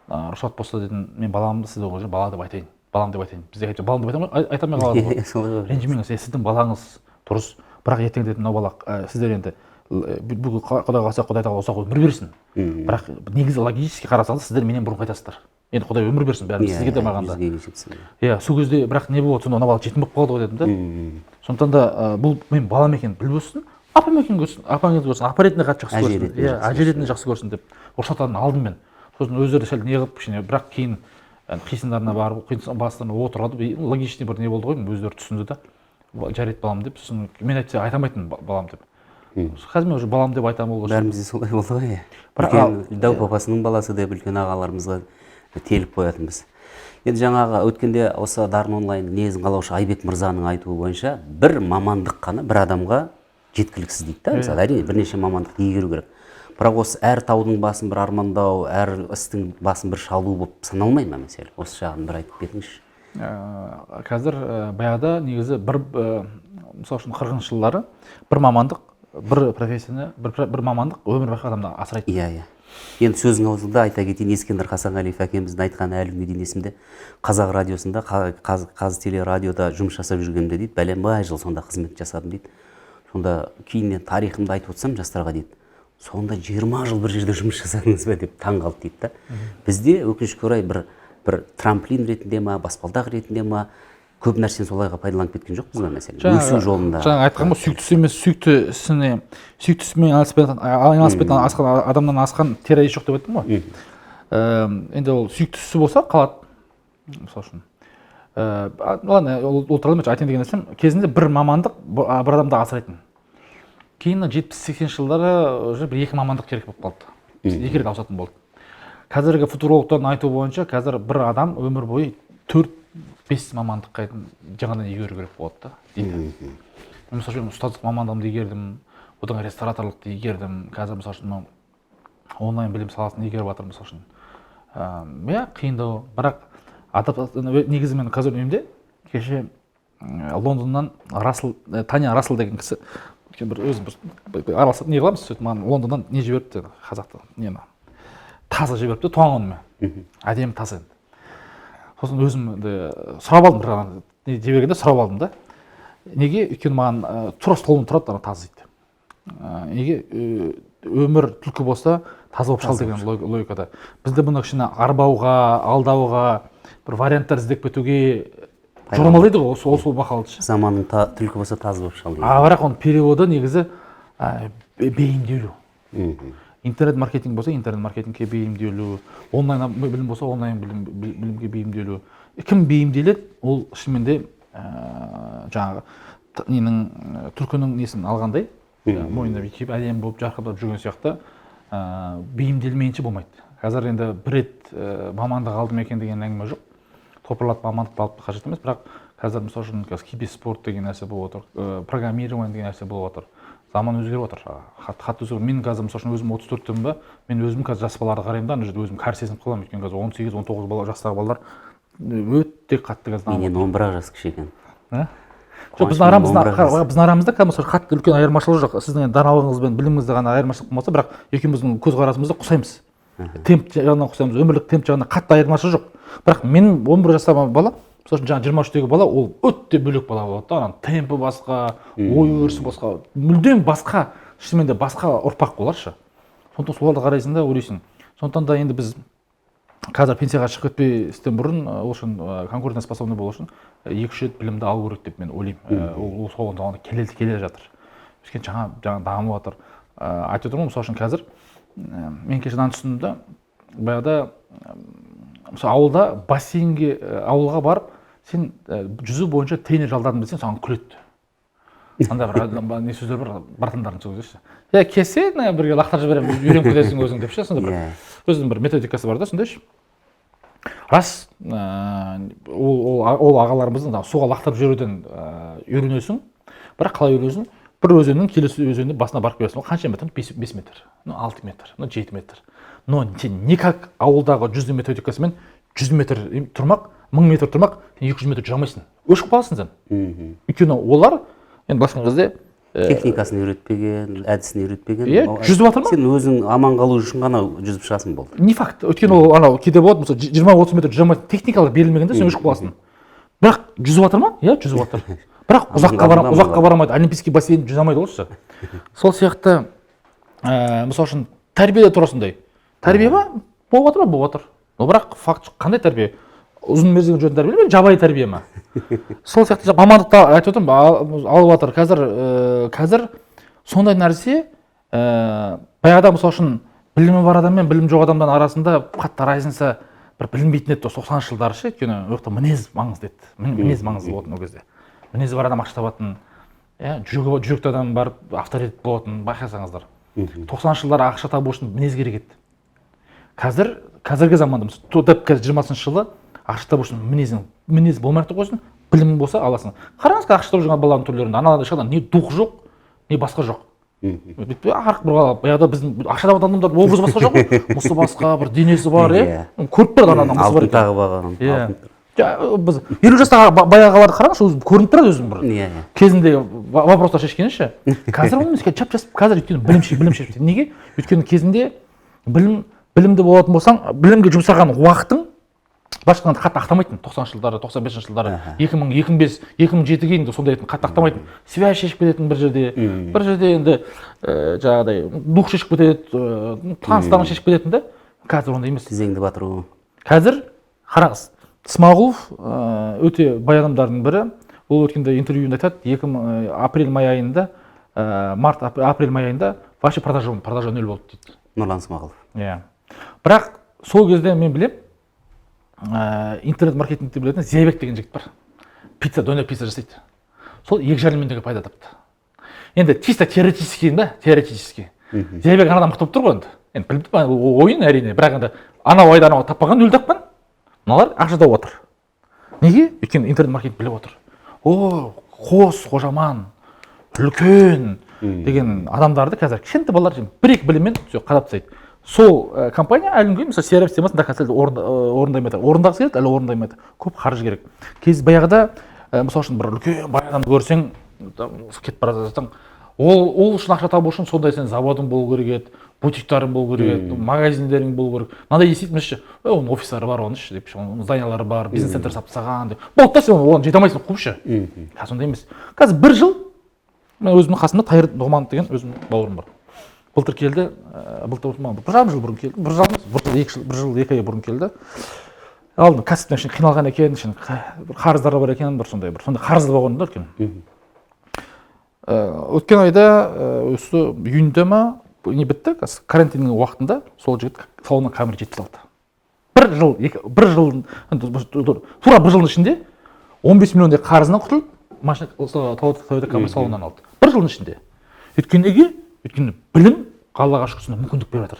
рұқсат болса дедім, мен баламды сізді ғой бала деп айтайын. Балам деп айтайын. Бізде айтып балам деп айта алмай қалады ғой. Ренжімеңіз, сіздің балаңыз дұрыс. Бірақ ертең деді, мынау бала сіздер енді бүгін Құдай қаласа Құдай тағала ұзақ өмір берсін. Бірақ негізі логически қарасаңыз сіздер менен бұрын қайтасыздар. Енді Құдай өмір берсін бәрін сізге де маған да. Иә, сол кезде бірақ не болады, сонда ана бала жетім болып қалды ғой дедім да. Сондықтан да бұл мен балам екенін біліп өссін, апам екенін көрсін, апаңыз көрсін, апа ретінде қатты жақсы көрсін. Иә, әже ретінде жақсы көрсін деп рұқсатын алдым мен. Сосын өздері сәл не қылып кішкене, бірақ кейін қисындарына барып, басына отырады. Логичный бір не болды ғой, өздері түсінді да. Жарайды балам деп, сосын мен айтса айта алмайтын балам деп. Қазір мен уже балам деп айтамын ол. Бәрімізде солай болды ғой. Үлкен дәу папасының баласы деп үлкен ағаларымызға теліп қоятынбыз. Енді жаңағы өткенде осы Дарын онлайн негізін қалаушы Айбек мырзаның айтуы бойынша бір мамандық қана бір адамға жеткіліксіз дейді да. Мысалы әрине бірнеше мамандық игеру керек. Бірақ осы әр таудың басын бір армандау, әр істің басын бір шалу болып саналмай ма мәселе? Осы жағын бір айтып кетіңізші. Қазір баяғыда негізі бір мысалы үшін 40-шы жылдары бір мамандық, бір профессияны, бір мамандық өмір бақи адамды асырайды. Иә. Енді сөзің аузыңда айта кетейін, Ескендір Хасанғалиев әкеміздің айтқан әлі күнге дейін есімде. Қазақ радиосында, Қазтелерадиода жұмыс жасап жүргенде дейді, бәленбай жыл сонда қызмет жасадым дейді. Сонда кейіннен тарихымды айтып отырсам жастарға дейді, сонда 20 жыл бір жерде жұмыс жасадыңыз ба деп таң қалды дейді да. Бізде өкінішке орай бір трамплин ретінде ма, баспалдақ ретінде ма көп нәрсені солайға пайдаланып кеткен жоқпыз ба мәселен? Өсу жолында. Жаңа айтқан ғой, сүйікті емес, сүйікті ісімен айналыспайтын адамнан асқан террорист жоқ деп айттым ғой. Енді ол сүйікті ісі болса қалады. Мысалы үшін. Ладно, ол туралы айтайын деген нәрсем, кезінде бір мамандық бір адамды асырайтын. Кейін 70-80 жылдары уже бір екі мамандық керек болып қалды. Екі рет ауысатын болды. Қазіргі футурологтардың айтуы бойынша қазір бір адам өмір бойы 4-5 мамандыққа жаңадан игеру керек болады да. Мысалы үшін ұстаздық мамандығымды игердім, одан рестораторлықты игердім. Қазір мысалы үшін онлайн білім саласын игеріп жатырмын мысалы үшін. Иә, қиындау, бірақ негізі мен қазір үйімде кеше Лондоннан Таня Расыл деген кісі бір өзім бір араласып не қыламыз, сөйтіп маған Лондоннан не жіберіпті, қазақта нені тазы жіберіпті туған күніме. Әдемі тазы енді. Сосын өзім сұрап алдым, бір жібергенде сұрап алдым да. Неге? Өйткені маған тура столым тұрады, ана тазы дейді. Неге өмір түлкі болса таза болып шал деген логикада. Бізде бұны кішкене арбауға, алдауға, бір варианттар іздеп кетуге жормалайды ғой, сол мақалды. Заманның түлкі болса таза болып шал. Бірақ оның переводы негізі бейімделу. Интернет-маркетинг болса интернет-маркетингке бейімделу, онлайн білім болса онлайн білімге бейімделу. Кім бейімделеді, ол шынымен де жаңағы түлкінің несін алғандай, мойнына киіп әдемі болып жарқырап жүрген сияқты бейімделмейінше болмайды. Қазір енді бір рет мамандық алдым екен деген әңгіме жоқ. Топырлатып мамандықты алып қажет емес, бірақ қазір мысалы үшін киберспорт деген нәрсе болып отыр, программирование деген нәрсе болып отыр. Заман өзгеріп отыр. Қатты өзгеріп. Мен қазір мысалы үшін өзім 34-тімін ба, мен өзім қазір жас балаларды қараймын да, ана жерде өзім кәрі сезініп қаламын. Өйткені қазір 18-19 жастағы балалар өте қатты қазір дамып. Менен 11 жас кіші екен. Жоқ, біздің арамызда қазір қатты үлкен айырмашылық жоқ. Сіздің даналығыңыз бен біліміңізде ғана айырмашылық болмаса, бірақ екеуміздің көзқарасымызда ұқсаймыз. Темп жағынан ұқсаймыз, өмірлік темп жағынан қатты айырмашылық жоқ. Бірақ мен 11 жастағы бала, мысалы үшін жаңа 23-тегі бала, ол өте бөлек бала болады да. Ананың темпі басқа, ой өрісі басқа, мүлдем басқа, шынымен де басқа ұрпақ оларшы. Сондықтан соларды қарайсың да, ойлайсың. Сондықтан да енді біз қазір пенсияға шығып кетпестен бұрын, ол үшін конкурентоспособный болу үшін 2-3 рет білімді алу керек деп мен ойлаймын. Ол соған келе жатыр. Өйткені жаңа дамып жатыр. Айтып отырмын, мысалы үшін қазір мен кеше мынаны түсіндім да, баяғыда мысалы ауылда бассейнге, ауылға барып, сен жүзу бойынша тренер жалдадым десең, саған күледі. Анда бір не сөздер бар, братандардың сөздері. Я кесе, бірге лақтырып жіберемін, үйреніп кетесің өзің деп ше, сонда бір өзінің бір методикасы бар да, сондайшы. Рас, ол ағаларымыздың суға лақтырып жіберуден үйренесің, бірақ қалай үйренесің? Бір өзеннің келесі өзеніне басына барып келесің. Қанша метр? 5 метр, 6 метр, 7 метр. Но сен никак ауылдағы 100 методикасымен 100 метр тұрмақ, 1000 метр тұрмақ, 200 метр жүре алмайсың. Өшіп қаласың сен. Өйткені олар енді басқа кезде техникасын үйретпеген, әдісін үйретпеген. Иә, жүзіп жатыр ма? Сен өзің аман қалу үшін ғана жүзіп шығасың болды. Не факт. Өйткені ол анау кейде болады, мысалы 20-30 метр жүре алмайды, техникалар берілмегенде сен өшіп қаласың. Бірақ жүзіп жатыр ма? Иә, жүзіп жатыр. Бірақ ұзаққа барамайды, олимпийский бассейн жүзе алмайды ғой. Сол сияқты мысалы үшін тәрбиеде тура сондай. Тәрбие ба? Болып жатыр ма? Болып жатыр. Бірақ факт қандай тәрбие? Ұзын мерзімді жүретін тәрбие ме? Жабайы тәрбие ма? Сол сияқты мамандықта айтып отырмын, алып жатыр. Қазір сондай нәрсе баяғыда мысалы үшін білімі бар адам мен білім жоқ адамның арасында қатты разница бір білінбейтін еді 90-шы жылдары ше, өйткені ол жақта мінез маңызды еді. Мінез маңызды болатын ол кезде. Мінезі бар адам ақша табатын, жүректі адам барып авторитет болатын, байқасаңыздар. 90-шы жылдары ақша табу үшін мінез керек еді. Қазіргі заманда дәп қазір 20-шы жылы ақша табу үшін мінез болмай қойсын, білім болса аласың. Қараңыз, ақша табып жүрген балалардың түрлерінде аналарда шаққан не дух жоқ, не басқа жоқ. Арық бір бала, баяғыда біздің ақша табатын адамдар образы басқа жоқ қой. Мұсы басқа, бір денесі бар, көріп тұрады ананың мұсы бар. Алтын тағы бағаған. Біз 50 жастағы баяғыларды қараңызшы, көрініп тұрады өзім бір. Кезінде вопростар шешкенше. Қазір ол емес, жап-жас қазір өйткені білім шешіп. Неге? Өйткені кезінде білімді болатын болсаң, білімге жұмсаған уақытың башқаны қатты ақтамайтын. 90-шы жылдары, 95-ші жылдары, 2000, 2005, 2007-ге дейін сондай қатты ақтамайтын. Связь шешіп кететін бір жерде енді жаңағыдай дух шешіп кетеді, таныстарын шешіп кететін да. Қазір ондай емес. Тізеңді батыру. Қазір қараңыз. Смағұлов өте бай адамдардың бірі. Ол өткенде интервьюінде айтады, апрель-май айында, апрель-май айында вообще продажа 0 болды дейді. Нұрлан Смағұлов. Иә. Бірақ сол кезде мен білем, интернет-маркетингті білетін Зейбек деген жігіт бар. Донер пицца жасайды. Сол 2,5 миллион пайда тапты. Енді чисто теоретически. Зейбек анадан мықты болып тұр ғой енді. Енді біліп ойын әрине, бірақ енді анау айда анау таппаған, нөл тапқан. Мыналар ақша тауып отыр. Неге? Өйткені интернет-маркетинг біліп отыр. Қос, қожаман, үлкен деген адамдарды қазір кішкентай балалар бір-екі біліммен все қадап тастайды. Сол компания әлі күнге мысалы CRM системасын до конца орындай алмай жатыр. Орындағысы келеді, әлі орындай алмайды. Көп қаржы керек. Баяғыда мысалы үшін бір үлкен бай адамды көрсең, кетіп бара жатсаң, ол үшін ақша табу үшін сондай сен заводың болу керек еді, бутиктарың болу керек еді, магазиндерің болу керек. Мынандай еститінімізше, оның офистары бар, оның деп, оның зданиялары бар, бизнес-центр салып тастаған деп. Болды да, сен оған жете алмайсың, қуып ше. Қазір сондай емес. Қазір бір жыл мен өзімнің қасымда Тайыр Нұғманов деген өзімнің бауырым бар. Былтыр келді, былтыр бір жарым жыл бұрын келді, бір жыл 2 ай бұрын келді. Алдын кәсіптен үшін қиналған екен, бір қарыздары бар екен, сондай қарызы болған да үлкен. Өткен айда осы июньде ма не бітті, карантиннің уақытында сол жігіт салоннан камера жеткізіп алды. Тура бір жылдың ішінде 15 миллиондай қарызынан құтылып, машина Toyota Camry салоннан алды. Бір жылдың ішінде. Өйткені білім Аллаға шүкір мүмкіндік беріп жатыр.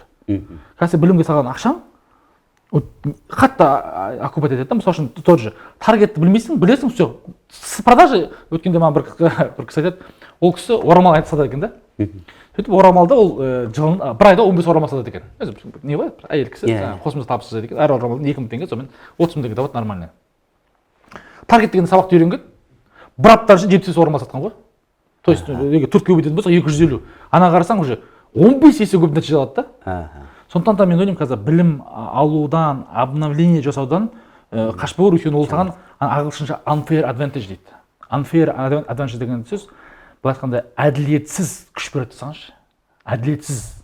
Қазір білімге салған ақшаң қатты окупать етеді. Мысалы үшін тот же таргетті білмейсің, білесің, все. С продажи өткенде маған бір кісі айтады, ол кісі орамал айтып сатады екен да. Сөйтіп орамалда ол жылын бір айда 15 орамал сатады екен. Не ғой? Әйел кісі қосымша табыс жасайды екен. Әр орамалдан 2000 теңге, сонымен 30 теңге табады нормально. Таргет деген сабақты үйренген. Бір апта ішінде 70 орамал сатқан ғой. То есть төртке көбейтетін болса 250. Ана қарасаң уже 15 есе көп нәтиже алады да. Сондықтан да мен ойлаймын қазір білім алудан, обновление жасаудан қашпау керек, өйткені ол саған ағылшынша unfair advantage дейді. Unfair advantage деген сөз былай айтқанда әділетсіз күш береді сағыншы. Әділетсіз.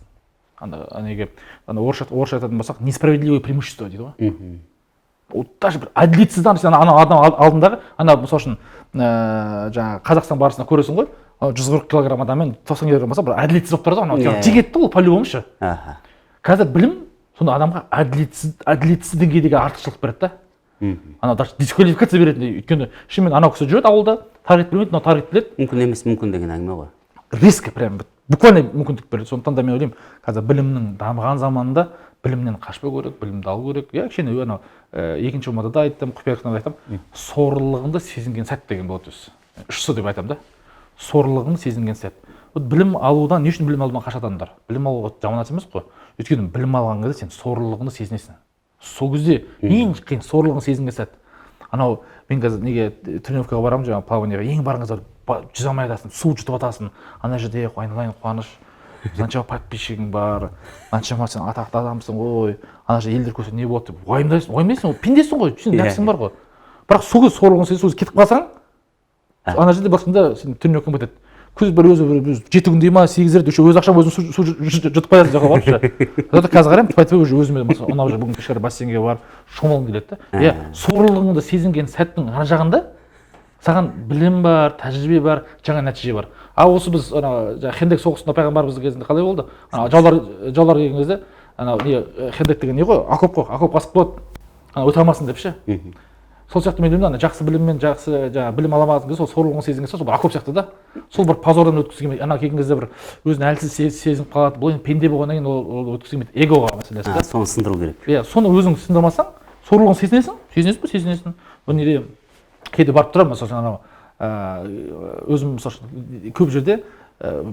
Орысша айтатын болсақ, несправедливое преимущество дейді ғой. Даже бір әділетсіз ана адам алдындағы, мысалы үшін Қазақстан барысында көресің ғой, 140 килограмм адаммен 90 килограмм болса, бір әділетсіз болып тұрады ғой, жегетті ол по-любому ше. Қазір білім сонда адамға әділетсіз деңгейдегі артықшылық береді да. Даже дисквалификация береді. Өйткені шынымен анау кісі жүреді ауылда, таргет білмейді, мынау таргет біледі. Мүмкін емес, мүмкін деген әңгіме ғой. Риск прям буквально мүмкіндік береді. Сондықтан да мен ойлаймын, қазір білімнің дамыған заманында білімнен қашпау керек, білімді алу керек. Кішкене анау екінші ұмада да айттым, құпия кітабында айтамын, сорлылығыңды сезінген сәт деген болады өзі. 3 с деп айтамын да. Сорлылығын сезінген сәт. Білім алудан, не үшін білім алудан қашады адамдар? Білім алуға жаман нәрсе емес қой. Өйткені білім алған кезде сен сорлылығыңды сезінесің. Сол кезде ең қиын сорлылығын сезінген сәт. Анау мен қазір неге тренировкаға барамын, жаңағы плаванияға, ең барған кезде жүзе алмай жатасың, су жұтып жатасың. Ана жерде айналайын қуаныш, қаншама подписчигің бар, қаншама сен атақты адамсың ғой, ана жерде елдер көрсе не болады деп уайымдайсың, ол пендесің ғой, сен нәпсің бар ғой. Бірақ сол кезде сорлылығын сезіп, сол кезде кетіп қалсаң, ана жерде басында сен тренировкаң бітеді. Көз бір өзі 7 күндей ма, 8 рет өз ақшам өзім су жұтып қоятын жаққа барып ше. Қазір қараймын, тіпті уже өзіме ұнап жүр, бүгін кешке бассейнге барып шомылғым келеді да. Сорлылығыңды сезінген сәттің ар жағында саған білім бар, тәжірибе бар, жаңа нәтиже бар. Ал осы біз Хендек соғысында пайғамбарымыздың кезінде қалай болды? Жаулар келген кезде Хендек деген не ғой? Окоп қой, окоп асып болады. Өте алмасын деп ше. Сол сияқты мен ойлаймын, жақсы біліммен жақсы білім аламаған кезде сол сорлылығын сезінген сол бір окоп сияқты да. Сол бір позордан өткізген, ана келген кезде бір өзін әлсіз сезініп қалады. Бұл енді пенде болғаннан кейін ол өткізген эгоға мәселесі да. Соны сындыру керек. Соны өзің сындырмасаң, сорлылығын сезінесің. Бұл неде кейде барып тұрамын, мысалы өзім мысалы көп жерде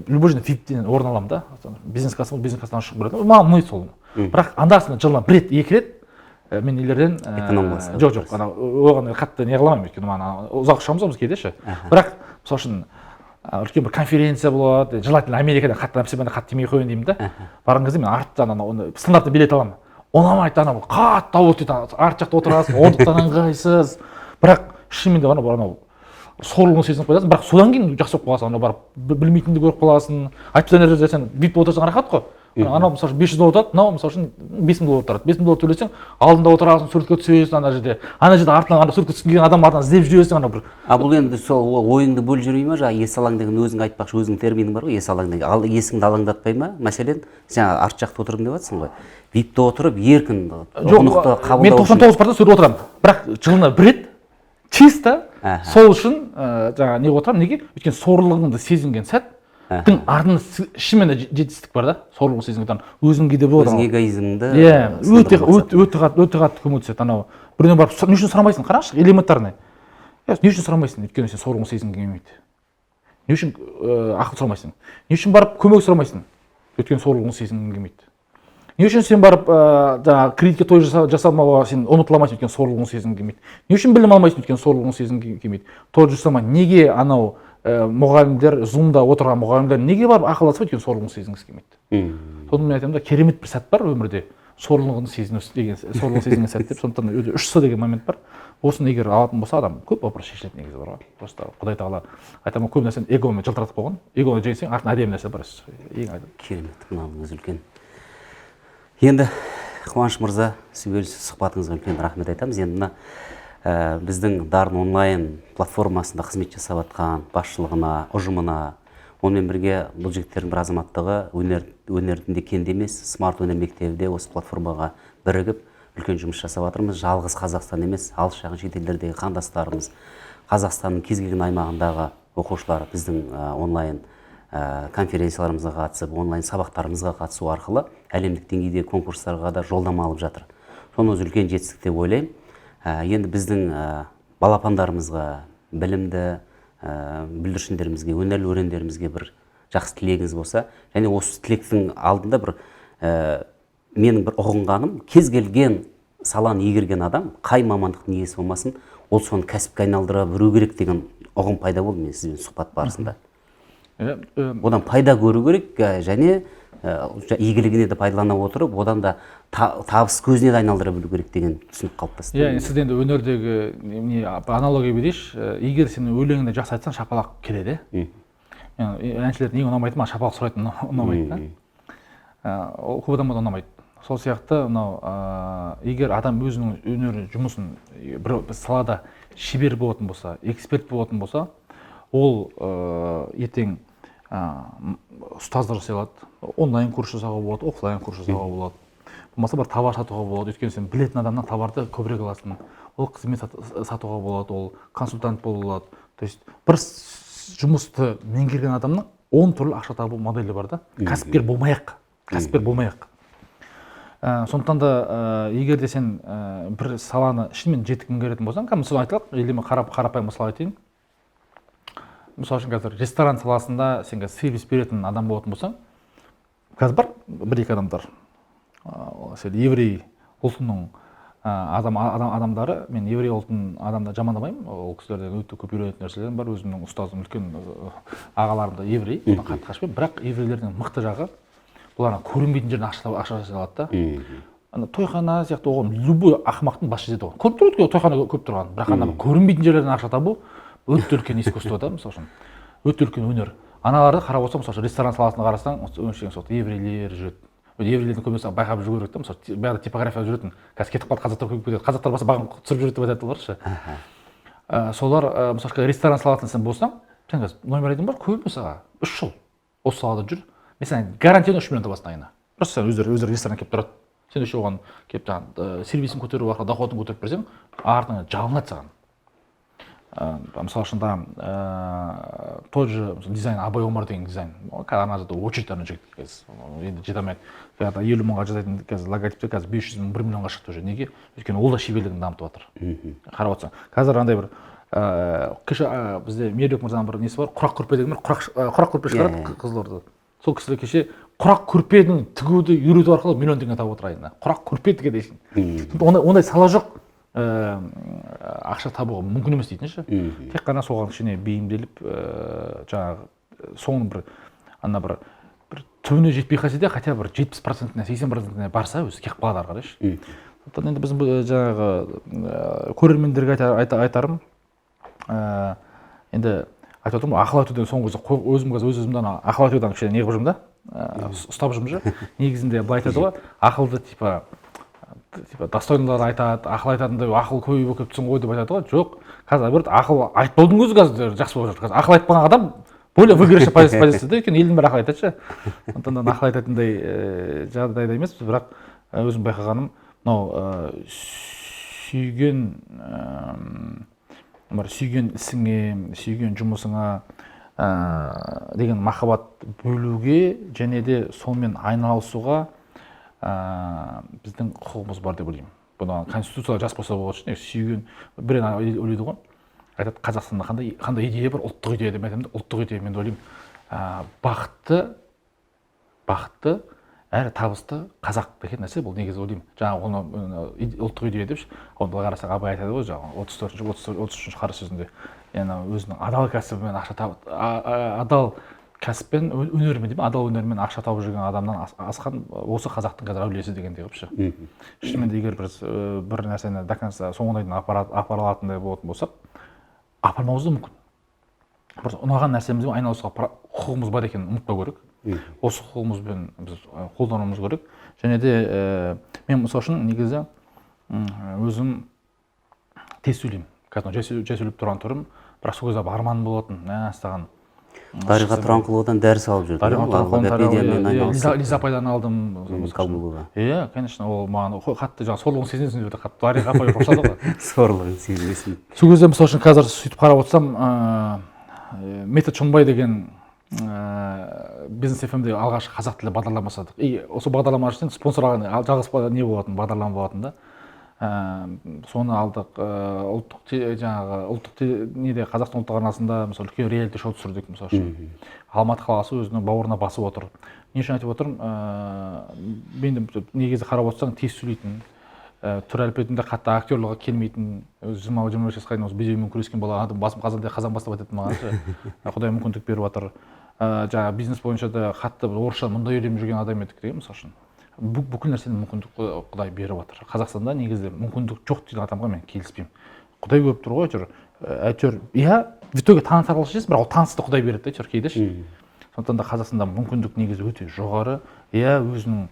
любой жерде VIP-тен орын аламын да. Бизнес класстан шығып барады. Маған ұнайды сол. Бірақ анда-санда жылына 1 рет, 2 рет мен нелерден жоқ, оған қатты не қыламаймын, өйткені маған ұзақ ұшамыз ғой біз кейде ше. Бірақ мысалы үшін үлкен бір конференция болады, желательно Америкадан қатты нәрсе қатты демей қояйын деймін да. Барған кезде мен арттан стандартты билет аламын. Ұнамайды анау қатты ауырт дейді, арт жақта отырасың, орындықтан ыңғайсыз. Бірақ шынымен де анау сорлылығын сезініп қоясың, бірақ содан кейін жақсы болып қаласың, анау барып білмейтінді көріп қаласың. Айтып нәрсе сен VIP болып отырсаң рахат қой. Анау мысалы $500 отырады, мынау мысалы үшін $5000 тұрады. $5000 төлесең, алдында отырасың, суретке түсесің ана жерде. Ана жерде артынан ана суретке түскен адам артынан іздеп жүресің ана бір. Бұл енді сол ойыңды бөліп жүрмей ма, жаңағы есалаң деген өзің айтпақшы, өзің термиning бар ғой, есалаң деген. Ал есіңді алаңдатпай ма? Мәселен, сен арт жақта отырдың деп жатсың ғой. VIP-те отырып еркін ұғынықты қабылдау. Мен 99% суретке отырамын. Бірақ жылына 1 рет чисто сол үшін жаңағы не отырамын, неге? Өйткені сорлылығыңды сезінген сәт тың артында шынымен жетістік бар да, сорлылығын сезінген өзіңге де болады. Өзің эгоизміңді өте қатты көмектеседі. Анау бірден барып не үшін сұрамайсың, қарашы, элементарный. Не үшін сұрамайсың, өйткені сен сорлылығын сезінгің келмейді. не үшін ақыл сұрамайсың, не үшін барып көмек сұрамайсың, өйткені сорлылығын сезінгің келмейді. Не үшін сен барып жаңағы кредитке той жасамауға сен ұмытыла алмайсың, өйткені сорлылығын сезінгің келмейді. Не үшін білім алмайсың, өйткені сорлылығын сезінгің келмейді. Той жасамай, неге анау мұғалімдер, зумда отырған мұғалімдер неге барып ақылдасып, өйткені сорлылығын сезінгісі келмейді. Соны мен айтамын да, керемет бір сәт бар өмірде, сорлылығын сезінген сәт деп, сондықтан 3С деген момент бар. Осыны егер алатын болса, адам көп вопрос шешіледі негізі бар ғой. Просто Құдай тағала айтамын, көп нәрсені эгомен жылтыратып қойған. Эгоны жеңсең, артынан әдемі нәрсе бар. Керемет, мынауыңыз үлкен. Енді Қуаныш мырза, сұхбатыңызға үлкен рахмет айтамыз. Енді мына біздің Дарын онлайн платформасында қызмет жасап жатқан басшылығына, ұжымына, онымен бірге бұл жігіттердің бір азаматтығы өнердің де кенде емес, смарт өнер мектебі де осы платформаға бірігіп үлкен жұмыс жасап жатырмыз. Жалғыз Қазақстан емес, алыс жақын шетелдердегі қандастарымыз, Қазақстанның кез келген аймағындағы оқушылар біздің онлайн конференцияларымызға қатысып, онлайн сабақтарымызға қатысу арқылы әлемдік деңгейдегі конкурстарға да жолдама алып жатыр. Соны өзі үлкен жетістік деп ойлаймын. Енді біздің балапандарымызға, білімді бүлдіршіндерімізге, өнерлі өрендерімізге бір жақсы тілегіңіз болса, және осы тілектің алдында бір менің бір ұғынғаным, кез келген саланы игерген адам, қай мамандықтың иесі болмасын, ол соны кәсіпке айналдыра білу керек деген ұғым пайда болды мен сізбен сұхбат барысында. Одан пайда көру керек, және игілігіне де пайдалана отырып, одан да табыс көзіне де айналдыра білу керек деген түсінік қалыптасты. Сіз енді өнердегі аналогия берейінші, егер сен өлеңді жақсы айтсаң, шапалақ келеді. Әншілердің ең ұнамайды, ма шапалақ сұрайтын ұнамайды. Көп адамға ұнамайды. Сол сияқты, егер адам өзінің өнер жұмысын бір салада шебер болатын болса, эксперт болатын болса, ол ертең ұстаздар жасай алады, онлайн курс жасауға болады, офлайн курс жасауға болады. Болмаса бір товар сатуға болады, өйткені сен білетін адамнан товарды көбірек аласың. Ол қызмет сатуға болады, ол консультант бола алады. То есть бір жұмысты меңгерген адамның 10 түрлі ақша табу моделі бар да. Кәсіпкер болмайық. Сондықтан да егер де сен бір саланы шынымен жетік меңгеретін болсаң, мысалы айталық, елеме қарапайым мысал айтайын. Мысалы үшін қазір ресторан саласында сен сервис беретін адам болатын болсаң, қазір бар бір-екі адамдар. Еврей ұлтының адамдары, мен еврей ұлтының адамды жамандамаймын, ол кісілерден өте көп үйренетін нәрселерім бар, өзімнің ұстазым үлкен ағаларымда еврей, одан қатты қашпаймын, бірақ еврейлердің мықты жағы бұлардан көрінбейтін жерден ақша жасай алады да. Тойхана сияқты оған любой ақымақтың бас жетеді оған. Көріп тұрады, тойхана көп тұрған, бірақ көрінбейтін жерлерден ақша табу өте үлкен искусство да, мысалы үшін. Өте үлкен өнер. Аналарды қарап отырсаң, мысалы ресторан саласына қарасаң, өңшең соқты еврейлер жүреді. Еврейлердің көбінесе байқап жүру керек та, мысалы баяғыда типография жүретін, қазір кетіп қалды, қазақтар көп кетеді. Қазақтар болса бағын түсіріп жүреді деп айтады ше. Солар мысалы ресторан саласында сен болсаң, сен қазір номер айдың бар, көп мысалға 3 жыл осы салада жүр. Мен саған гарантияны 3 миллион табасың айына. Просто сен өздері ресторан келіп тұрады. Сен еще оған келіп сервисін көтеру арқылы доходын көтеріп берсең, артыңа жалынады саған. Мысалы үшін тот же дизайн Абай Омар деген дизайн. Қазір ана жерде очередь жігіт қазір енді жете алмайды. 50 мыңға жасайтын қазір логотиптер қазір 500 мың 1 миллионға шықты уже. Неге? Өйткені ол да шеберлігін дамытып жатыр. Қарап отырсаң, қазір андай бір кеше бізде Мердек мырзаның бір несі бар, құрақ көрпе деген бір құрақ көрпе шығарады Қызылордада. Сол кісілер кеше құрақ көрпенің тігуді үйрету арқылы миллион теңге тауып отыр айына. Құрақ көрпе тіге дейсің. Ондай сала жоқ. Ақша табуға мүмкін емес дейтін ше. Тек қана соған кішкене бейімделіп, жаңағы соның бір түбіне жетпей қалса да, хотя бір 70%-іне, 80%-іне барса өзі келіп қалады ары қарай ше. Сондықтан енді біздің жаңағы көрермендерге айтарым, енді айтып отырмын, ақыл айтудан соңғы өзім өзімді ақыл айтудан кішкене неғып жүрмін да, ұстап жүрмін же. Негізінде былай айтады ғой, ақылды типа достойнылар айтады, ақыл айтатындай ақыл көбейіп кетіпсің ғой деп айтады ғой. Жоқ, қазір бір ақыл айтпаудың өзі қазір жақсы болып жатыр. Қазір ақыл айтпаған адам более выигрышный позицияда, өйткені елдің бәрі ақыл айтады ше. Сондықтан ақыл айтатындай жағдайда емес, бірақ өзім байқағаным, мынау сүйген ісіңе, сүйген жұмысыңа деген махаббат бөлуге және де сонымен айналысуға біздің құқығымыз бар деп ойлаймын. Бұны конституцияда жазып қойса болады ше, сүйген бір ойлайды ғой. айтады Қазақстанда қандай идея бар, ұлттық идея деп айтамын да. Ұлттық идея, мен ойлаймын, бақытты әрі табысты қазақ деген нәрсе бұл негізі ойлаймын. Жаңағы оны ұлттық идея депші, оны былай қарасақ Абай айтады ғой, жаңағы 33-33 қара сөзінде, яғни өзінің адал кәсібімен адал кәсіппен өнермен деймін, адал өнермен ақша тауып жүрген адамнан асқан осы қазақтың қазір әулиесі дегендей қылыпшы. Шынымен де егер бір нәрсені до конца соңына дейін апара алатындай болатын болсақ, апармауымыз да мүмкін. Бір ұнаған нәрсемізбен айналысуға құқығымыз бар екенін ұмытпау керек. Осы құқығымызбен біз қолдануымыз керек. Және де мен мысалы үшін негізі өзім тез сөйлеймін. Қазір жай сөйлеп тұрған түрім, бірақ сол кезде арманым болатын, саған Дариға Тұраңқұловадан дәріс алып жүрдім. Лиза апайдан алдым. Иә, конечно, ол маған қатты жаңағы сорлығын сезінесің деп қатты Дариға апай рұқсат ғой. Сорлығын сезінесің. Сол кезде мысалы үшін қазір сөйтіп қарап отырсам, Метод Шонбай деген бизнес FM-де алғашқы қазақ тілі бағдарлама жасадық. Осы бағдарлама үшін спонсор алған жалғыз не болатын, бағдарлама болатын да. Соны алдық, ұлттық неде Қазақстан ұлттық арнасында мысалы үлкен реалити шоу түсірдік мысалы үшін. Алматы қаласы өзінің бауырына басып отыр. Не үшін айтып отырмын? Мен негізі қарап отырсаң тез сөйлейтін, түр әлпетінде қатты актерлығы келмейтін, 20-25 жасқа дейін осы безеумен күрескен бала адам басым қазан бастап айтады маған. Құдай мүмкіндік беріп жатыр. Жаңағы бизнес бойынша да қатты орысша мұндай үйреніп жүрген адам едік деген мысалы үшін. Бүкіл нәрсені мүмкіндік Құдай беріп жатыр. Қазақстанда негізі мүмкіндік жоқ деген адамға мен келіспеймін. Құдай көріп тұр ғой, әйтеуір, иә, в итоге танытар алышасыз, бірақ ол танысты Құдай береді әйтеуір кейде ше. Сондықтан да Қазақстанда мүмкіндік негізі өте жоғары. Иә, өзінің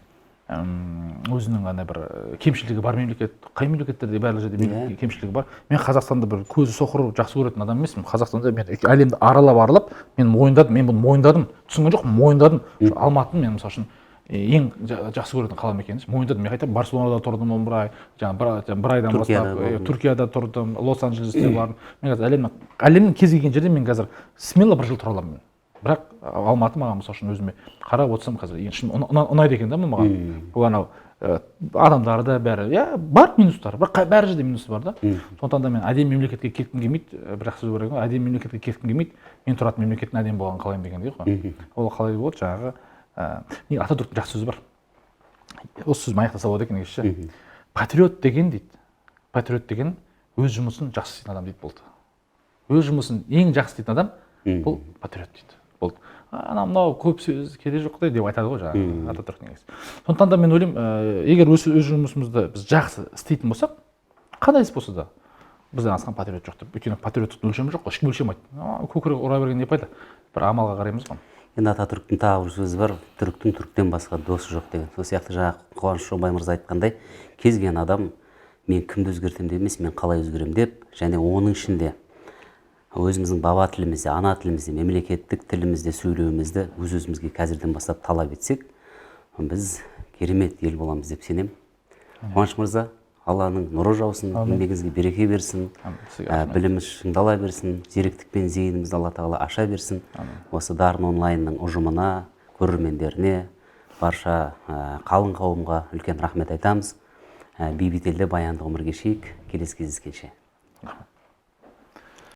ана бір кемшілігі бар мемлекет. Қай мемлекеттерде барлық жерде кемшілігі бар. Мен Қазақстанда бір көзі соқыр жақсы көретін адам емеспін. Қазақстанда мен әлемді аралап, мен бұны мойындадым. Түсінген жоқпын, мойындадым. Алматыны мен мысалы үшін ең жақсы көретін қалам екенін мойындадым. Мен қайтамын, Барселонада тұрдым бір ай, бір айдан бастап Түркияда тұрдым, Лос-Анджелесте бардым. Мен қазір әлемнің кез келген жерде мен қазір смело бір жыл тұра аламын. Бірақ Алматы маған мысалы үшін өзіме қарап отырсам қазір ұнайды екен да маған. Бұл анау адамдары да бәрі, бар минустары, бірақ бәрі жерде минусы бар да. Сондықтан да мен әдемі мемлекетке кеткім келмейді, бірақ сөз бар екен, әдемі мемлекетке кеткім келмейді, мен тұратын мемлекеттің әдемі болғанын қалаймын дегендей ғой. Ол қалай болады жаңағы Ататүріктің жақсы сөзі бар. Осы сөзім аяқтаса болады екен негізі ше. Патриот деген дейді, патриот деген өз жұмысын жақсы істейтін адам дейді болды. Өз жұмысын ең жақсы істейтін адам бұл патриот дейді. Болды. Мынау көп сөз керек жоқ деп айтады ғой жаңағы Ататүрік негізі. Сондықтан да мен ойлаймын, егер өз жұмысымызды біз жақсы істейтін болсақ, қандай іс болса да бізден асқан патриот жоқ деп. Өйткені патриоттықтың өлшемі жоқ, ешкім өлшемейді. Көкірек ұра берген не пайда? Бір амалға қараймыз ғой. Енді Ататүріктің тағы бір сөзі бар, түріктің түріктен басқа досы жоқ деген. Сол сияқты жаңағы Қуаныш Шонбай мырза айтқандай, кез келген адам мен кімді өзгертемін деп емес, мен қалай өзгеремін деп, және оның ішінде өзіміздің баба тілімізде, ана тілімізде, мемлекеттік тілімізде сөйлеуімізді өз-өзімізге қазірден бастап талап етсек, біз керемет ел боламыз деп сенемін. Қуаныш мырза, Алланың нұры жаусын, еңбегіңізге береке берсін, біліміміз шыңдала берсін, зеректік пен зейінімізді Алла тағала аша берсін. Осы Дарын онлайнның ұжымына, көрермендеріне, барша қалың қауымға үлкен рахмет айтамыз. Бейбіт елде баянды ғұмыр кешейік. Келесі кездескенше.